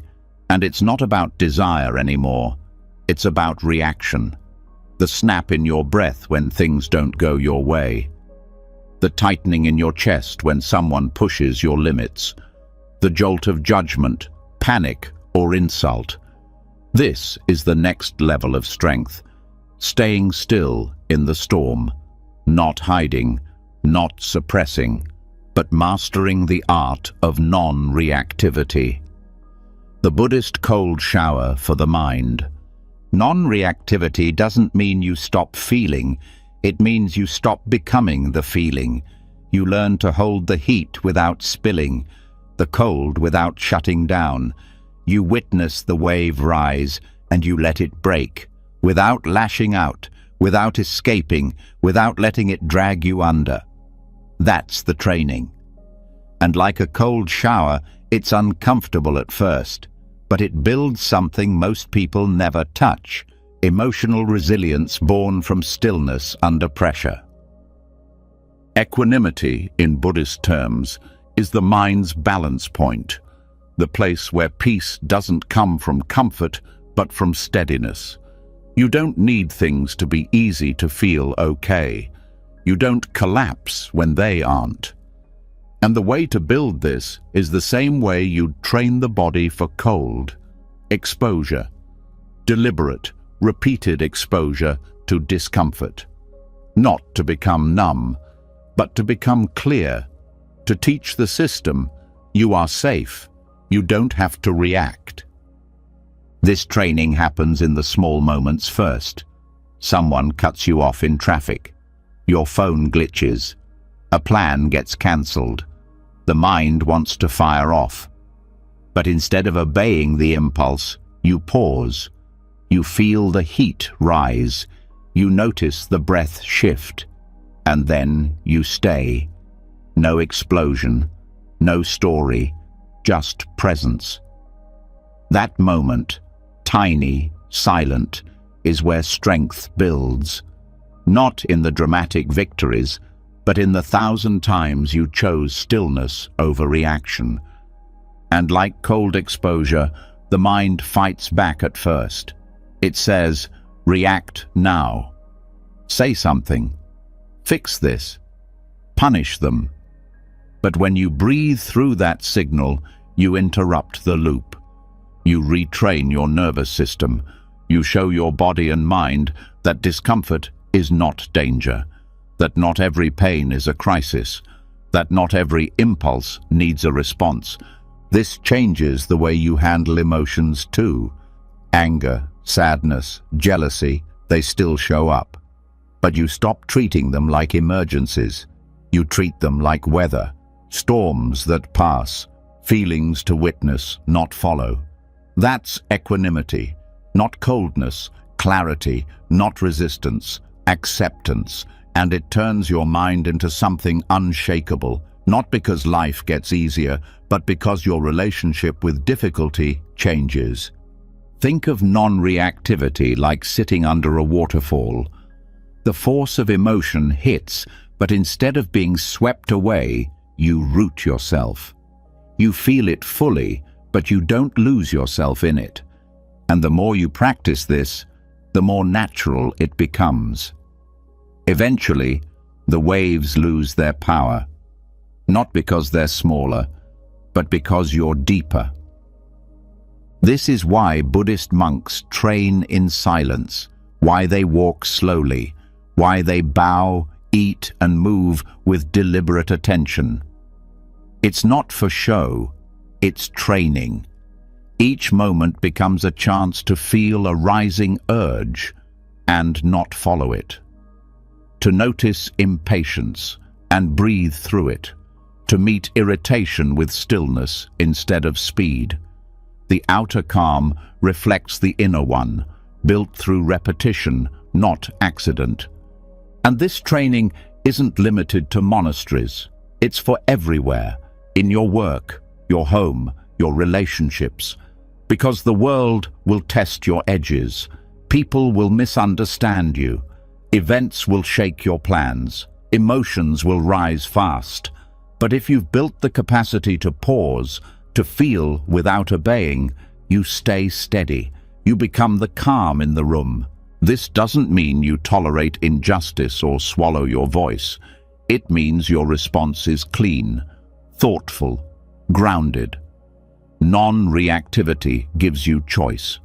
[SPEAKER 1] and it's not about desire anymore. It's about reaction. The snap in your breath when things don't go your way. The tightening in your chest when someone pushes your limits. The jolt of judgment, panic, or insult. This is the next level of strength. Staying still in the storm, not hiding, not suppressing, but mastering the art of non-reactivity. The Buddhist cold shower for the mind. Non-reactivity doesn't mean you stop feeling, it means you stop becoming the feeling. You learn to hold the heat without spilling, the cold without shutting down. You witness the wave rise and you let it break, without lashing out, without escaping, without letting it drag you under. That's the training. And like a cold shower, it's uncomfortable at first, but it builds something most people never touch: emotional resilience born from stillness under pressure. Equanimity, in Buddhist terms, is the mind's balance point, the place where peace doesn't come from comfort, but from steadiness. You don't need things to be easy to feel okay. You don't collapse when they aren't. And the way to build this is the same way you'd train the body for cold: exposure. Deliberate, repeated exposure to discomfort. Not to become numb, but to become clear, to teach the system you are safe, you don't have to react. This training happens in the small moments first. Someone cuts you off in traffic. Your phone glitches. A plan gets cancelled. The mind wants to fire off. But instead of obeying the impulse, you pause. You feel the heat rise. You notice the breath shift. And then you stay. No explosion, no story, just presence. That moment, tiny, silent, is where strength builds. Not in the dramatic victories, but in the 1,000 times you chose stillness over reaction. And like cold exposure, the mind fights back at first. It says, react now. Say something. Fix this. Punish them. But when you breathe through that signal, you interrupt the loop. You retrain your nervous system. You show your body and mind that discomfort is not danger, that not every pain is a crisis, that not every impulse needs a response. This changes the way you handle emotions too. Anger, sadness, jealousy, they still show up. But you stop treating them like emergencies. You treat them like weather, storms that pass, feelings to witness, not follow. That's equanimity, not coldness, clarity, not resistance, acceptance, and it turns your mind into something unshakable, not because life gets easier, but because your relationship with difficulty changes. Think of non-reactivity like sitting under a waterfall. The force of emotion hits, but instead of being swept away, you root yourself. You feel it fully, but you don't lose yourself in it. And the more you practice this, the more natural it becomes. Eventually, the waves lose their power, not because they're smaller, but because you're deeper. This is why Buddhist monks train in silence, why they walk slowly, why they bow, eat, and move with deliberate attention. It's not for show, it's training. Each moment becomes a chance to feel a rising urge and not follow it. To notice impatience and breathe through it. To meet irritation with stillness instead of speed. The outer calm reflects the inner one, built through repetition, not accident. And this training isn't limited to monasteries. It's for everywhere, in your work, your home, your relationships. Because the world will test your edges. People will misunderstand you. Events will shake your plans. Emotions will rise fast. But if you've built the capacity to pause, to feel without obeying, you stay steady. You become the calm in the room. This doesn't mean you tolerate injustice or swallow your voice. It means your response is clean, thoughtful, grounded. Non-reactivity gives you choice.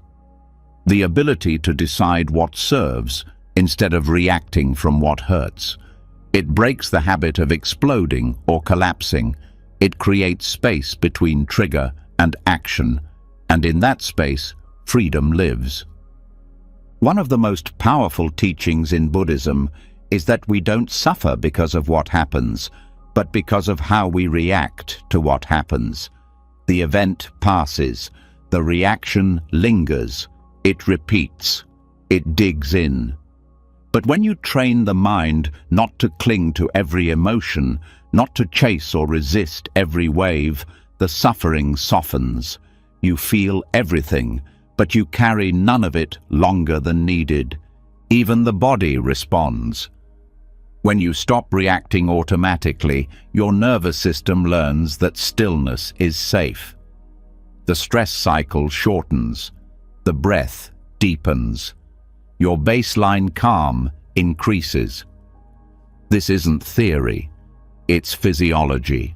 [SPEAKER 1] The ability to decide what serves instead of reacting from what hurts. It breaks the habit of exploding or collapsing. It creates space between trigger and action, and in that space, freedom lives. One of the most powerful teachings in Buddhism is that we don't suffer because of what happens, but because of how we react to what happens. The event passes, the reaction lingers, it repeats, it digs in. But when you train the mind not to cling to every emotion, not to chase or resist every wave, the suffering softens. You feel everything, but you carry none of it longer than needed. Even the body responds. When you stop reacting automatically, your nervous system learns that stillness is safe. The stress cycle shortens. The breath deepens. Your baseline calm increases. This isn't theory, it's physiology.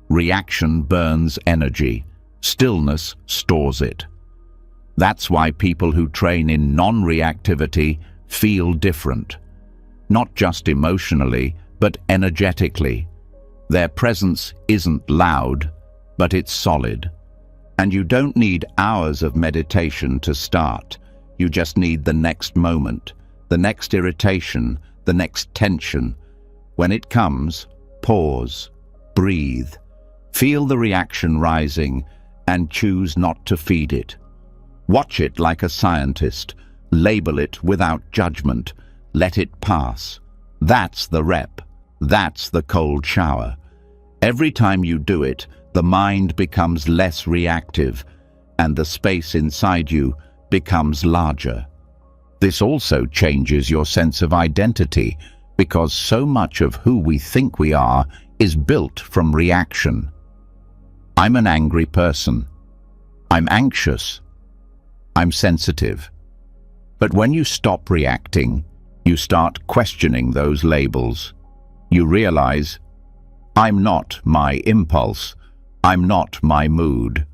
[SPEAKER 1] Reaction burns energy. Stillness stores it. That's why people who train in non-reactivity feel different. Not just emotionally, but energetically. Their presence isn't loud, but it's solid. And you don't need hours of meditation to start. You just need the next moment, the next irritation, the next tension. When it comes, pause, breathe, feel the reaction rising, and choose not to feed it. Watch it like a scientist, label it without judgment, let it pass. That's the rep, that's the cold shower. Every time you do it, the mind becomes less reactive, and the space inside you becomes larger. This also changes your sense of identity, because so much of who we think we are is built from reaction. I'm an angry person. I'm anxious. I'm sensitive. But when you stop reacting, you start questioning those labels. You realize, I'm not my impulse. I'm not my mood.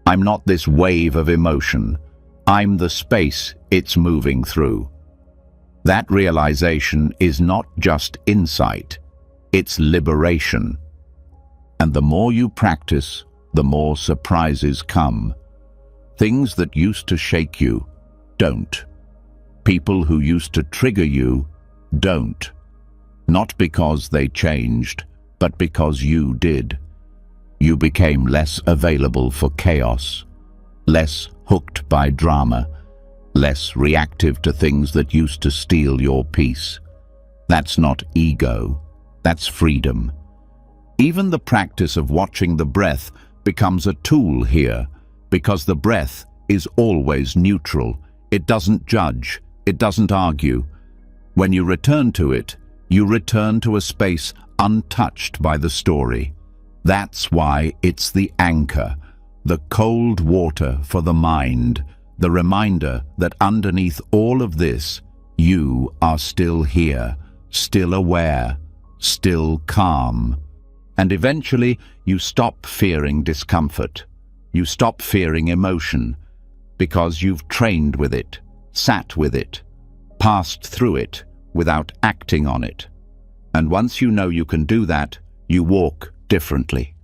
[SPEAKER 1] I'm not this wave of emotion. I'm the space it's moving through. That realization is not just insight, it's liberation. And the more you practice, the more surprises come. Things that used to shake you don't. People who used to trigger you don't. Not because they changed, but because you did. You became less available for chaos, less hooked by drama, less reactive to things that used to steal your peace. That's not ego, that's freedom. Even the practice of watching the breath becomes a tool here, because the breath is always neutral. It doesn't judge, it doesn't argue. When you return to it, you return to a space untouched by the story. That's why it's the anchor, the cold water for the mind, the reminder that underneath all of this, you are still here, still aware, still calm. And eventually, you stop fearing discomfort. You stop fearing emotion, because you've trained with it, sat with it, passed through it without acting on it. And once you know you can do that, you walk differently.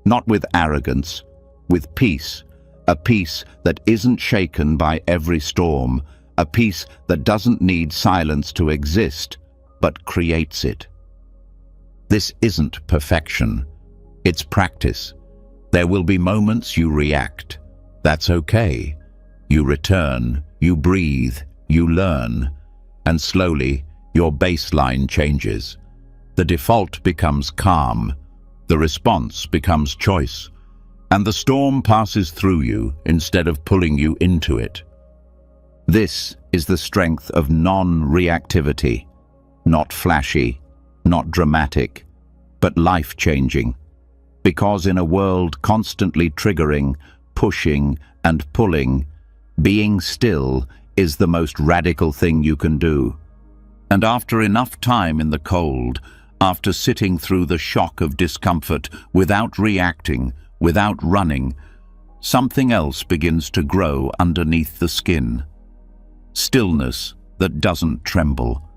[SPEAKER 1] Not with arrogance, with peace, a peace that isn't shaken by every storm, a peace that doesn't need silence to exist, but creates it. This isn't perfection, it's practice. There will be moments you react. That's okay. You return, you breathe, you learn, and slowly your baseline changes. The default becomes calm, the response becomes choice, and the storm passes through you instead of pulling you into it. This is the strength of non-reactivity, not flashy, not dramatic, but life-changing. Because in a world constantly triggering, pushing, and pulling, being still is the most radical thing you can do. And after enough time in the cold, after sitting through the shock of discomfort without reacting, without running, something else begins to grow underneath the skin. Stillness that doesn't tremble.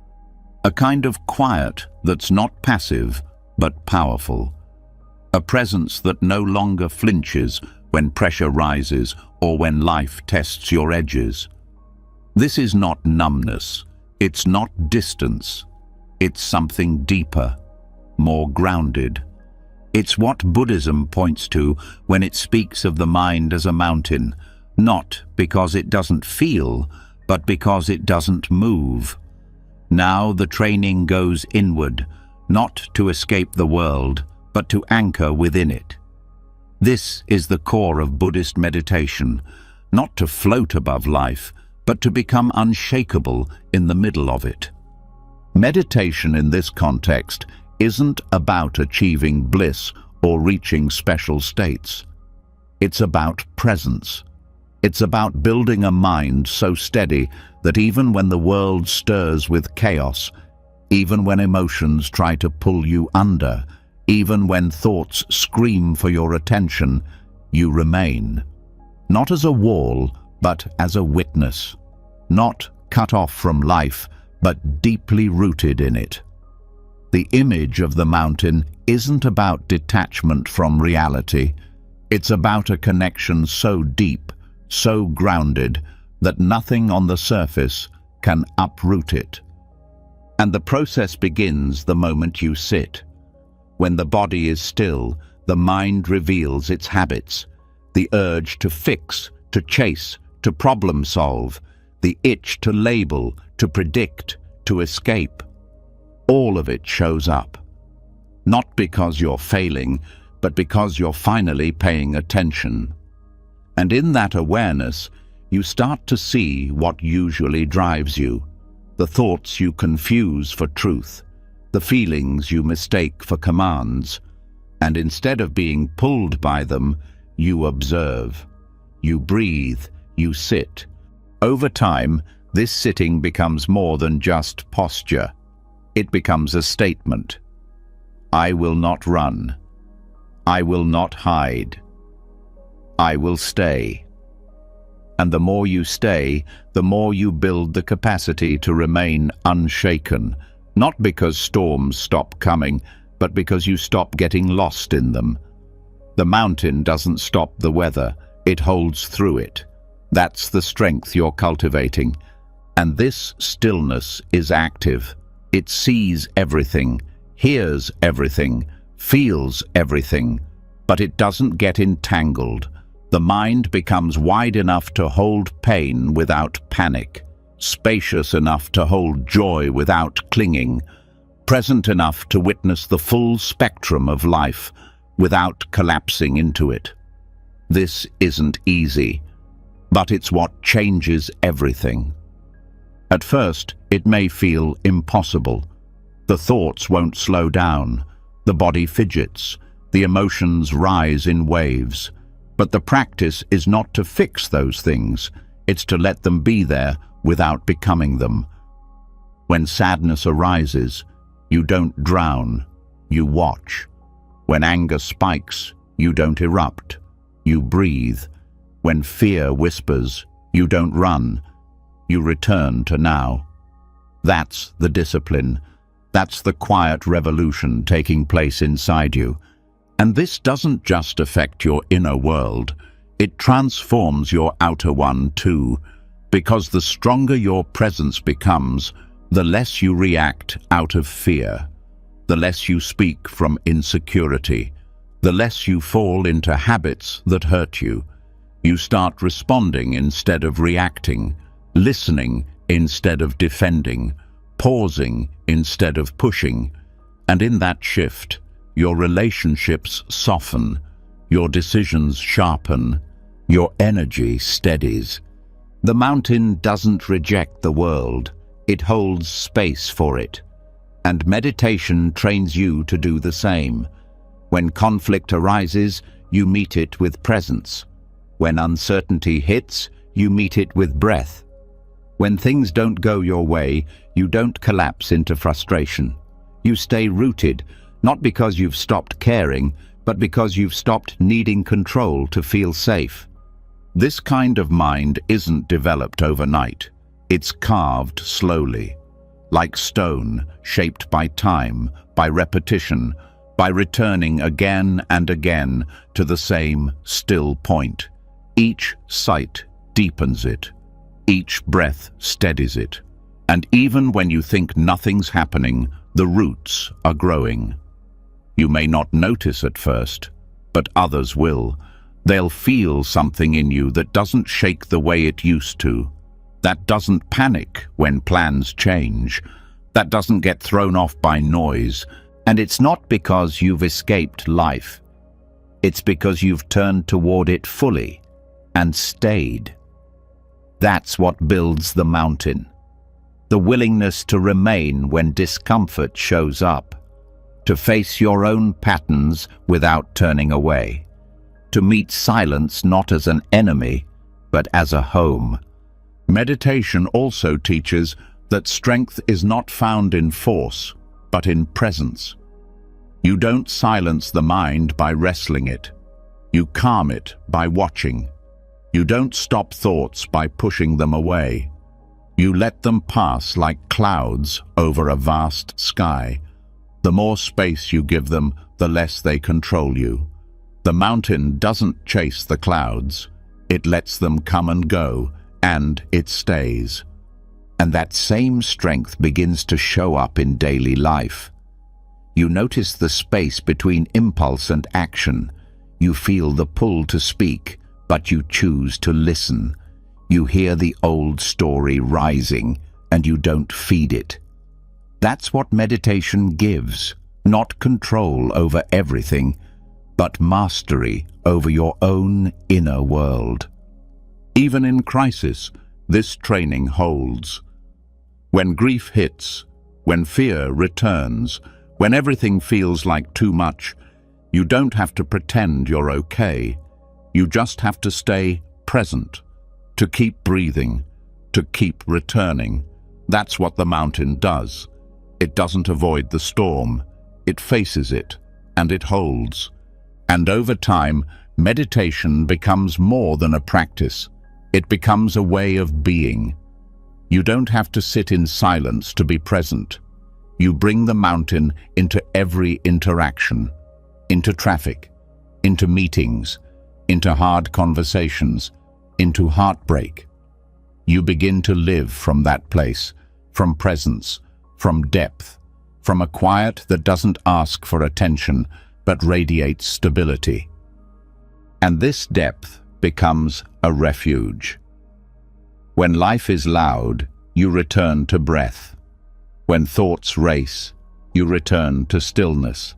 [SPEAKER 1] A kind of quiet that's not passive, but powerful. A presence that no longer flinches when pressure rises or when life tests your edges. This is not numbness. It's not distance. It's something deeper, more grounded. It's what Buddhism points to when it speaks of the mind as a mountain, not because it doesn't feel, but because it doesn't move. Now the training goes inward, not to escape the world, but to anchor within it. This is the core of Buddhist meditation, not to float above life, but to become unshakable in the middle of it. Meditation in this context isn't about achieving bliss or reaching special states. It's about presence. It's about building a mind so steady that even when the world stirs with chaos, even when emotions try to pull you under, even when thoughts scream for your attention, you remain. Not as a wall, but as a witness. Not cut off from life, but deeply rooted in it. The image of the mountain isn't about detachment from reality. It's about a connection so deep, so grounded, that nothing on the surface can uproot it. And the process begins the moment you sit. When the body is still, the mind reveals its habits, the urge to fix, to chase, to problem solve, the itch to label, to predict, to escape. All of it shows up. Not because you're failing, but because you're finally paying attention. And in that awareness, you start to see what usually drives you, the thoughts you confuse for truth, the feelings you mistake for commands, and instead of being pulled by them, you observe. You breathe, you sit. Over time, this sitting becomes more than just posture. It becomes a statement. I will not run. I will not hide. I will stay. And the more you stay, the more you build the capacity to remain unshaken, not because storms stop coming, but because you stop getting lost in them. The mountain doesn't stop the weather, it holds through it. That's the strength you're cultivating. And this stillness is active. It sees everything, hears everything, feels everything, but it doesn't get entangled. The mind becomes wide enough to hold pain without panic, spacious enough to hold joy without clinging, present enough to witness the full spectrum of life without collapsing into it. This isn't easy, but it's what changes everything. At first, it may feel impossible. The thoughts won't slow down, the body fidgets, the emotions rise in waves. But the practice is not to fix those things, it's to let them be there without becoming them. When sadness arises, you don't drown, you watch. When anger spikes, you don't erupt, you breathe. When fear whispers, you don't run, you return to now. That's the discipline. That's the quiet revolution taking place inside you. And this doesn't just affect your inner world, it transforms your outer one too, because the stronger your presence becomes, the less you react out of fear, the less you speak from insecurity, the less you fall into habits that hurt you. You start responding instead of reacting, listening instead of defending, pausing instead of pushing. And in that shift, your relationships soften, your decisions sharpen, your energy steadies. The mountain doesn't reject the world, it holds space for it. And meditation trains you to do the same. When conflict arises, you meet it with presence. When uncertainty hits, you meet it with breath. When things don't go your way, you don't collapse into frustration. You stay rooted, not because you've stopped caring, but because you've stopped needing control to feel safe. This kind of mind isn't developed overnight. It's carved slowly, like stone, shaped by time, by repetition, by returning again and again to the same still point. Each sight deepens it. Each breath steadies it. And even when you think nothing's happening, the roots are growing. You may not notice at first, but others will. They'll feel something in you that doesn't shake the way it used to, that doesn't panic when plans change, that doesn't get thrown off by noise. And it's not because you've escaped life. It's because you've turned toward it fully and stayed. That's what builds the mountain. The willingness to remain when discomfort shows up, to face your own patterns without turning away, to meet silence not as an enemy, but as a home. Meditation also teaches that strength is not found in force, but in presence. You don't silence the mind by wrestling it. You calm it by watching. You don't stop thoughts by pushing them away. You let them pass like clouds over a vast sky. The more space you give them, the less they control you. The mountain doesn't chase the clouds. It lets them come and go, and it stays. And that same strength begins to show up in daily life. You notice the space between impulse and action. You feel the pull to speak, but you choose to listen. You hear the old story rising, and you don't feed it. That's what meditation gives, not control over everything, but mastery over your own inner world. Even in crisis, this training holds. When grief hits, when fear returns, when everything feels like too much, you don't have to pretend you're okay. You just have to stay present, to keep breathing, to keep returning. That's what the mountain does. It doesn't avoid the storm. It faces it, and it holds. And over time, meditation becomes more than a practice. It becomes a way of being. You don't have to sit in silence to be present. You bring the mountain into every interaction, into traffic, into meetings, into hard conversations, into heartbreak. You begin to live from that place, from presence, from depth, from a quiet that doesn't ask for attention, but radiates stability. And this depth becomes a refuge. When life is loud, you return to breath. When thoughts race, you return to stillness.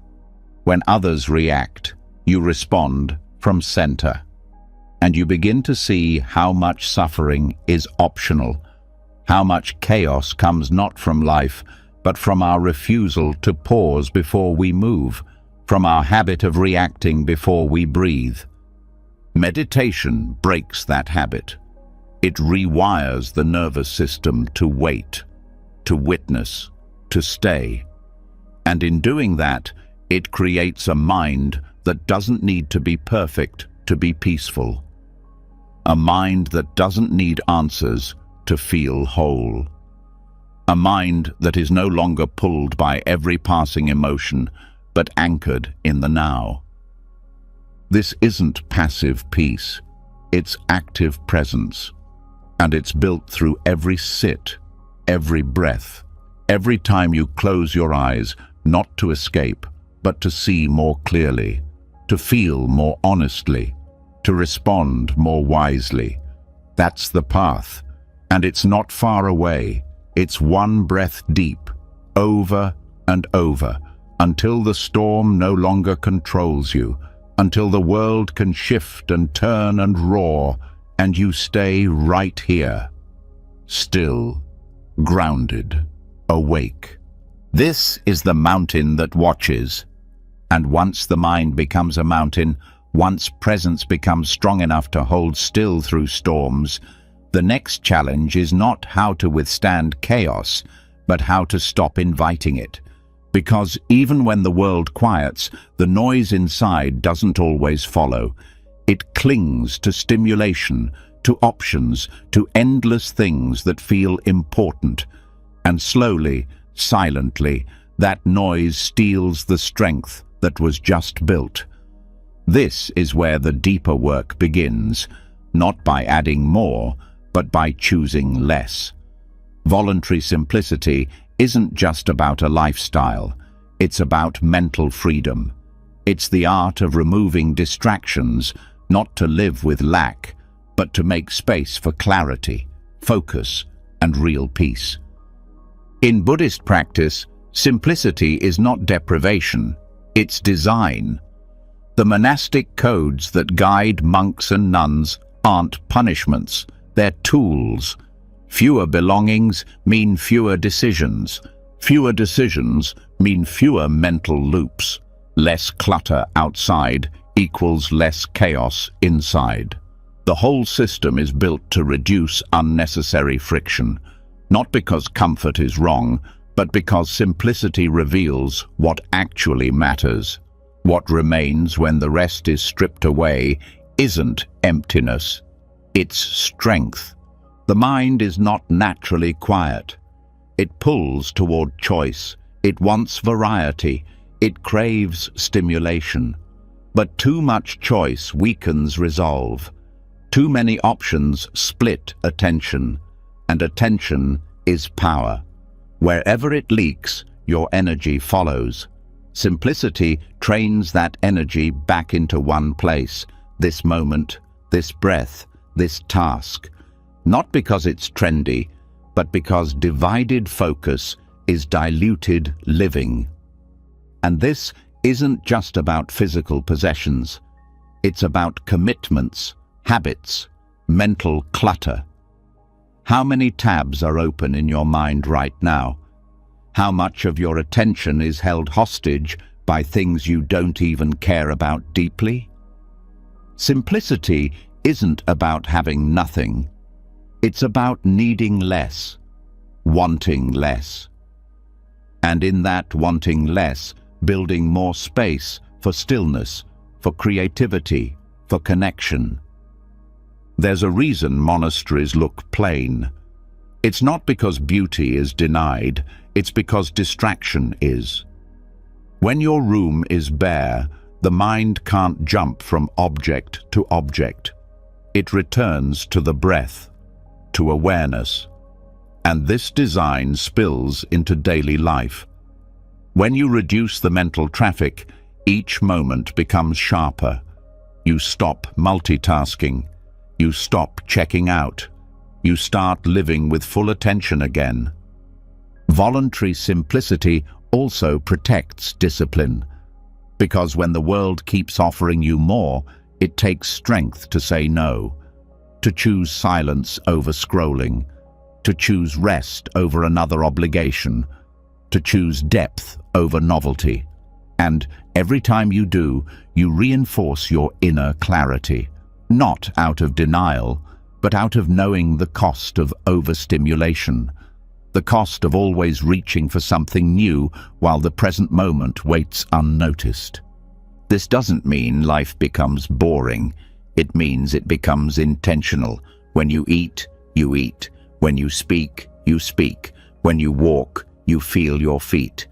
[SPEAKER 1] When others react, you respond from center. And you begin to see how much suffering is optional, how much chaos comes not from life, but from our refusal to pause before we move, from our habit of reacting before we breathe. Meditation breaks that habit. It rewires the nervous system to wait, to witness, to stay. And in doing that, it creates a mind that doesn't need to be perfect to be peaceful. A mind that doesn't need answers to feel whole. A mind that is no longer pulled by every passing emotion, but anchored in the now. This isn't passive peace, it's active presence. And it's built through every sit, every breath, every time you close your eyes, not to escape, but to see more clearly, to feel more honestly, to respond more wisely. That's the path, and it's not far away. It's one breath deep, over and over, until the storm no longer controls you, until the world can shift and turn and roar, and you stay right here, still, grounded, awake. This is the mountain that watches. And once the mind becomes a mountain, once presence becomes strong enough to hold still through storms, the next challenge is not how to withstand chaos, but how to stop inviting it. Because even when the world quiets, the noise inside doesn't always follow. It clings to stimulation, to options, to endless things that feel important. And slowly, silently, that noise steals the strength that was just built. This is where the deeper work begins, not by adding more, but by choosing less. Voluntary simplicity isn't just about a lifestyle, it's about mental freedom. It's the art of removing distractions, not to live with lack, but to make space for clarity, focus, and real peace. In Buddhist practice, simplicity is not deprivation, it's design. The monastic codes that guide monks and nuns aren't punishments, they're tools. Fewer belongings mean fewer decisions. Fewer decisions mean fewer mental loops. Less clutter outside equals less chaos inside. The whole system is built to reduce unnecessary friction, not because comfort is wrong, but because simplicity reveals what actually matters. What remains when the rest is stripped away isn't emptiness, it's strength. The mind is not naturally quiet. It pulls toward choice. It wants variety. It craves stimulation. But too much choice weakens resolve. Too many options split attention, and attention is power. Wherever it leaks, your energy follows. Simplicity trains that energy back into one place, this moment, this breath, this task. Not because it's trendy, but because divided focus is diluted living. And this isn't just about physical possessions. It's about commitments, habits, mental clutter. How many tabs are open in your mind right now? How much of your attention is held hostage by things you don't even care about deeply? Simplicity isn't about having nothing. It's about needing less, wanting less. And in that wanting less, building more space for stillness, for creativity, for connection. There's a reason monasteries look plain. It's not because beauty is denied, it's because distraction is. When your room is bare, the mind can't jump from object to object. It returns to the breath, to awareness. And this design spills into daily life. When you reduce the mental traffic, each moment becomes sharper. You stop multitasking. You stop checking out. You start living with full attention again. Voluntary simplicity also protects discipline, because when the world keeps offering you more, it takes strength to say no, to choose silence over scrolling, to choose rest over another obligation, to choose depth over novelty. And every time you do, you reinforce your inner clarity, not out of denial, but out of knowing the cost of overstimulation, the cost of always reaching for something new while the present moment waits unnoticed. This doesn't mean life becomes boring. It means it becomes intentional. When you eat, you eat. When you speak, you speak. When you walk, you feel your feet.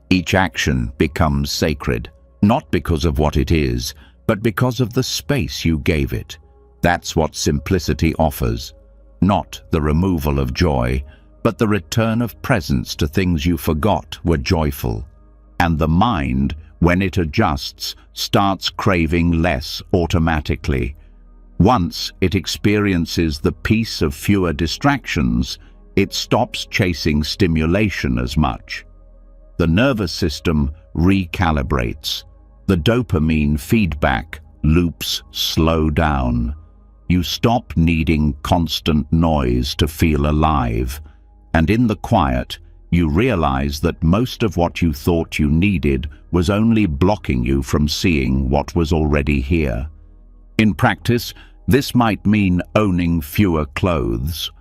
[SPEAKER 1] Each action becomes sacred, not because of what it is, but because of the space you gave it. That's what simplicity offers. Not the removal of joy, but the return of presence to things you forgot were joyful. And the mind, when it adjusts, starts craving less automatically. Once it experiences the peace of fewer distractions, it stops chasing stimulation as much. The nervous system recalibrates. The dopamine feedback loops slow down. You stop needing constant noise to feel alive. And in the quiet, you realize that most of what you thought you needed was only blocking you from seeing what was already here. In practice, this might mean owning fewer clothes,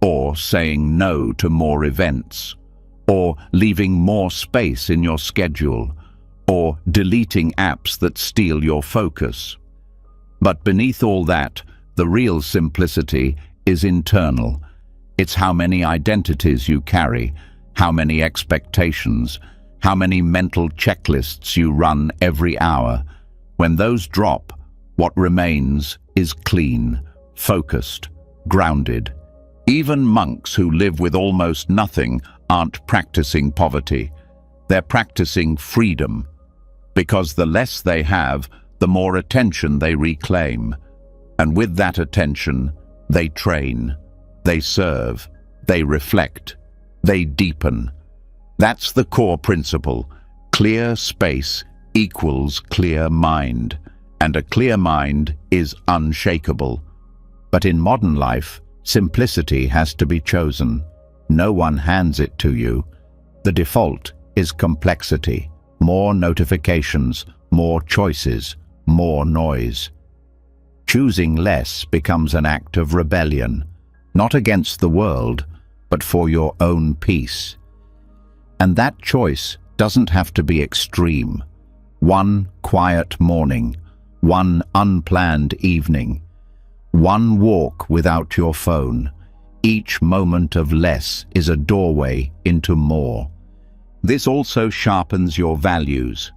[SPEAKER 1] or saying no to more events, or leaving more space in your schedule, or deleting apps that steal your focus. But beneath all that, the real simplicity is internal. It's how many identities you carry, how many expectations, how many mental checklists you run every hour. When those drop, what remains is clean, focused, grounded. Even monks who live with almost nothing aren't practicing poverty. They're practicing freedom, because the less they have, the more attention they reclaim. And with that attention, they train, they serve, they reflect, they deepen. That's the core principle. Clear space equals clear mind, and a clear mind is unshakable. But in modern life, simplicity has to be chosen. No one hands it to you. The default is complexity, more notifications, more choices, more noise. Choosing less becomes an act of rebellion, not against the world, but for your own peace. And that choice doesn't have to be extreme. One quiet morning, one unplanned evening, one walk without your phone. Each moment of less is a doorway into more. This also sharpens your values,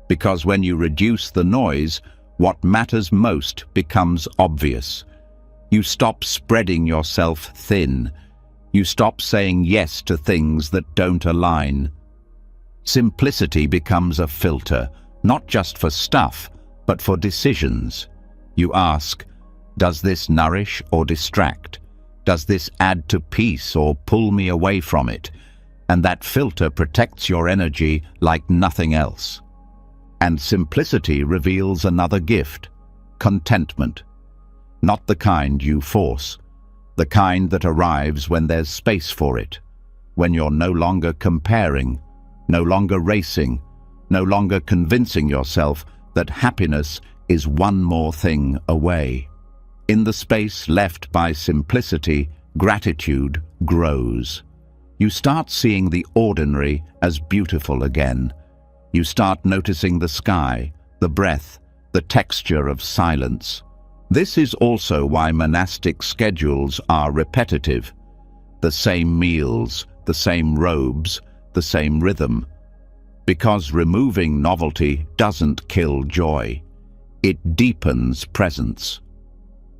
[SPEAKER 1] because when you reduce the noise, what matters most becomes obvious. You stop spreading yourself thin. You stop saying yes to things that don't align. Simplicity becomes a filter, not just for stuff, but for decisions. You ask, does this nourish or distract? Does this add to peace or pull me away from it? And that filter protects your energy like nothing else. And simplicity reveals another gift, contentment. Not the kind you force, the kind that arrives when there's space for it, when you're no longer comparing, no longer racing, no longer convincing yourself that happiness is one more thing away. In the space left by simplicity, gratitude grows. You start seeing the ordinary as beautiful again. You start noticing the sky, the breath, the texture of silence. This is also why monastic schedules are repetitive. The same meals, the same robes, the same rhythm. Because removing novelty doesn't kill joy. It deepens presence.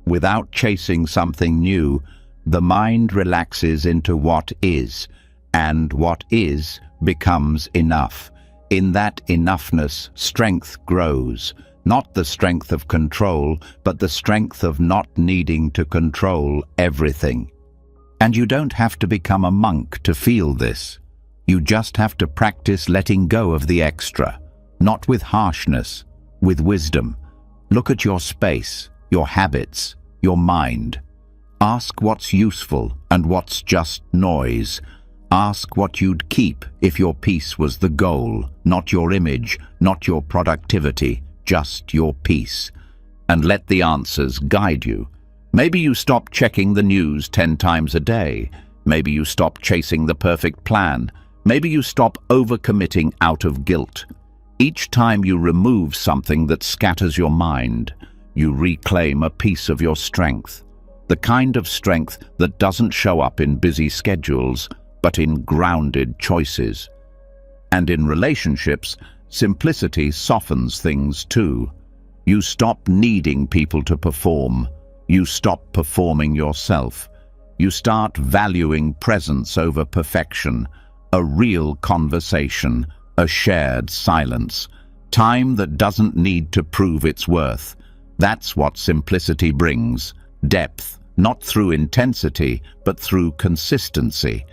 [SPEAKER 1] Without chasing something new, the mind relaxes into what is, and what is becomes enough. In that enoughness, strength grows, not the strength of control, but the strength of not needing to control everything. And you don't have to become a monk to feel this. You just have to practice letting go of the extra, not with harshness, with wisdom. Look at your space, your habits, your mind. Ask what's useful and what's just noise. Ask what you'd keep if your peace was the goal, not your image, not your productivity, just your peace. And let the answers guide you. Maybe you stop checking the news 10 times a day. Maybe you stop chasing the perfect plan. Maybe you stop overcommitting out of guilt. Each time you remove something that scatters your mind, you reclaim a piece of your strength. The kind of strength that doesn't show up in busy schedules, but in grounded choices. And in relationships, simplicity softens things too. You stop needing people to perform. You stop performing yourself. You start valuing presence over perfection, a real conversation, a shared silence, time that doesn't need to prove its worth. That's what simplicity brings, depth, not through intensity, but through consistency.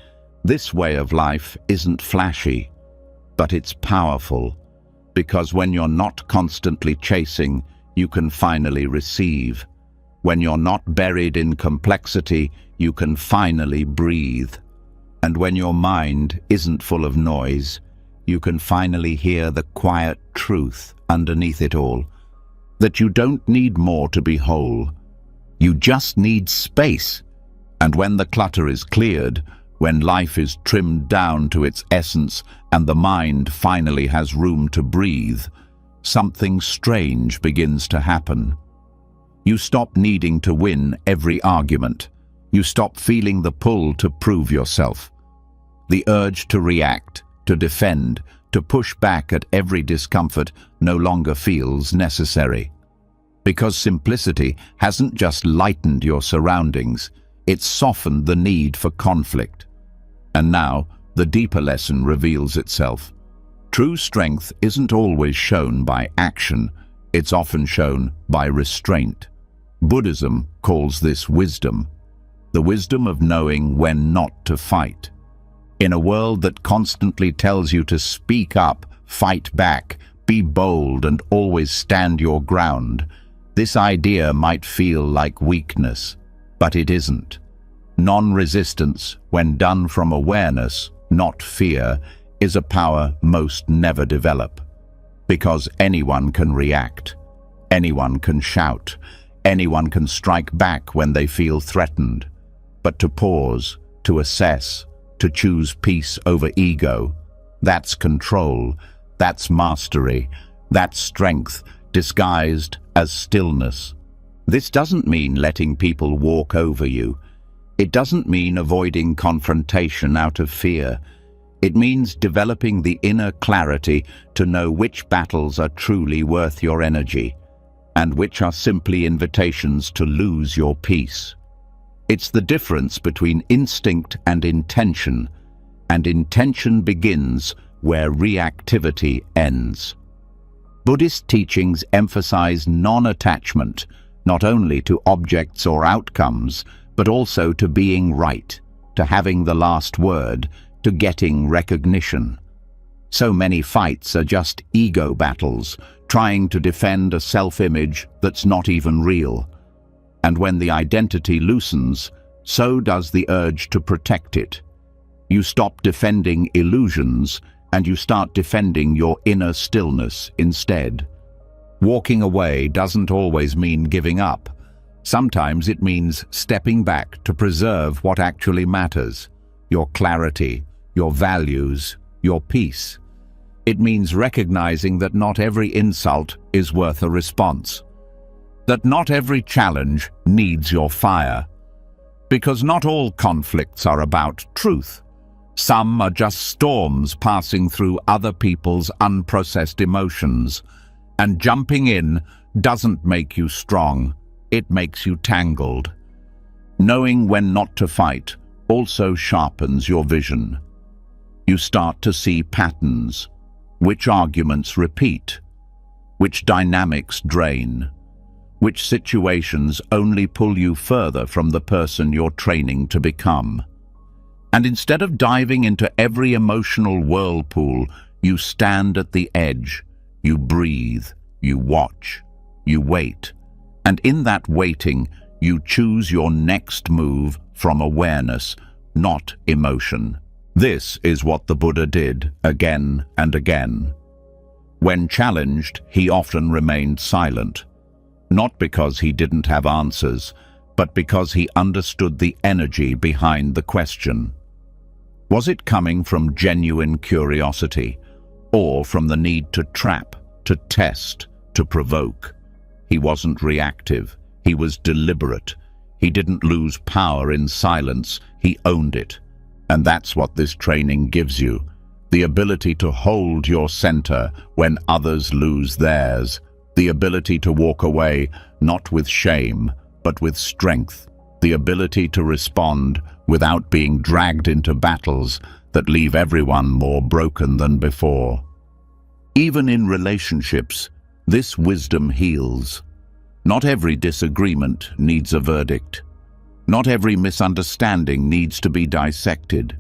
[SPEAKER 1] This way of life isn't flashy, but it's powerful, because when you're not constantly chasing, you can finally receive. When you're not buried in complexity, you can finally breathe. And when your mind isn't full of noise, you can finally hear the quiet truth underneath it all, that you don't need more to be whole. You just need space. And when the clutter is cleared, when life is trimmed down to its essence and the mind finally has room to breathe, something strange begins to happen. You stop needing to win every argument. You stop feeling the pull to prove yourself. The urge to react, to defend, to push back at every discomfort no longer feels necessary. Because simplicity hasn't just lightened your surroundings, it's softened the need for conflict. And now, the deeper lesson reveals itself. True strength isn't always shown by action, it's often shown by restraint. Buddhism calls this wisdom, the wisdom of knowing when not to fight. In a world that constantly tells you to speak up, fight back, be bold, and always stand your ground, this idea might feel like weakness, but it isn't. Non-resistance, when done from awareness, not fear, is a power most never develop. Because anyone can react, anyone can shout, anyone can strike back when they feel threatened. But to pause, to assess, to choose peace over ego, that's control, that's mastery, that's strength disguised as stillness. This doesn't mean letting people walk over you. It doesn't mean avoiding confrontation out of fear. It means developing the inner clarity to know which battles are truly worth your energy, and which are simply invitations to lose your peace. It's the difference between instinct and intention begins where reactivity ends. Buddhist teachings emphasize non-attachment, not only to objects or outcomes, but also to being right, to having the last word, to getting recognition. So many fights are just ego battles, trying to defend a self-image that's not even real. And when the identity loosens, so does the urge to protect it. You stop defending illusions, and you start defending your inner stillness instead. Walking away doesn't always mean giving up. Sometimes it means stepping back to preserve what actually matters: your clarity, your values, your peace. It means recognizing that not every insult is worth a response, that not every challenge needs your fire, because not all conflicts are about truth. Some are just storms passing through other people's unprocessed emotions, and jumping in doesn't make you strong, it makes you tangled. Knowing when not to fight also sharpens your vision. You start to see patterns, which arguments repeat, which dynamics drain, which situations only pull you further from the person you're training to become. And instead of diving into every emotional whirlpool, you stand at the edge, you breathe, you watch, you wait. And in that waiting, you choose your next move from awareness, not emotion. This is what the Buddha did again and again. When challenged, he often remained silent, not because he didn't have answers, but because he understood the energy behind the question. Was it coming from genuine curiosity, or from the need to trap, to test, to provoke? He wasn't reactive, he was deliberate. He didn't lose power in silence, he owned it. And that's what this training gives you. The ability to hold your center when others lose theirs. The ability to walk away, not with shame, but with strength. The ability to respond without being dragged into battles that leave everyone more broken than before. Even in relationships, this wisdom heals. Not every disagreement needs a verdict. Not every misunderstanding needs to be dissected.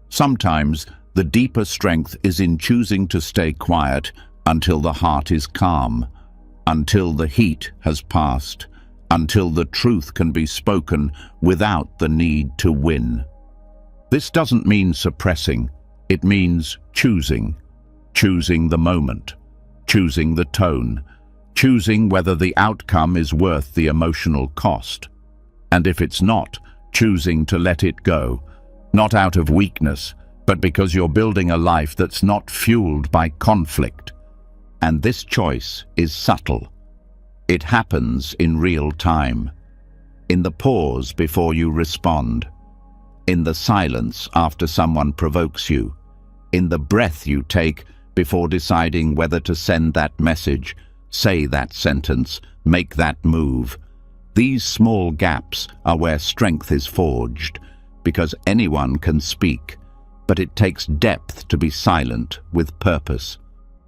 [SPEAKER 1] Sometimes, the deeper strength is in choosing to stay quiet until the heart is calm, until the heat has passed, until the truth can be spoken without the need to win. This doesn't mean suppressing, it means choosing. Choosing the moment, choosing the tone, choosing whether the outcome is worth the emotional cost. And if it's not, choosing to let it go, not out of weakness, but because you're building a life that's not fueled by conflict. And this choice is subtle. It happens in real time, in the pause before you respond, in the silence after someone provokes you, in the breath you take before deciding whether to send that message, say that sentence, make that move. These small gaps are where strength is forged, because anyone can speak, but it takes depth to be silent with purpose.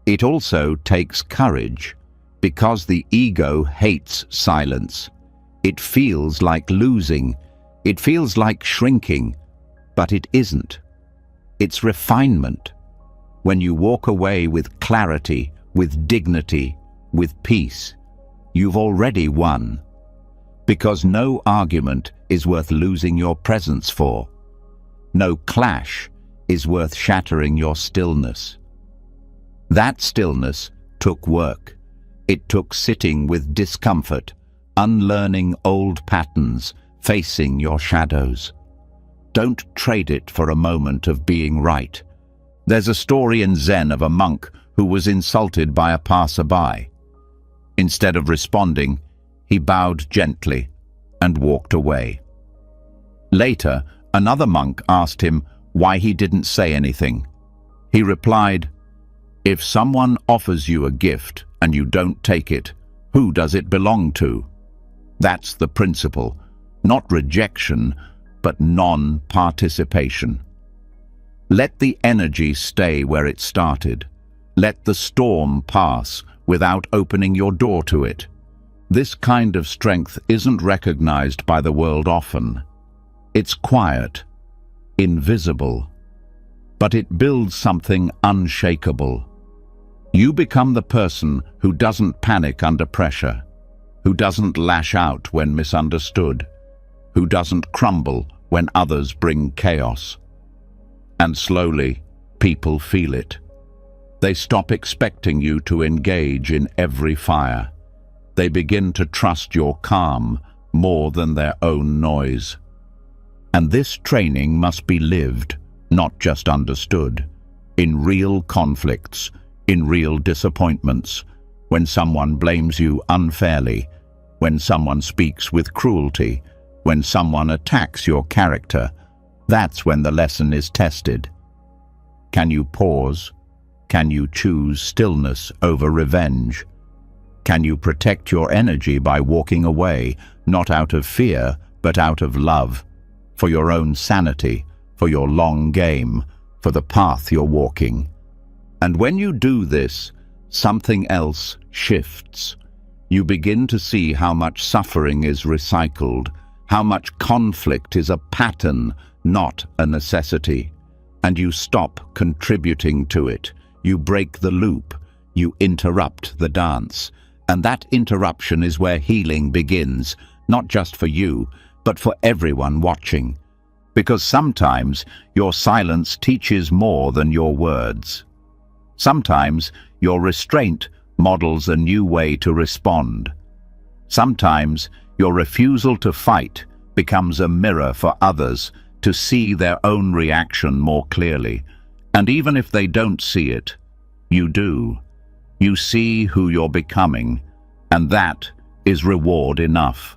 [SPEAKER 1] It also takes courage, because the ego hates silence. It feels like losing, it feels like shrinking, but it isn't. It's refinement. When you walk away with clarity, with dignity, with peace, you've already won. Because no argument is worth losing your presence for. No clash is worth shattering your stillness. That stillness took work. It took sitting with discomfort, unlearning old patterns, facing your shadows. Don't trade it for a moment of being right. There's a story in Zen of a monk who was insulted by a passerby. Instead of responding, he bowed gently and walked away. Later, another monk asked him why he didn't say anything. He replied, "If someone offers you a gift and you don't take it, who does it belong to?" That's the principle, not rejection, but non-participation. Let the energy stay where it started. Let the storm pass without opening your door to it. This kind of strength isn't recognized by the world often. It's quiet, invisible, but it builds something unshakable. You become the person who doesn't panic under pressure, who doesn't lash out when misunderstood, who doesn't crumble when others bring chaos. And slowly, people feel it. They stop expecting you to engage in every fire. They begin to trust your calm more than their own noise. And this training must be lived, not just understood, in real conflicts, in real disappointments, when someone blames you unfairly, when someone speaks with cruelty, when someone attacks your character. That's when the lesson is tested. Can you pause? Can you choose stillness over revenge? Can you protect your energy by walking away, not out of fear, but out of love, for your own sanity, for your long game, for the path you're walking? And when you do this, something else shifts. You begin to see how much suffering is recycled, how much conflict is a pattern, not a necessity. And you stop contributing to it. You break the loop. You interrupt the dance. And that interruption is where healing begins, not just for you, but for everyone watching. Because sometimes your silence teaches more than your words. Sometimes your restraint models a new way to respond. Sometimes your refusal to fight becomes a mirror for others to see their own reaction more clearly. And even if they don't see it, you do. You see who you're becoming, and that is reward enough.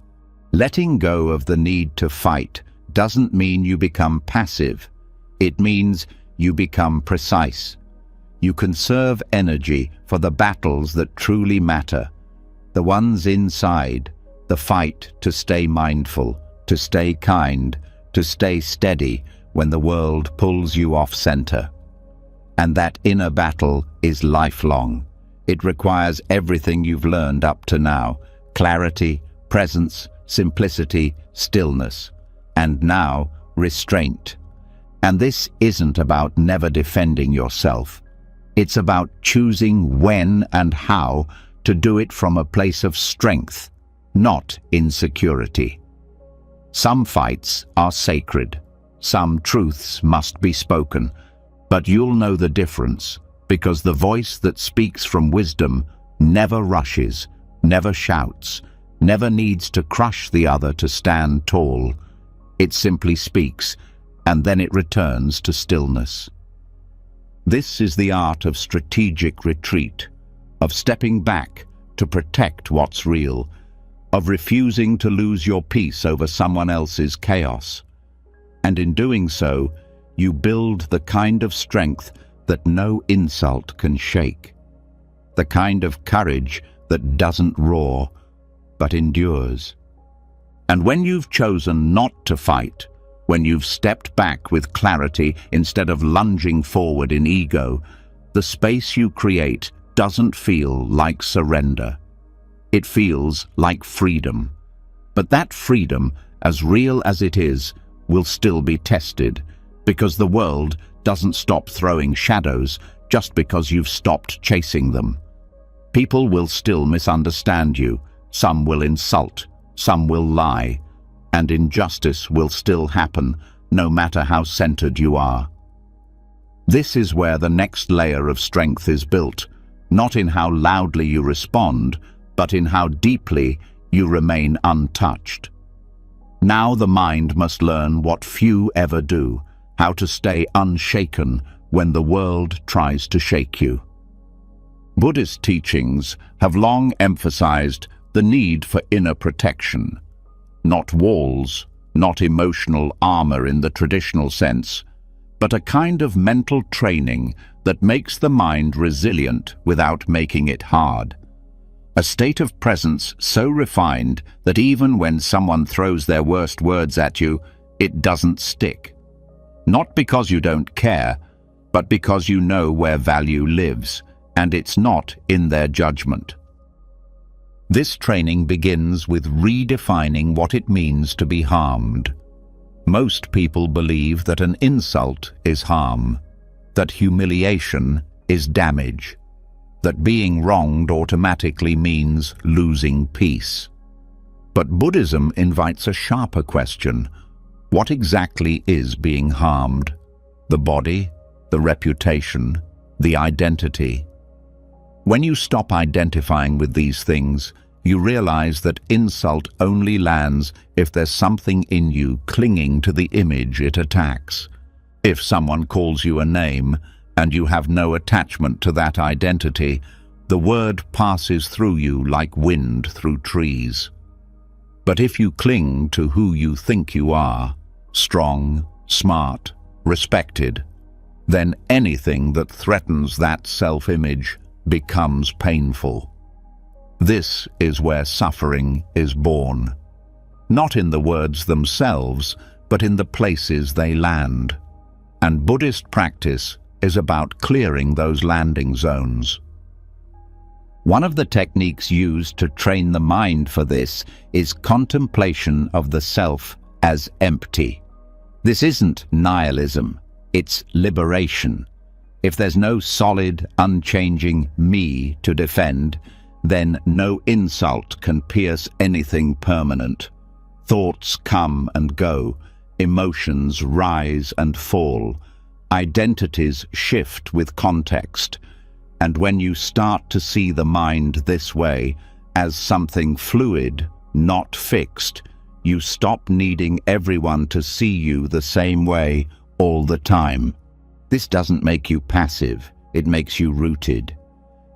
[SPEAKER 1] Letting go of the need to fight doesn't mean you become passive. It means you become precise. You conserve energy for the battles that truly matter, the ones inside, the fight to stay mindful, to stay kind, to stay steady when the world pulls you off center. And that inner battle is lifelong. It requires everything you've learned up to now: clarity, presence, simplicity, stillness, and now restraint. And this isn't about never defending yourself. It's about choosing when and how to do it from a place of strength, not insecurity. Some fights are sacred. Some truths must be spoken, but you'll know the difference because the voice that speaks from wisdom never rushes, never shouts, never needs to crush the other to stand tall. It simply speaks, and then it returns to stillness. This is the art of strategic retreat, of stepping back to protect what's real, of refusing to lose your peace over someone else's chaos. And in doing so, you build the kind of strength that no insult can shake, the kind of courage that doesn't roar, but endures. And when you've chosen not to fight, when you've stepped back with clarity instead of lunging forward in ego, the space you create doesn't feel like surrender. It feels like freedom. But that freedom, as real as it is, will still be tested, because the world doesn't stop throwing shadows just because you've stopped chasing them. People will still misunderstand you, some will insult, some will lie, and injustice will still happen, no matter how centered you are. This is where the next layer of strength is built, not in how loudly you respond, but in how deeply you remain untouched. Now the mind must learn what few ever do, how to stay unshaken when the world tries to shake you. Buddhist teachings have long emphasized the need for inner protection. Not walls, not emotional armor in the traditional sense, but a kind of mental training that makes the mind resilient without making it hard. A state of presence so refined that even when someone throws their worst words at you, it doesn't stick. Not because you don't care, but because you know where value lives, and it's not in their judgment. This training begins with redefining what it means to be harmed. Most people believe that an insult is harm, that humiliation is damage, that being wronged automatically means losing peace. But Buddhism invites a sharper question. What exactly is being harmed? The body, the reputation, the identity? When you stop identifying with these things, you realize that insult only lands if there's something in you clinging to the image it attacks. If someone calls you a name and you have no attachment to that identity, the word passes through you like wind through trees. But if you cling to who you think you are, strong, smart, respected, then anything that threatens that self-image becomes painful. This is where suffering is born. Not in the words themselves, but in the places they land. And Buddhist practice is about clearing those landing zones. One of the techniques used to train the mind for this is contemplation of the self as empty. This isn't nihilism, it's liberation. If there's no solid, unchanging me to defend, then no insult can pierce anything permanent. Thoughts come and go, emotions rise and fall, identities shift with context. And when you start to see the mind this way, as something fluid, not fixed, you stop needing everyone to see you the same way all the time. This doesn't make you passive, it makes you rooted.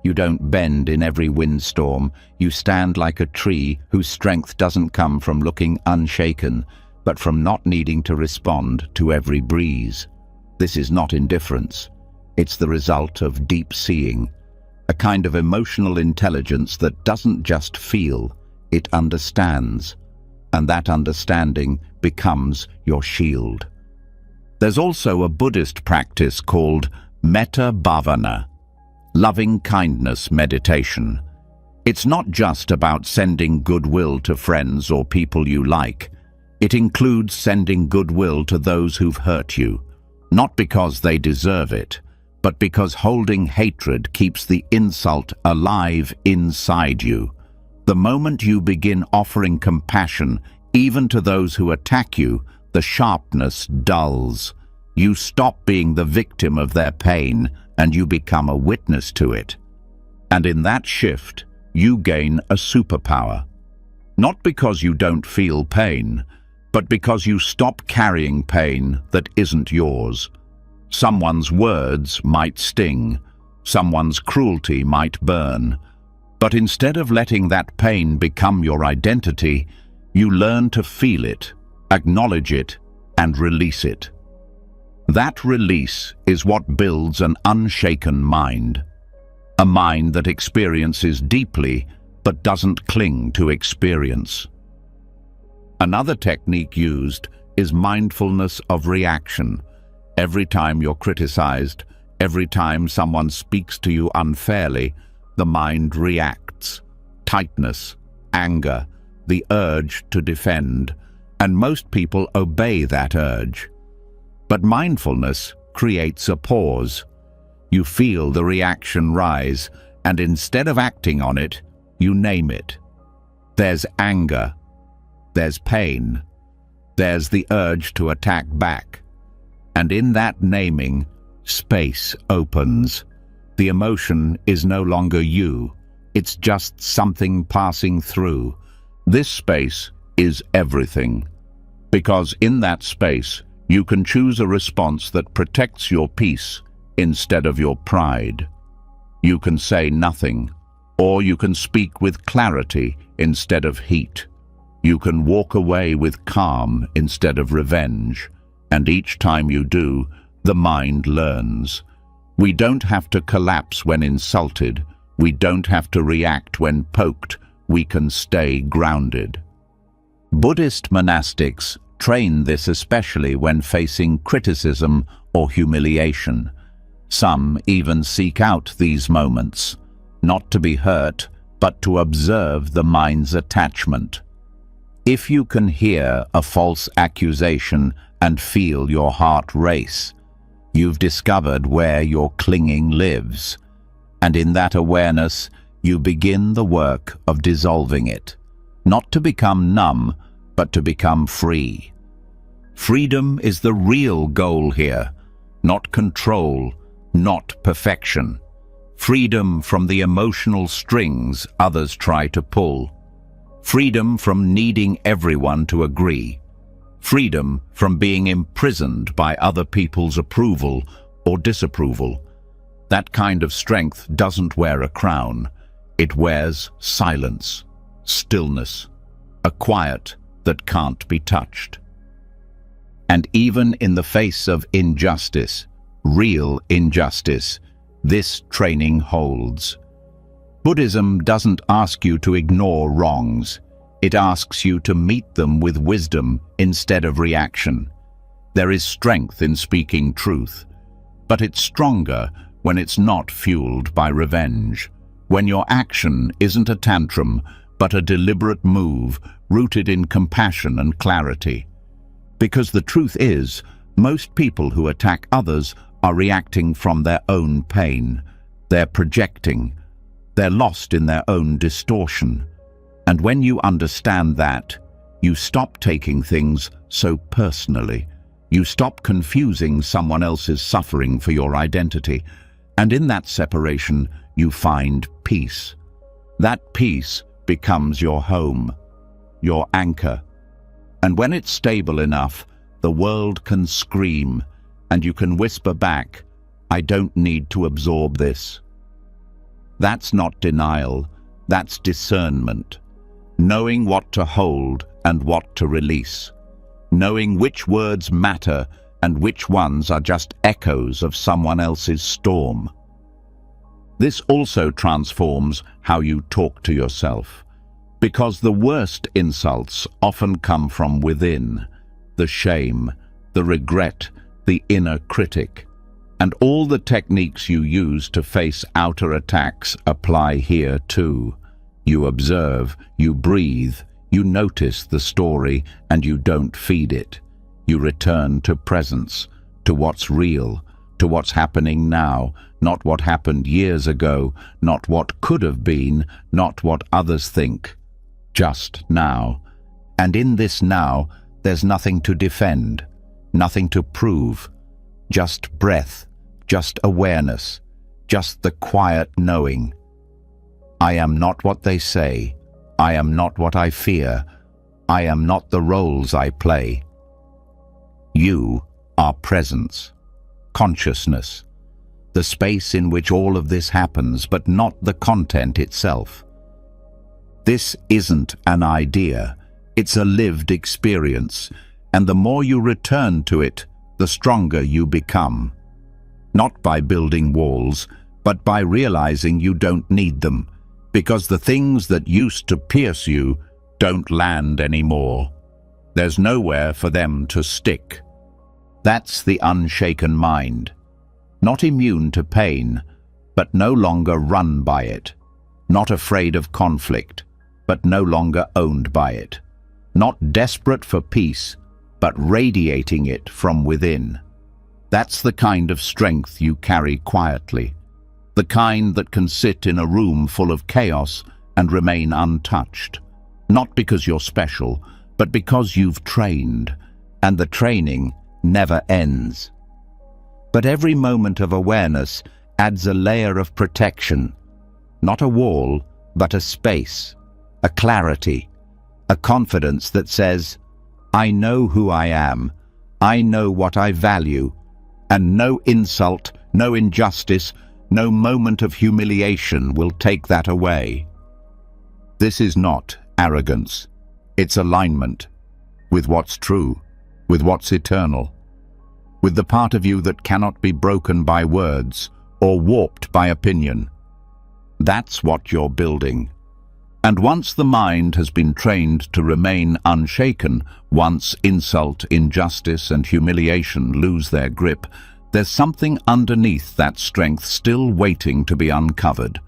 [SPEAKER 1] You don't bend in every windstorm, you stand like a tree whose strength doesn't come from looking unshaken, but from not needing to respond to every breeze. This is not indifference. It's the result of deep seeing, a kind of emotional intelligence that doesn't just feel, it understands, and that understanding becomes your shield. There's also a Buddhist practice called metta bhavana, loving kindness meditation. It's not just about sending goodwill to friends or people you like. It includes sending goodwill to those who've hurt you, not because they deserve it, but because holding hatred keeps the insult alive inside you. The moment you begin offering compassion, even to those who attack you, the sharpness dulls. You stop being the victim of their pain, and you become a witness to it. And in that shift, you gain a superpower. Not because you don't feel pain, but because you stop carrying pain that isn't yours. Someone's words might sting, someone's cruelty might burn, but instead of letting that pain become your identity, you learn to feel it, acknowledge it, and release it. That release is what builds an unshaken mind. A mind that experiences deeply but doesn't cling to experience. Another technique used is mindfulness of reaction. Every time you're criticized, every time someone speaks to you unfairly, the mind reacts. Tightness, anger, the urge to defend, and most people obey that urge. But mindfulness creates a pause. You feel the reaction rise, and instead of acting on it, you name it. There's anger, there's pain, there's the urge to attack back. And in that naming, space opens. The emotion is no longer you, it's just something passing through. This space is everything, because in that space, you can choose a response that protects your peace instead of your pride. You can say nothing, or you can speak with clarity instead of heat. You can walk away with calm instead of revenge, and each time you do, the mind learns. We don't have to collapse when insulted. We don't have to react when poked. We can stay grounded. Buddhist monastics train this especially when facing criticism or humiliation. Some even seek out these moments, not to be hurt, but to observe the mind's attachment. If you can hear a false accusation and feel your heart race, you've discovered where your clinging lives, and in that awareness, you begin the work of dissolving it, not to become numb, but to become free. Freedom is the real goal here, not control, not perfection. Freedom from the emotional strings others try to pull. Freedom from needing everyone to agree. Freedom from being imprisoned by other people's approval or disapproval. That kind of strength doesn't wear a crown. It wears silence, stillness, a quiet that can't be touched. And even in the face of injustice, real injustice, this training holds. Buddhism doesn't ask you to ignore wrongs. It asks you to meet them with wisdom instead of reaction. There is strength in speaking truth, but it's stronger when it's not fueled by revenge. When your action isn't a tantrum, but a deliberate move rooted in compassion and clarity. Because the truth is, most people who attack others are reacting from their own pain. They're projecting. They're lost in their own distortion. And when you understand that, you stop taking things so personally. You stop confusing someone else's suffering for your identity. And in that separation, you find peace. That peace becomes your home, your anchor. And when it's stable enough, the world can scream, and you can whisper back, "I don't need to absorb this." That's not denial, that's discernment. Knowing what to hold and what to release. Knowing which words matter and which ones are just echoes of someone else's storm. This also transforms how you talk to yourself, because the worst insults often come from within: the shame, the regret, the inner critic. And all the techniques you use to face outer attacks apply here too. You observe, you breathe, you notice the story, and you don't feed it. You return to presence, to what's real, to what's happening now, not what happened years ago, not what could have been, not what others think. Just now. And in this now, there's nothing to defend, nothing to prove. Just breath, just awareness, just the quiet knowing. I am not what they say. I am not what I fear. I am not the roles I play. You are presence, consciousness, the space in which all of this happens, but not the content itself. This isn't an idea, it's a lived experience, and the more you return to it, the stronger you become. Not by building walls, but by realizing you don't need them, because the things that used to pierce you don't land anymore. There's nowhere for them to stick. That's the unshaken mind. Not immune to pain, but no longer run by it. Not afraid of conflict, but no longer owned by it. Not desperate for peace, but radiating it from within. That's the kind of strength you carry quietly, the kind that can sit in a room full of chaos and remain untouched. Not because you're special, but because you've trained, and the training never ends. But every moment of awareness adds a layer of protection, not a wall, but a space, a clarity, a confidence that says, I know who I am, I know what I value, and no insult, no injustice, no moment of humiliation will take that away. This is not arrogance. It's alignment with what's true, with what's eternal, with the part of you that cannot be broken by words or warped by opinion. That's what you're building. And once the mind has been trained to remain unshaken, once insult, injustice, and humiliation lose their grip, there's something underneath that strength still waiting to be uncovered,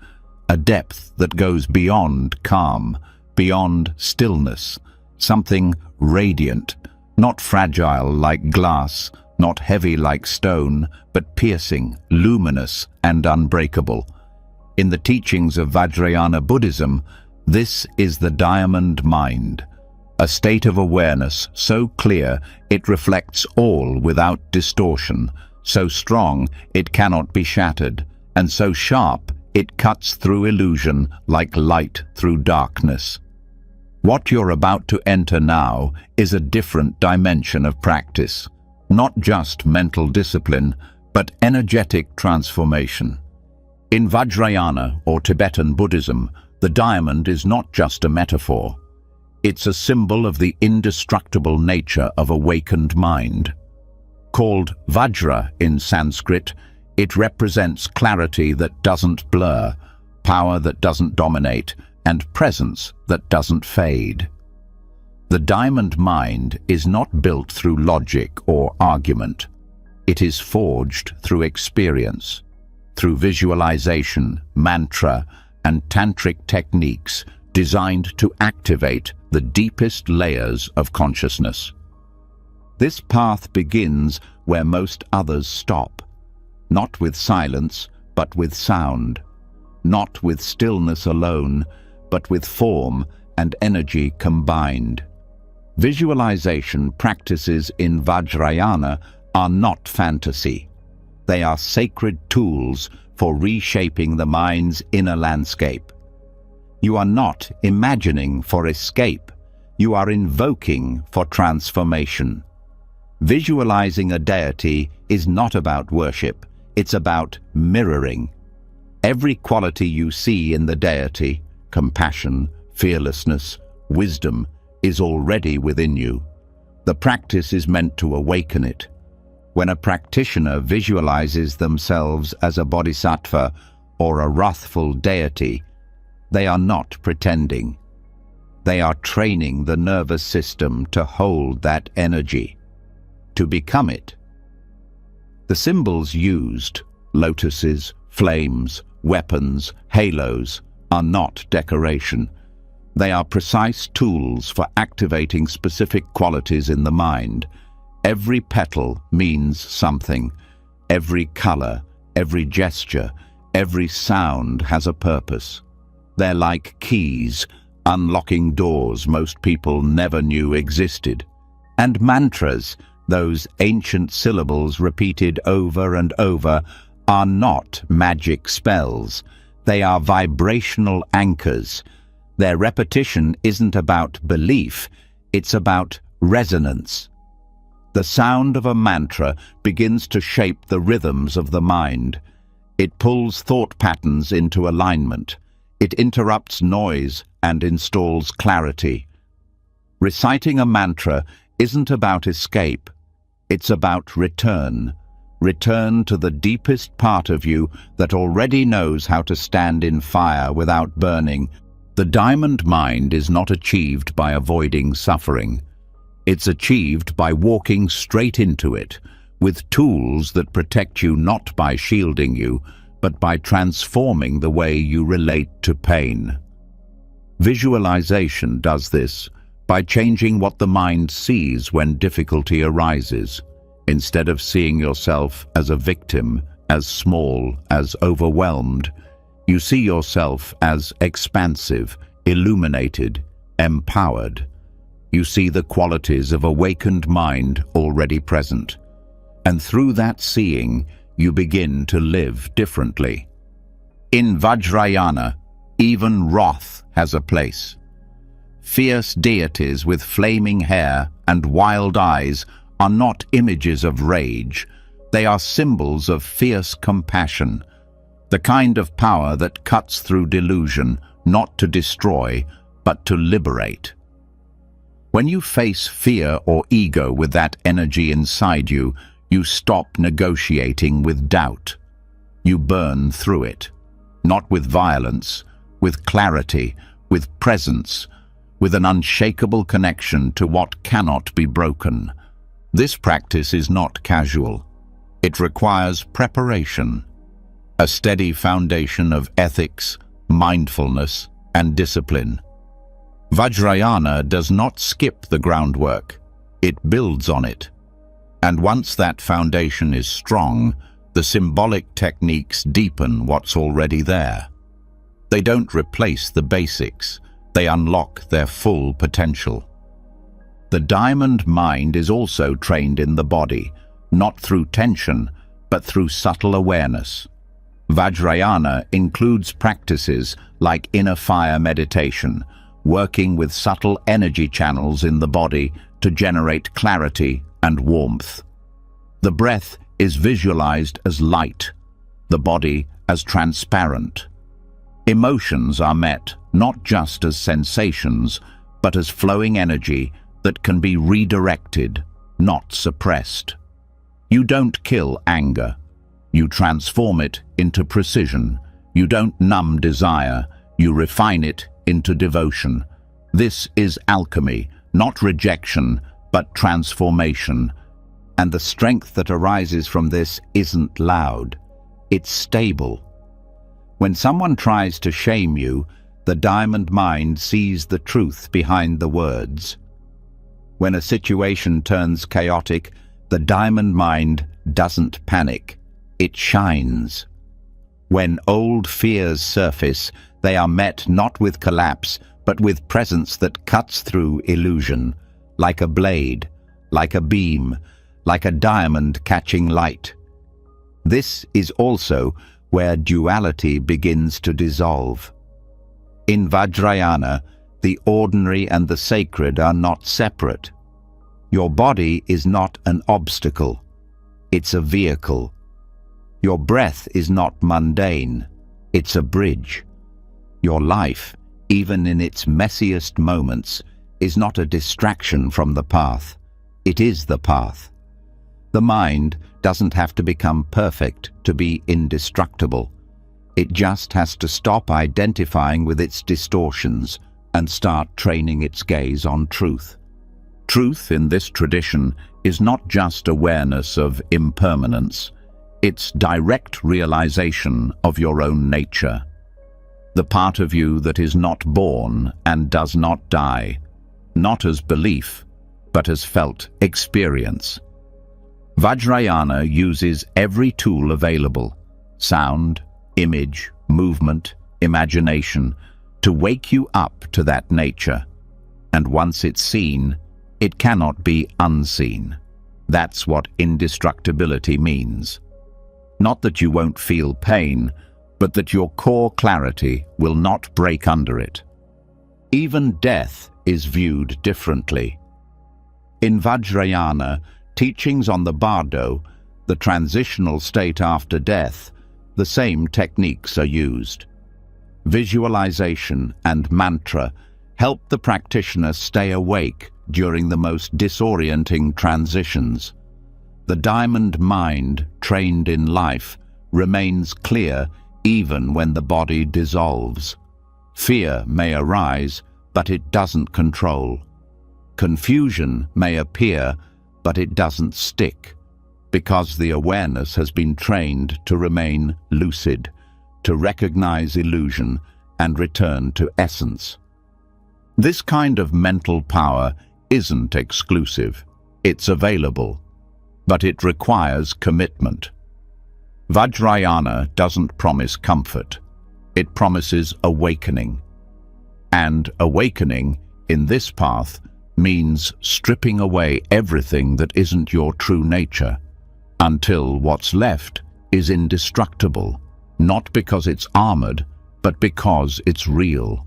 [SPEAKER 1] a depth that goes beyond calm, beyond stillness, something radiant, not fragile like glass, not heavy like stone, but piercing, luminous, and unbreakable. In the teachings of Vajrayana Buddhism, this is the diamond mind, a state of awareness so clear it reflects all without distortion, so strong it cannot be shattered, and so sharp it cuts through illusion like light through darkness. What you're about to enter now is a different dimension of practice, not just mental discipline, but energetic transformation. In Vajrayana or Tibetan Buddhism, the diamond is not just a metaphor. It's a symbol of the indestructible nature of awakened mind. Called Vajra in Sanskrit, it represents clarity that doesn't blur, power that doesn't dominate, and presence that doesn't fade. The diamond mind is not built through logic or argument. It is forged through experience, through visualization, mantra, and tantric techniques designed to activate the deepest layers of consciousness. This path begins where most others stop, not with silence, but with sound, not with stillness alone, but with form and energy combined. Visualization practices in Vajrayana are not fantasy. They are sacred tools for reshaping the mind's inner landscape. You are not imagining for escape. You are invoking for transformation. Visualizing a deity is not about worship. It's about mirroring. Every quality you see in the deity, compassion, fearlessness, wisdom, is already within you. The practice is meant to awaken it, When a practitioner visualizes themselves as a bodhisattva or a wrathful deity, they are not pretending. They are training the nervous system to hold that energy, to become it. The symbols used, lotuses, flames, weapons, halos, are not decoration. They are precise tools for activating specific qualities in the mind. Every petal means something. Every color, every gesture, every sound has a purpose. They're like keys, unlocking doors most people never knew existed. And mantras, those ancient syllables repeated over and over, are not magic spells. They are vibrational anchors. Their repetition isn't about belief, it's about resonance. The sound of a mantra begins to shape the rhythms of the mind. It pulls thought patterns into alignment. It interrupts noise and installs clarity. Reciting a mantra isn't about escape. It's about return. Return to the deepest part of you that already knows how to stand in fire without burning. The diamond mind is not achieved by avoiding suffering. It's achieved by walking straight into it, with tools that protect you not by shielding you, but by transforming the way you relate to pain. Visualization does this by changing what the mind sees when difficulty arises. Instead of seeing yourself as a victim, as small, as overwhelmed, you see yourself as expansive, illuminated, empowered. You see the qualities of awakened mind already present. And through that seeing, you begin to live differently. In Vajrayana, even wrath has a place. Fierce deities with flaming hair and wild eyes are not images of rage. They are symbols of fierce compassion, the kind of power that cuts through delusion, not to destroy, but to liberate. When you face fear or ego with that energy inside you, you stop negotiating with doubt. You burn through it, not with violence, with clarity, with presence, with an unshakable connection to what cannot be broken. This practice is not casual. It requires preparation, a steady foundation of ethics, mindfulness, and discipline. Vajrayana does not skip the groundwork. It builds on it. And once that foundation is strong, the symbolic techniques deepen what's already there. They don't replace the basics. They unlock their full potential. The diamond mind is also trained in the body, not through tension, but through subtle awareness. Vajrayana includes practices like inner fire meditation, working with subtle energy channels in the body to generate clarity and warmth. The breath is visualized as light, the body as transparent. Emotions are met not just as sensations, but as flowing energy that can be redirected, not suppressed. You don't kill anger. You transform it into precision. You don't numb desire. You refine it into devotion. This is alchemy, not rejection, but transformation. And the strength that arises from this isn't loud. It's stable. When someone tries to shame you, the diamond mind sees the truth behind the words. When a situation turns chaotic, the diamond mind doesn't panic. It shines. When old fears surface, they are met not with collapse, but with presence that cuts through illusion, like a blade, like a beam, like a diamond catching light. This is also where duality begins to dissolve. In Vajrayana, the ordinary and the sacred are not separate. Your body is not an obstacle. It's a vehicle. Your breath is not mundane. It's a bridge. Your life, even in its messiest moments, is not a distraction from the path. It is the path. The mind doesn't have to become perfect to be indestructible. It just has to stop identifying with its distortions and start training its gaze on truth. Truth in this tradition is not just awareness of impermanence, it's direct realization of your own nature. The part of you that is not born and does not die, not as belief, but as felt experience. Vajrayana uses every tool available, sound, image, movement, imagination, to wake you up to that nature. And once it's seen, it cannot be unseen. That's what indestructibility means. Not that you won't feel pain, but that your core clarity will not break under it. Even death is viewed differently. In Vajrayana, teachings on the bardo, the transitional state after death, the same techniques are used. Visualization and mantra help the practitioner stay awake during the most disorienting transitions. The diamond mind, trained in life, remains clear even when the body dissolves. Fear may arise, but it doesn't control. Confusion may appear, but it doesn't stick, because the awareness has been trained to remain lucid, to recognize illusion and return to essence. This kind of mental power isn't exclusive. It's available, but it requires commitment. Vajrayana doesn't promise comfort. It promises awakening. And awakening, in this path, means stripping away everything that isn't your true nature, until what's left is indestructible, not because it's armored, but because it's real.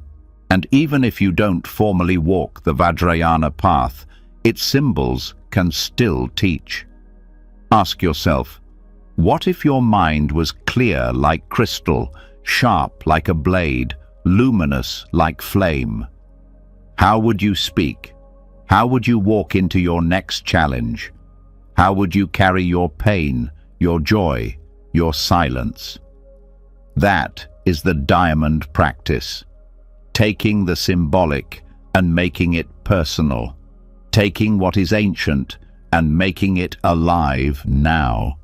[SPEAKER 1] And even if you don't formally walk the Vajrayana path, its symbols can still teach. Ask yourself, what if your mind was clear like crystal, sharp like a blade, luminous like flame? How would you speak? How would you walk into your next challenge? How would you carry your pain, your joy, your silence? That is the diamond practice. Taking the symbolic and making it personal. Taking what is ancient and making it alive now.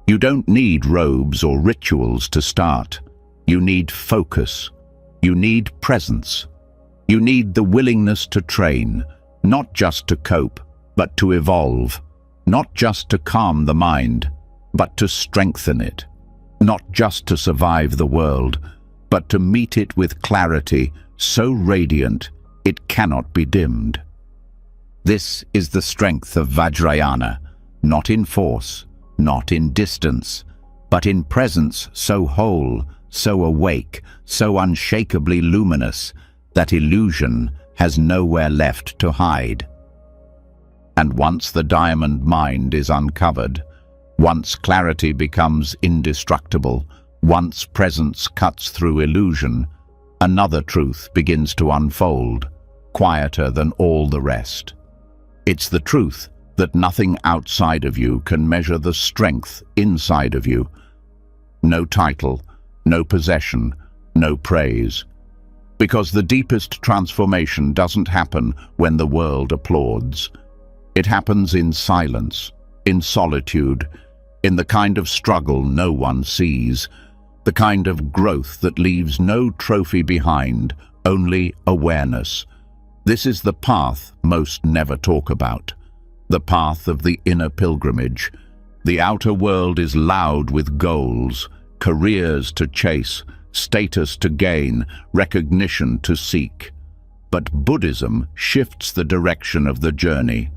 [SPEAKER 1] You don't need robes or rituals to start. You need focus. You need presence. You need the willingness to train, not just to cope, but to evolve. Not just to calm the mind, but to strengthen it. Not just to survive the world, but to meet it with clarity so radiant it cannot be dimmed. This is the strength of Vajrayana, not in force, not in distance, but in presence so whole, so awake, so unshakably luminous, that illusion has nowhere left to hide. And once the diamond mind is uncovered, once clarity becomes indestructible, once presence cuts through illusion, another truth begins to unfold, quieter than all the rest. It's the truth that nothing outside of you can measure the strength inside of you. No title, no possession, no praise. Because the deepest transformation doesn't happen when the world applauds. It happens in silence, in solitude, in the kind of struggle no one sees, the kind of growth that leaves no trophy behind, only awareness. This is the path most never talk about, the path of the inner pilgrimage. The outer world is loud with goals, careers to chase, status to gain, recognition to seek. But Buddhism shifts the direction of the journey.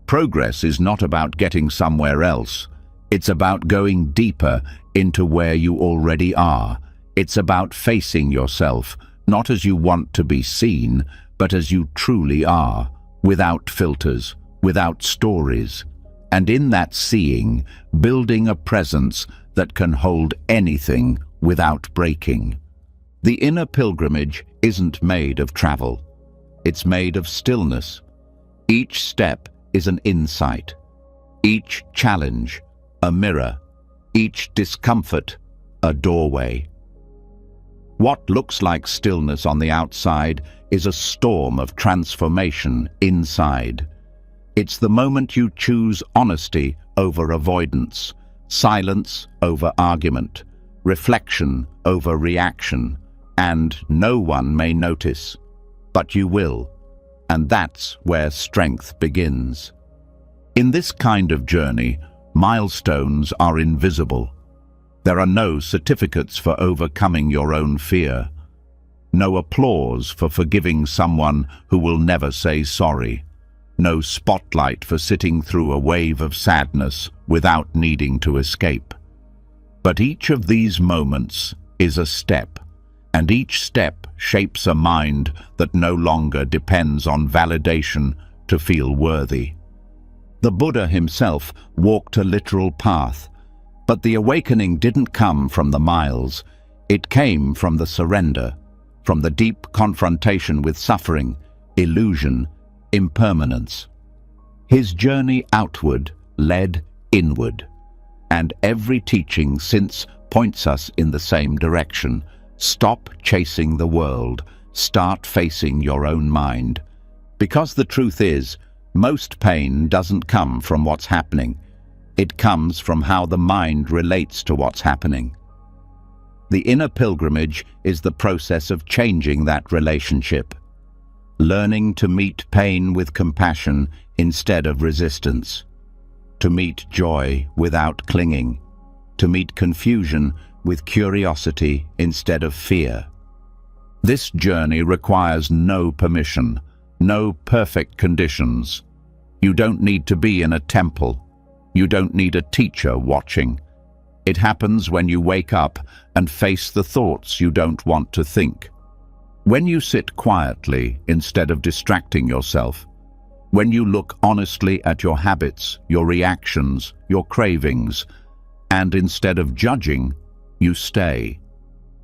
[SPEAKER 1] Progress is not about getting somewhere else. It's about going deeper into where you already are. It's about facing yourself, not as you want to be seen, but as you truly are, without filters, without stories. And in that seeing, building a presence that can hold anything without breaking. The inner pilgrimage isn't made of travel. It's made of stillness. Each step is an insight. Each challenge, a mirror. Each discomfort, a doorway. What looks like stillness on the outside is a storm of transformation inside. It's the moment you choose honesty over avoidance, silence over argument, reflection over reaction, and no one may notice, but you will, and that's where strength begins. In this kind of journey, milestones are invisible. There are no certificates for overcoming your own fear, no applause for forgiving someone who will never say sorry, no spotlight for sitting through a wave of sadness without needing to escape. But each of these moments is a step, and each step shapes a mind that no longer depends on validation to feel worthy. The Buddha himself walked a literal path, but the awakening didn't come from the miles. It came from the surrender, from the deep confrontation with suffering, illusion, impermanence. His journey outward led inward, and every teaching since points us in the same direction. Stop chasing the world, start facing your own mind. Because the truth is, most pain doesn't come from what's happening. It comes from how the mind relates to what's happening. The inner pilgrimage is the process of changing that relationship, learning to meet pain with compassion instead of resistance, to meet joy without clinging, to meet confusion with curiosity instead of fear. This journey requires no permission, no perfect conditions. You don't need to be in a temple. You don't need a teacher watching. It happens when you wake up and face the thoughts you don't want to think. When you sit quietly instead of distracting yourself. When you look honestly at your habits, your reactions, your cravings, and instead of judging, you stay.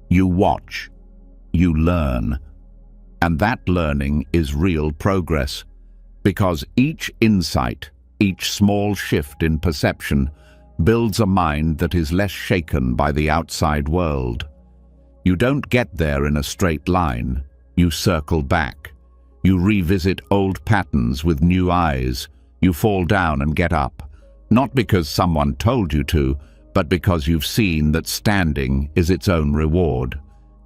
[SPEAKER 1] You watch. You learn. And that learning is real progress, because each insight, each small shift in perception, builds a mind that is less shaken by the outside world. You don't get there in a straight line. You circle back. You revisit old patterns with new eyes. You fall down and get up, not because someone told you to, but because you've seen that standing is its own reward.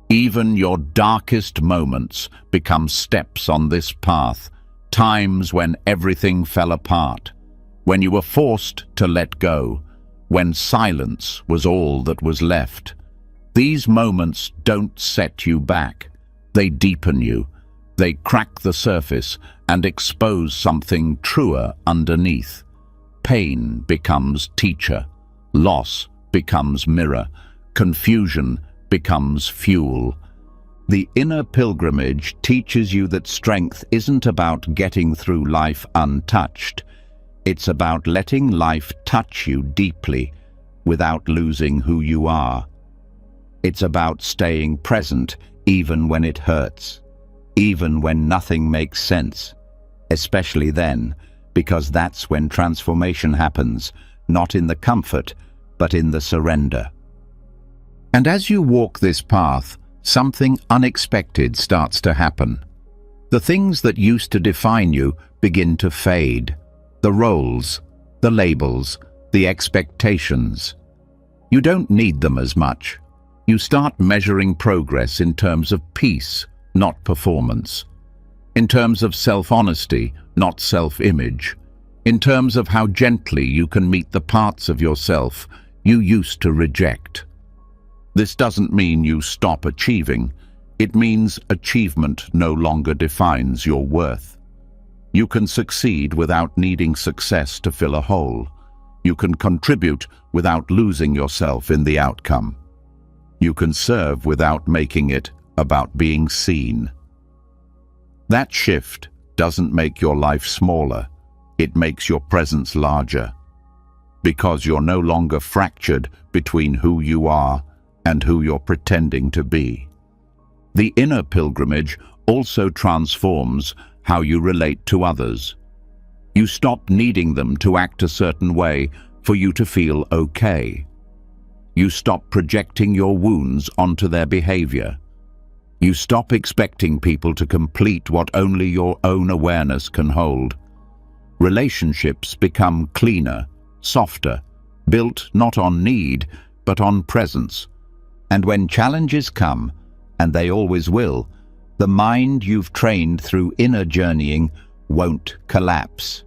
[SPEAKER 1] Even your darkest moments become steps on this path, times when everything fell apart, when you were forced to let go, when silence was all that was left. These moments don't set you back. They deepen you. They crack the surface and expose something truer underneath. Pain becomes teacher. Loss becomes mirror. Confusion becomes fuel. The inner pilgrimage teaches you that strength isn't about getting through life untouched. It's about letting life touch you deeply without losing who you are. It's about staying present even when it hurts, even when nothing makes sense, especially then, because that's when transformation happens, not in the comfort, but in the surrender. And as you walk this path, something unexpected starts to happen. The things that used to define you begin to fade. The roles, the labels, the expectations. You don't need them as much. You start measuring progress in terms of peace, not performance. In terms of self-honesty, not self-image. In terms of how gently you can meet the parts of yourself you used to reject. This doesn't mean you stop achieving. It means achievement no longer defines your worth. You can succeed without needing success to fill a hole. You can contribute without losing yourself in the outcome. You can serve without making it about being seen. That shift doesn't make your life smaller. It makes your presence larger. Because you're no longer fractured between who you are and who you're pretending to be. The inner pilgrimage also transforms how you relate to others. You stop needing them to act a certain way for you to feel okay. You stop projecting your wounds onto their behavior. You stop expecting people to complete what only your own awareness can hold. Relationships become cleaner, softer, built not on need, but on presence. And when challenges come, and they always will, the mind you've trained through inner journeying won't collapse.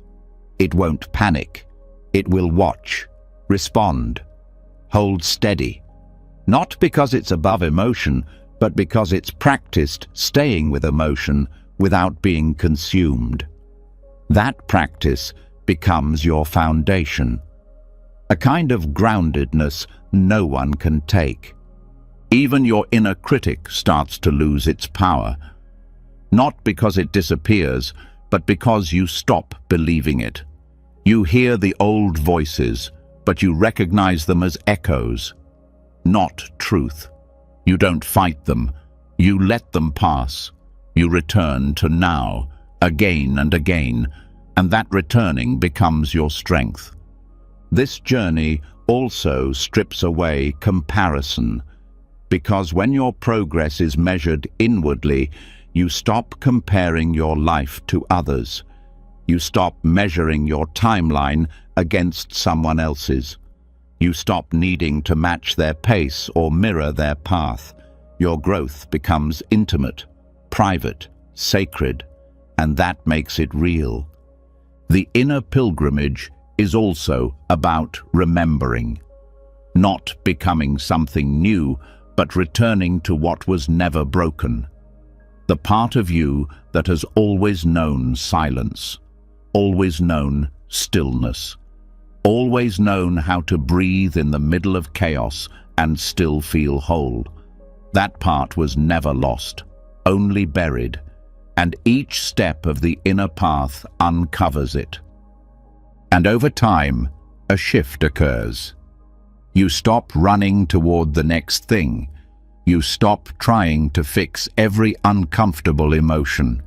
[SPEAKER 1] It won't panic. It will watch, respond, hold steady. Not because it's above emotion, but because it's practiced staying with emotion without being consumed. That practice becomes your foundation. A kind of groundedness no one can take. Even your inner critic starts to lose its power. Not because it disappears, but because you stop believing it. You hear the old voices, but you recognize them as echoes, not truth. You don't fight them. You let them pass. You return to now, again and again, and that returning becomes your strength. This journey also strips away comparison, because when your progress is measured inwardly, you stop comparing your life to others. You stop measuring your timeline against someone else's. You stop needing to match their pace or mirror their path. Your growth becomes intimate, private, sacred, and that makes it real. The inner pilgrimage is also about remembering, not becoming something new, but returning to what was never broken. The part of you that has always known silence, always known stillness, always known how to breathe in the middle of chaos and still feel whole. That part was never lost, only buried, and each step of the inner path uncovers it. And over time, a shift occurs. You stop running toward the next thing. You stop trying to fix every uncomfortable emotion.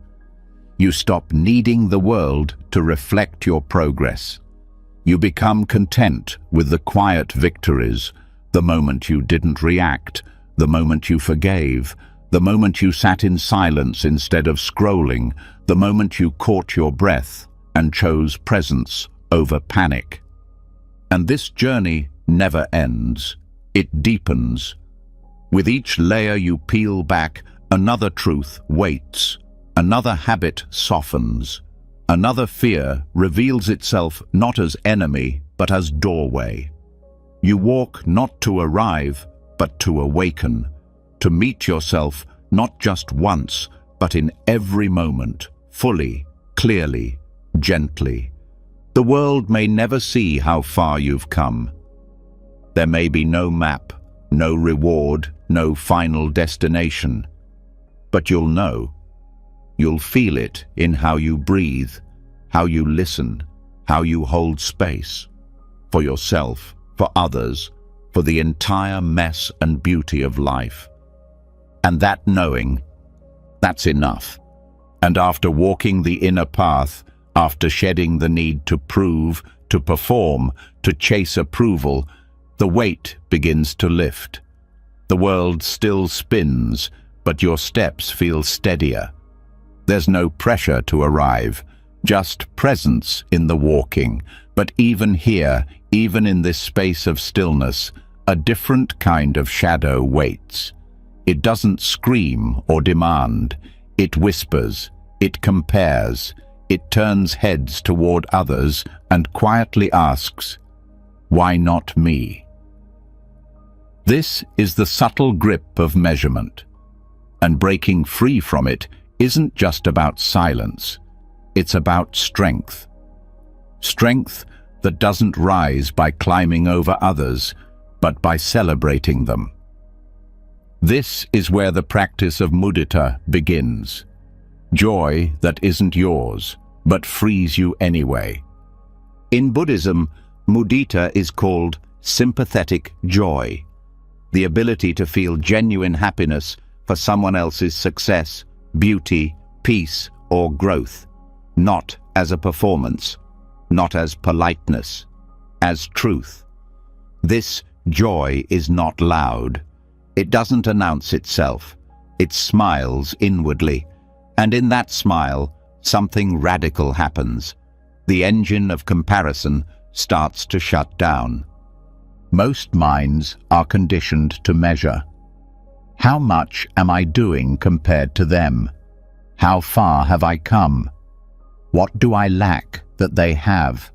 [SPEAKER 1] You stop needing the world to reflect your progress. You become content with the quiet victories, the moment you didn't react, the moment you forgave, the moment you sat in silence instead of scrolling, the moment you caught your breath and chose presence over panic. And this journey never ends. It deepens. With each layer you peel back, another truth waits, another habit softens, another fear reveals itself not as enemy, but as doorway. You walk not to arrive, but to awaken, to meet yourself not just once, but in every moment, fully, clearly, gently. The world may never see how far you've come. There may be no map, no reward, no final destination. But you'll know. You'll feel it in how you breathe, how you listen, how you hold space. For yourself, for others, for the entire mess and beauty of life. And that knowing, that's enough. And after walking the inner path, after shedding the need to prove, to perform, to chase approval, the weight begins to lift. The world still spins, but your steps feel steadier. There's no pressure to arrive, just presence in the walking. But even here, even in this space of stillness, a different kind of shadow waits. It doesn't scream or demand. It whispers, it compares, it turns heads toward others and quietly asks, "Why not me?" This is the subtle grip of measurement, and breaking free from it isn't just about silence, it's about strength. Strength that doesn't rise by climbing over others, but by celebrating them. This is where the practice of mudita begins. Joy that isn't yours, but frees you anyway. In Buddhism, mudita is called sympathetic joy, the ability to feel genuine happiness for someone else's success, beauty, peace, or growth, not as a performance, not as politeness, as truth. This joy is not loud. It doesn't announce itself. It smiles inwardly, and in that smile, something radical happens. The engine of comparison starts to shut down. Most minds are conditioned to measure. How much am I doing compared to them? How far have I come? What do I lack that they have?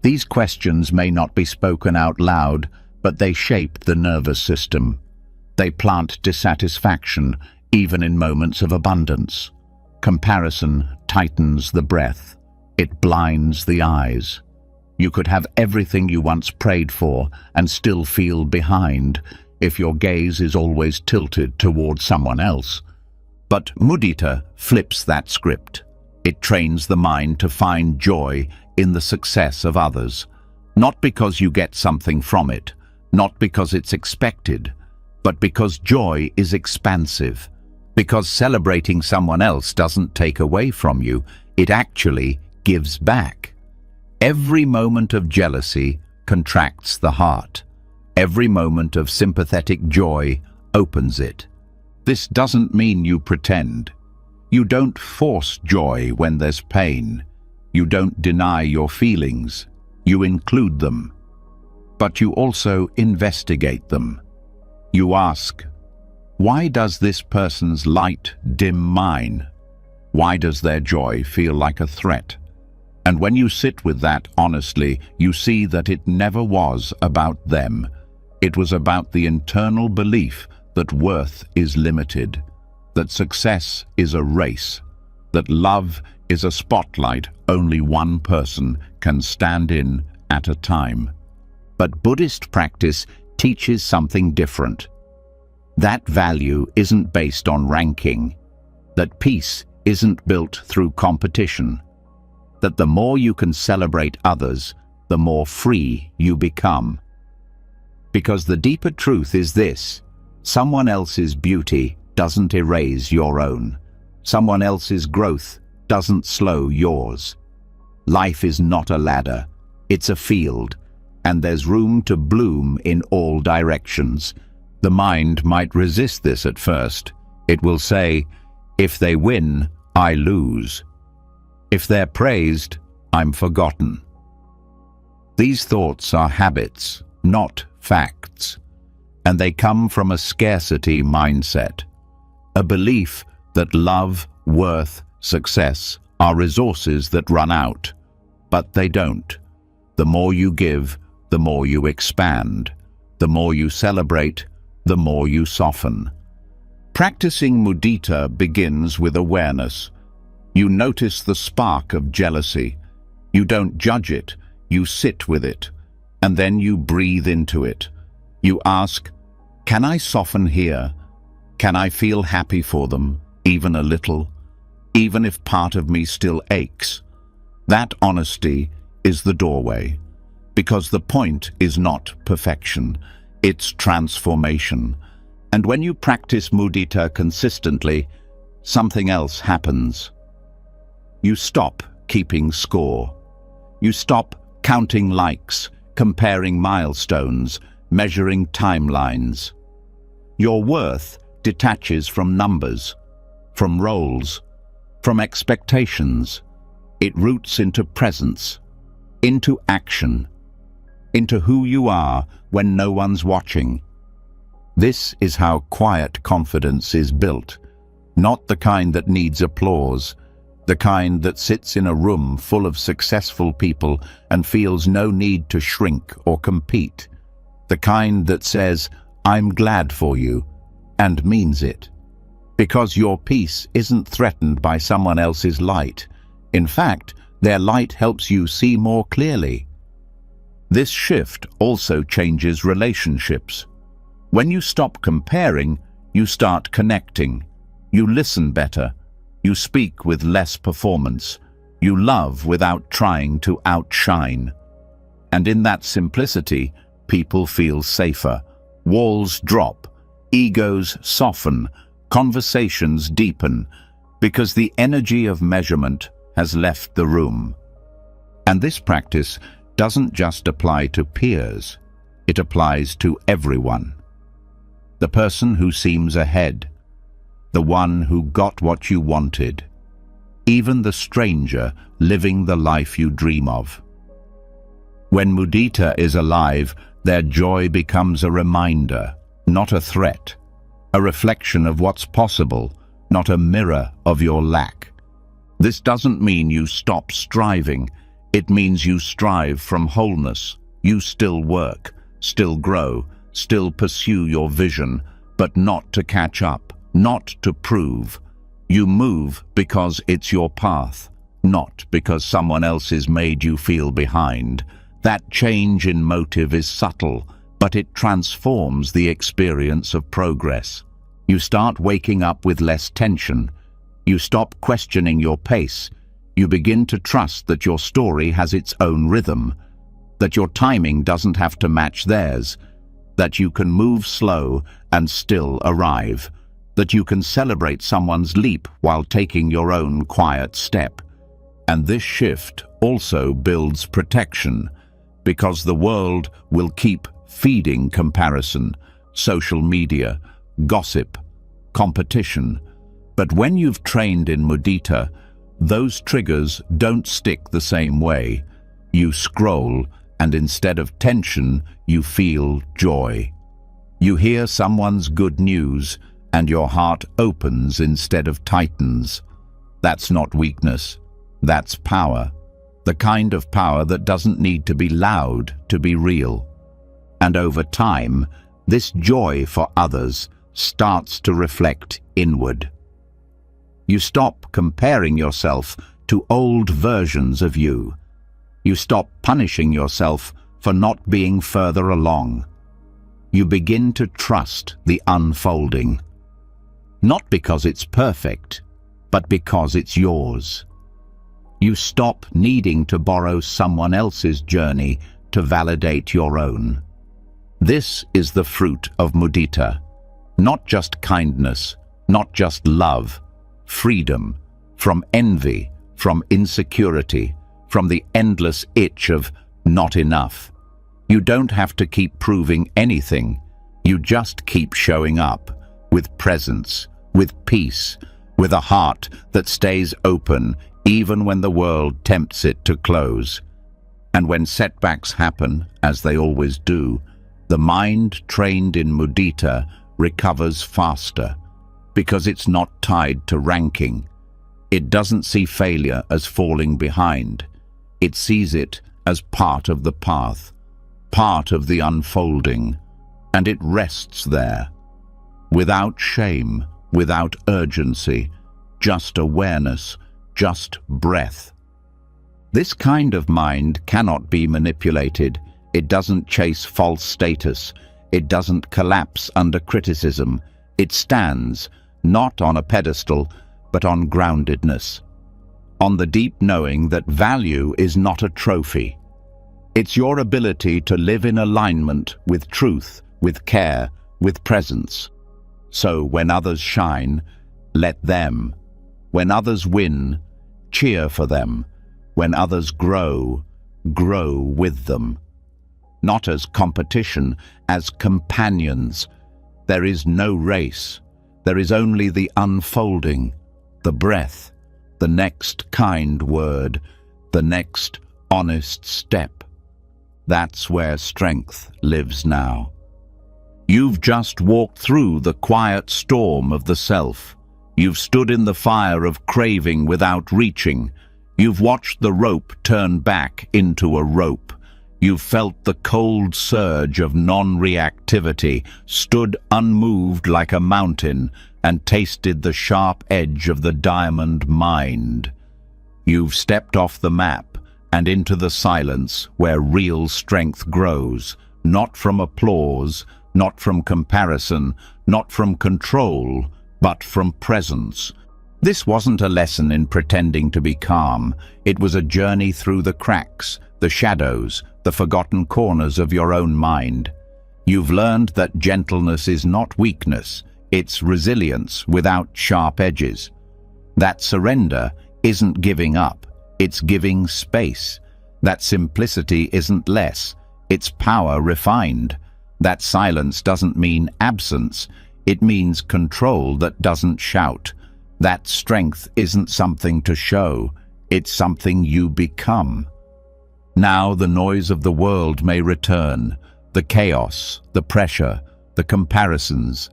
[SPEAKER 1] These questions may not be spoken out loud, but they shape the nervous system. They plant dissatisfaction, even in moments of abundance. Comparison tightens the breath. It blinds the eyes. You could have everything you once prayed for and still feel behind if your gaze is always tilted toward someone else. But mudita flips that script. It trains the mind to find joy in the success of others, not because you get something from it, not because it's expected, but because joy is expansive, because celebrating someone else doesn't take away from you, it actually gives back. Every moment of jealousy contracts the heart. Every moment of sympathetic joy opens it. This doesn't mean you pretend. You don't force joy when there's pain. You don't deny your feelings. You include them. But you also investigate them. You ask, why does this person's light dim mine? Why does their joy feel like a threat? And when you sit with that honestly, you see that it never was about them. It was about the internal belief that worth is limited, that success is a race, that love is a spotlight only one person can stand in at a time. But Buddhist practice teaches something different. That value isn't based on ranking, that peace isn't built through competition, that the more you can celebrate others, the more free you become. Because the deeper truth is this: someone else's beauty doesn't erase your own. Someone else's growth doesn't slow yours. Life is not a ladder, it's a field, and there's room to bloom in all directions. The mind might resist this at first. It will say, if they win, I lose. If they're praised, I'm forgotten. These thoughts are habits, not facts, and they come from a scarcity mindset, a belief that love, worth, success are resources that run out. But they don't. The more you give, the more you expand. The more you celebrate, the more you soften. Practicing mudita begins with awareness. You notice the spark of jealousy. You don't judge it, you sit with it, and then you breathe into it. You ask, can I soften here? Can I feel happy for them, even a little, even if part of me still aches? That honesty is the doorway, because the point is not perfection, it's transformation. And when you practice mudita consistently, something else happens. You stop keeping score. You stop counting likes, comparing milestones, measuring timelines. Your worth detaches from numbers, from roles, from expectations. It roots into presence, into action, into who you are when no one's watching. This is how quiet confidence is built, not the kind that needs applause, the kind that sits in a room full of successful people and feels no need to shrink or compete, the kind that says, I'm glad for you, and means it. Because your peace isn't threatened by someone else's light. In fact, their light helps you see more clearly. This shift also changes relationships. When you stop comparing, you start connecting. You listen better. You speak with less performance. You love without trying to outshine. And in that simplicity, people feel safer. Walls drop. Egos soften. Conversations deepen. Because the energy of measurement has left the room. And this practice doesn't just apply to peers, it applies to everyone. The person who seems ahead, the one who got what you wanted, even the stranger living the life you dream of. When mudita is alive, their joy becomes a reminder, not a threat, a reflection of what's possible, not a mirror of your lack. This doesn't mean you stop striving. It means you strive from wholeness. You still work, still grow, still pursue your vision, but not to catch up, not to prove. You move because it's your path, not because someone else has made you feel behind. That change in motive is subtle, but it transforms the experience of progress. You start waking up with less tension. You stop questioning your pace. You begin to trust that your story has its own rhythm, that your timing doesn't have to match theirs, that you can move slow and still arrive, that you can celebrate someone's leap while taking your own quiet step. And this shift also builds protection, because the world will keep feeding comparison, social media, gossip, competition. But when you've trained in mudita, those triggers don't stick the same way. You scroll, and instead of tension, you feel joy. You hear someone's good news, and your heart opens instead of tightens. That's not weakness, that's power. The kind of power that doesn't need to be loud to be real. And over time, this joy for others starts to reflect inward. You stop comparing yourself to old versions of you. You stop punishing yourself for not being further along. You begin to trust the unfolding. Not because it's perfect, but because it's yours. You stop needing to borrow someone else's journey to validate your own. This is the fruit of mudita. Not just kindness, not just love, freedom from envy, from insecurity, from the endless itch of not enough. You don't have to keep proving anything. You just keep showing up with presence, with peace, with a heart that stays open even when the world tempts it to close. And when setbacks happen, as they always do, the mind trained in mudita recovers faster, because it's not tied to ranking. It doesn't see failure as falling behind. It sees it as part of the path, part of the unfolding, and it rests there, without shame, without urgency, just awareness, just breath. This kind of mind cannot be manipulated. It doesn't chase false status. It doesn't collapse under criticism. It stands, not on a pedestal, but on groundedness, on the deep knowing that value is not a trophy. It's your ability to live in alignment with truth, with care, with presence. So when others shine, let them. When others win, cheer for them. When others grow, grow with them. Not as competition, as companions. There is no race. There is only the unfolding, the breath, the next kind word, the next honest step. That's where strength lives now. You've just walked through the quiet storm of the self. You've stood in the fire of craving without reaching. You've watched the rope turn back into a rope. You've felt the cold surge of non-reactivity, stood unmoved like a mountain, and tasted the sharp edge of the diamond mind. You've stepped off the map and into the silence where real strength grows, not from applause, not from comparison, not from control, but from presence. This wasn't a lesson in pretending to be calm. It was a journey through the cracks, the shadows, the forgotten corners of your own mind. You've learned that gentleness is not weakness, it's resilience without sharp edges. That surrender isn't giving up, it's giving space. That simplicity isn't less, it's power refined. That silence doesn't mean absence, it means control that doesn't shout. That strength isn't something to show, it's something you become. Now the noise of the world may return, the chaos, the pressure, the comparisons.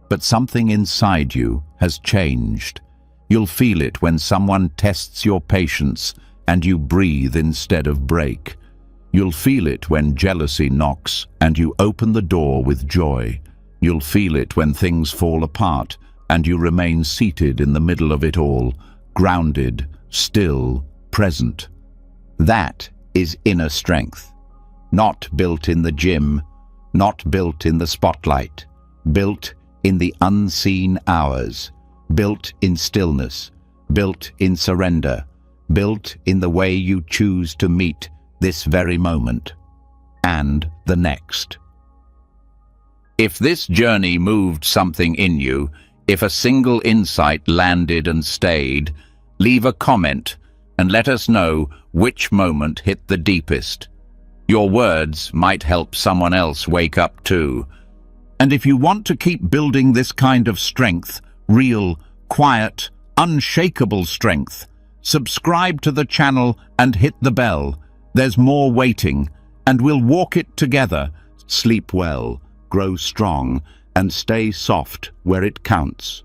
[SPEAKER 1] But something inside you has changed. You'll feel it when someone tests your patience and you breathe instead of break. You'll feel it when jealousy knocks and you open the door with joy. You'll feel it when things fall apart and you remain seated in the middle of it all, grounded, still, present. That is inner strength. Not built in the gym, not built in the spotlight, built in the unseen hours, built in stillness, built in surrender, built in the way you choose to meet this very moment and the next. If this journey moved something in you, if a single insight landed and stayed, leave a comment and let us know which moment hit the deepest. Your words might help someone else wake up too. And if you want to keep building this kind of strength, real, quiet, unshakable strength, subscribe to the channel and hit the bell. There's more waiting, and we'll walk it together. Sleep well, grow strong, and stay soft where it counts.